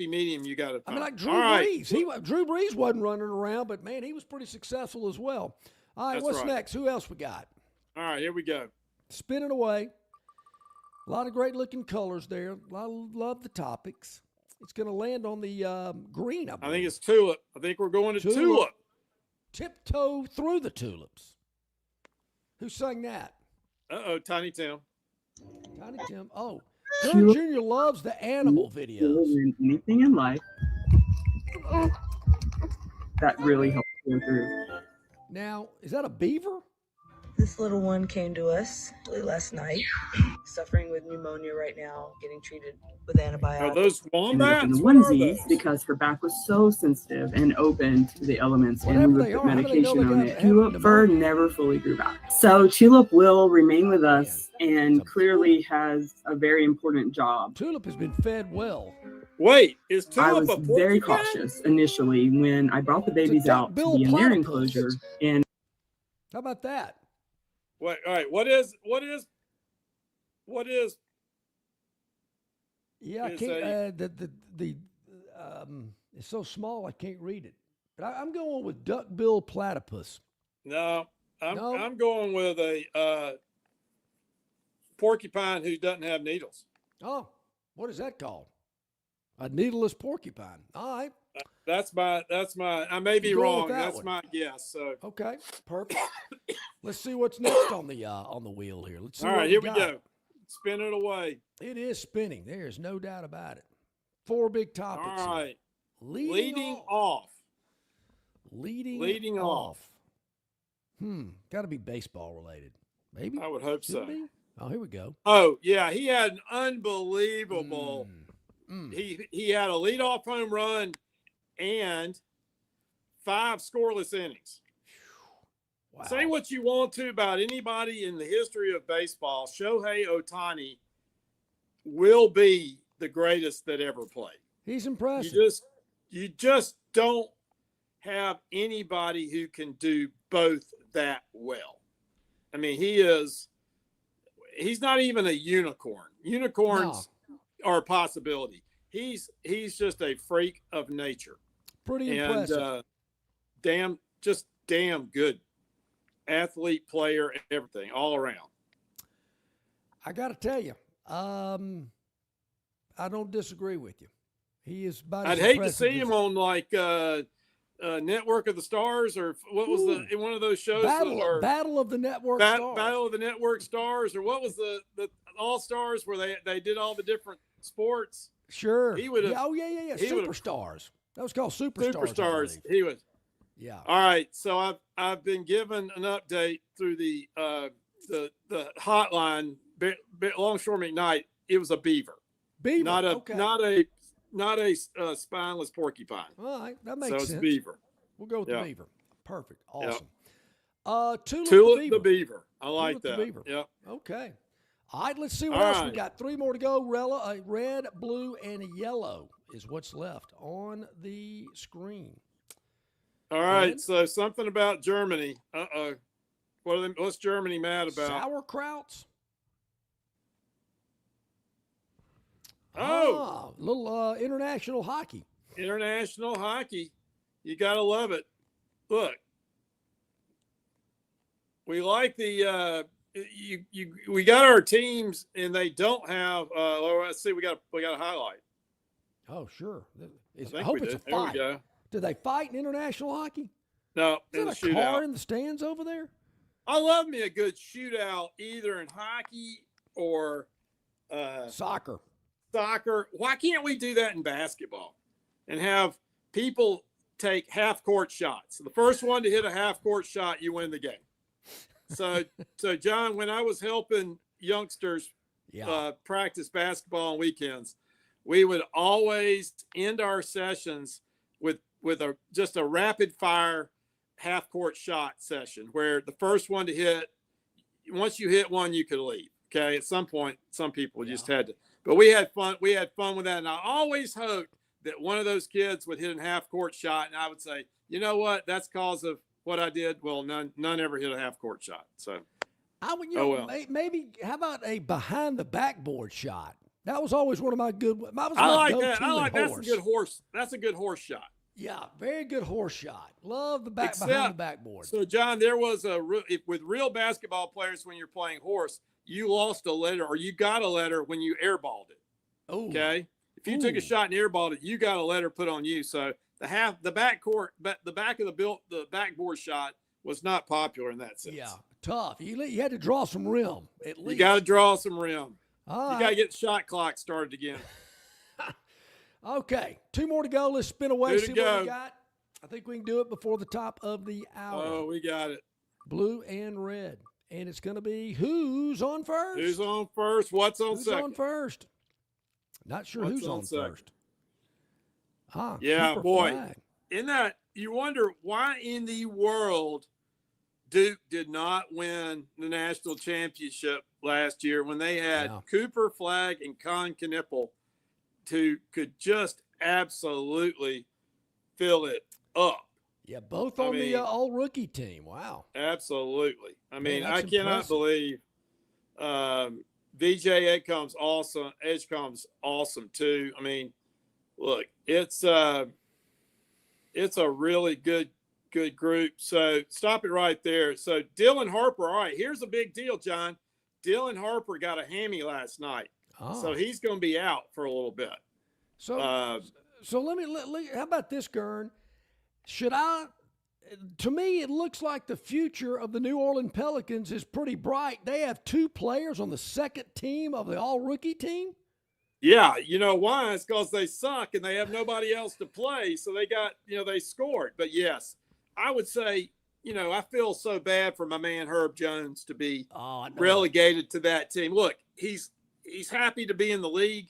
B: medium you got to find.
A: I mean, like Drew Brees. Drew Brees wasn't running around, but man, he was pretty successful as well. All right,
B: That's
A: what's
B: right.
A: next? Who else we got?
B: All right, here we go.
A: Spinning away. A lot of great looking colors there. Love the topics. It's going to land on the green. I
B: think it's tulip. I think we're going to tulip.
A: Tiptoe through the tulips. Who sang that?
B: Tiny Tim.
A: Tiny Tim. Oh, Gurn Jr. loves the animal videos.
N: Anything in life that really helps go through.
A: Now, is that a beaver?
N: This little one came to us last night, suffering with pneumonia right now, getting treated with antibiotics.
B: Are those
O: Ended up in the
B: wombats? What are
O: onesies
B: those?
O: because her back was so sensitive and open to the elements, and we
A: Whatever
O: would
A: they
O: put
A: are, how do they know
O: medication
A: they
O: on
A: got
O: it. Tulip fur never fully grew back. So Tulip will remain with us and clearly has a very important job.
A: Tulip has been fed well.
B: Wait, is
O: I
B: Tulip
O: was
B: a porcupine?
O: very cautious initially when I brought the babies out to be in their enclosure. And
A: How about that?
B: Wait, all right. What is?
A: Yeah, I
B: is
A: can't. It's so small I can't read it. But I'm going with duck-bill platypus.
B: No, I'm going with a porcupine who doesn't have needles.
A: Oh, what is that called? A needleless porcupine. All right.
B: That's my. I may be
A: You're going
B: wrong.
A: with that
B: That's
A: one.
B: my guess. So
A: Okay, perfect. Let's see what's next on the wheel here. Let's see.
B: all
A: what
B: right, here we
A: got.
B: go. Spin it away.
A: It is spinning. There's no doubt about it. 4 big topics.
B: All right.
A: Here.
B: Leading off.
A: Leading off. Got to be baseball related. Maybe.
B: I would hope
A: Should
B: so.
A: be? Oh, here we go.
B: Oh yeah, he had an unbelievable. He had a leadoff home run and 5 scoreless innings.
A: Wow.
B: Say what you want to about anybody in the history of baseball, Shohei Ohtani will be the greatest that ever played.
A: He's impressive.
B: You just don't have anybody who can do both that well. I mean, he's not even a unicorn. Unicorns are a possibility. He's just a freak of nature.
A: Pretty impressive.
B: And damn good athlete, player, everything, all around.
A: I got to tell you, I don't disagree with you. He is about
B: I'd
A: as
B: hate to
A: impressive
B: see him on like Network of the Stars, or what was in one of those shows?
A: Battle of the Network Stars.
B: Battle of the Network Stars, or what was the All Stars where they did all the different sports?
A: Sure.
B: He would have.
A: Yeah. Superstars. That was called Superstars.
B: Superstars. He was.
A: Yeah.
B: All right. So I've been given an update through the hotline. Longshore McKnight. It was a beaver.
A: Beaver.
B: Not a spineless porcupine.
A: All right, that makes sense.
B: So it's beaver.
A: We'll go with the beaver. Perfect. Awesome.
B: Tulip the beaver. I like that.
A: The beaver.
B: Yep.
A: Okay. All right, let's see what else we got. 3 more to go. A red, blue, and a yellow is what's left on the screen.
B: All right. So something about Germany. What's Germany mad about?
A: Sauerkrauts.
B: Oh,
A: little international hockey.
B: International hockey. You got to love it. Look, we like the we got our teams, and they don't have. Let's see, we got a highlight.
A: Oh, sure.
B: I
A: hope it's a
B: there
A: fight.
B: We go.
A: Do they fight in international hockey?
B: No,
A: is
B: in
A: that
B: the
A: a car
B: shootout.
A: in the stands over there?
B: I love me a good shootout, either in hockey or
A: soccer.
B: Why can't we do that in basketball and have people take half-court shots? The first one to hit a half-court shot, you win the game. So John, when I was helping youngsters practice basketball on weekends, we would always end our sessions with just a rapid-fire half-court shot session where the first one to hit, once you hit one, you could leave. Okay, at some point, some people just had to. But we had fun. We had fun with that, and I always hoped that one of those kids would hit a half-court shot, and I would say, you know what? That's because of what I did. Well, none ever hit a half-court shot. So,
A: maybe how about a behind the backboard shot? That was always one of my good.
B: I like that. That's a good horse. That's a good horse shot.
A: Yeah, very good horse shot. Love the behind the backboard.
B: So, John, there was with real basketball players when you're playing horse. You lost a letter, or you got a letter when you airballed it.
A: Oh,
B: okay. If you took a shot and airballed it, you got a letter put on you. So the back of the backboard shot was not popular in that sense.
A: Yeah, tough. You had to draw some rim at least.
B: You got to draw some rim.
A: All
B: you got to get the shot clock started again.
A: Okay, 2 more to go. Let's spin away. See
B: go.
A: what we got. I think we can do it before the top of the hour.
B: Oh, we got it.
A: Blue and red. And it's going to be who's on first?
B: Who's on first? What's on second?
A: Who's on first? Not sure who's on first.
B: Yeah,
A: Cooper
B: boy.
A: Flag.
B: In that, you wonder why in the world Duke did not win the national championship last year when they had Cooper Flag and Con Knippel who could just absolutely fill it up.
A: Yeah, both on the all-rookie team. Wow.
B: Absolutely. I mean,
A: Man,
B: I cannot believe VJ Edgecom's awesome too. I mean, look, it's a really good group. So stop it right there. So Dylan Harper, all right, here's a big deal, John. Dylan Harper got a hammy last night. So he's going to be out for a little bit.
A: So let me how about this, Gurn? To me, it looks like the future of the New Orleans Pelicans is pretty bright. They have 2 players on the second team of the all-rookie team.
B: Yeah, you know why? It's because they suck and they have nobody else to play. So they got, they scored. But yes, I would say, I feel so bad for my man Herb Jones to be relegated to that team. Look, he's happy to be in the league,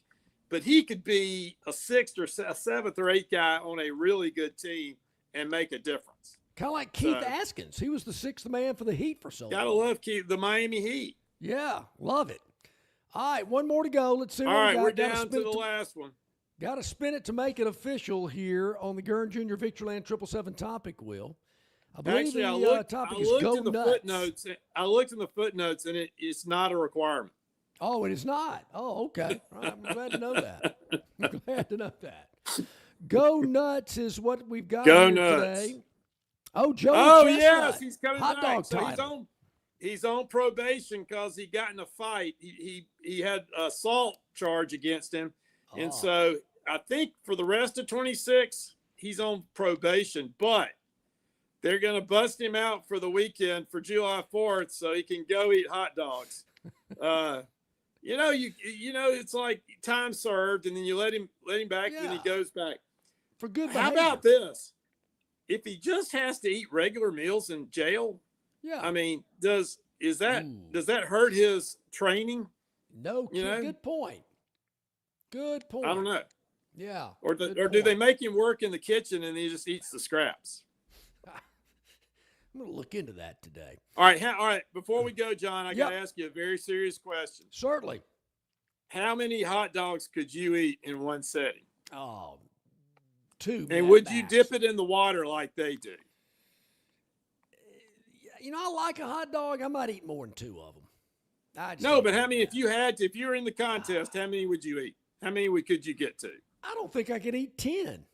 B: but he could be a 6th or a 7th or 8th guy on a really good team and make a difference.
A: Kind of like Keith Askins. He was the 6th man for the Heat for so long.
B: Gotta love Keith, the Miami Heat.
A: Yeah, love it. All right, one more to go. Let's see what we got.
B: All right, we're down to the last one.
A: Got to spin it to make it official here on the Gurn Jr. Victoryland 777 topic wheel. I believe the topic is Go Nuts.
B: I looked in the footnotes, and it's not a requirement.
A: Oh, it is not? Oh, okay. All right, I'm glad to know that. I'm glad to know that. Go Nuts is what we've got today. Oh, Joey Chestnut.
B: Yes, he's coming
A: Hot
B: back.
A: dog
B: So he's on probation because he got in a fight. He had an assault charge against him. And so I think for the rest of 26, he's on probation. But they're going to bust him out for the weekend for July 4th so he can go eat hot dogs. It's like time served, and then you let him back, and then he goes back.
A: For good
B: How
A: behavior.
B: about this? If he just has to eat regular meals in jail, I mean, does that hurt his training?
A: No, good point. Good point.
B: I don't know.
A: Yeah.
B: Or do they make him work in the kitchen and he just eats the scraps?
A: I'm going to look into that today.
B: All right. Before we go, John, I got to ask you a very serious question.
A: Certainly.
B: How many hot dogs could you eat in one setting?
A: Oh, 2.
B: And would you dip it in the water like they do?
A: I like a hot dog. I might eat more than 2 of them.
B: But how many? If you were in the contest, how many would you eat? How many could you get to?
A: I don't think I could eat 10.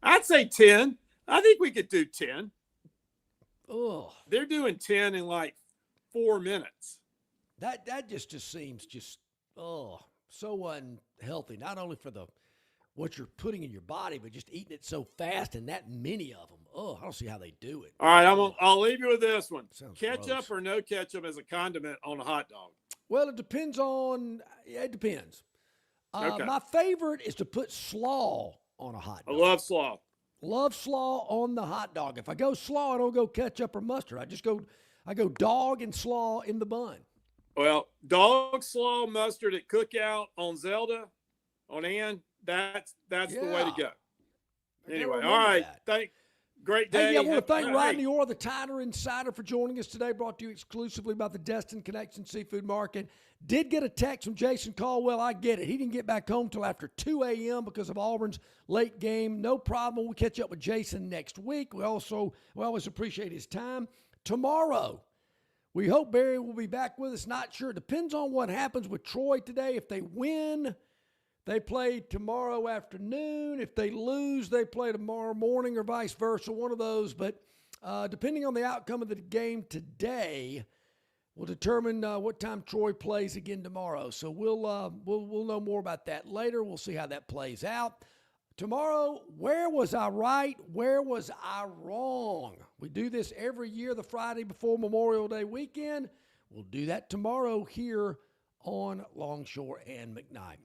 B: I'd say 10. I think we could do 10.
A: Oh,
B: they're doing 10 in like 4 minutes.
A: That just seems so unhealthy. Not only for what you're putting in your body, but just eating it so fast and that many of them. Oh, I don't see how they do it.
B: All right, I'll leave you with this one. Ketchup
A: gross.
B: or no ketchup as a condiment on a hot dog?
A: Well, it depends.
B: Okay.
A: My favorite is to put slaw on a hot dog.
B: I love slaw.
A: Love slaw on the hot dog. If I go slaw, I don't go ketchup or mustard. I go dog and slaw in the bun.
B: Well, dog, slaw, mustard at Cookout on Zelda, on Ann, that's the way to go. Anyway, all right. Great day.
A: Hey, I want to thank Rodney Orr, the Tyner Insider, for joining us today. Brought to you exclusively by the Destin Connection Seafood Market. Did get a text from Jason Caldwell. I get it. He didn't get back home till after 2 a.m. because of Auburn's late game. No problem. We'll catch up with Jason next week. We always appreciate his time. Tomorrow, we hope Barry will be back with us. Not sure. It depends on what happens with Troy today. If they win, they play tomorrow afternoon. If they lose, they play tomorrow morning or vice versa, one of those. But depending on the outcome of the game today, will determine what time Troy plays again tomorrow. So we'll know more about that later. We'll see how that plays out. Tomorrow, where was I right? Where was I wrong? We do this every year, the Friday before Memorial Day weekend. We'll do that tomorrow here on Longshore and McKnight.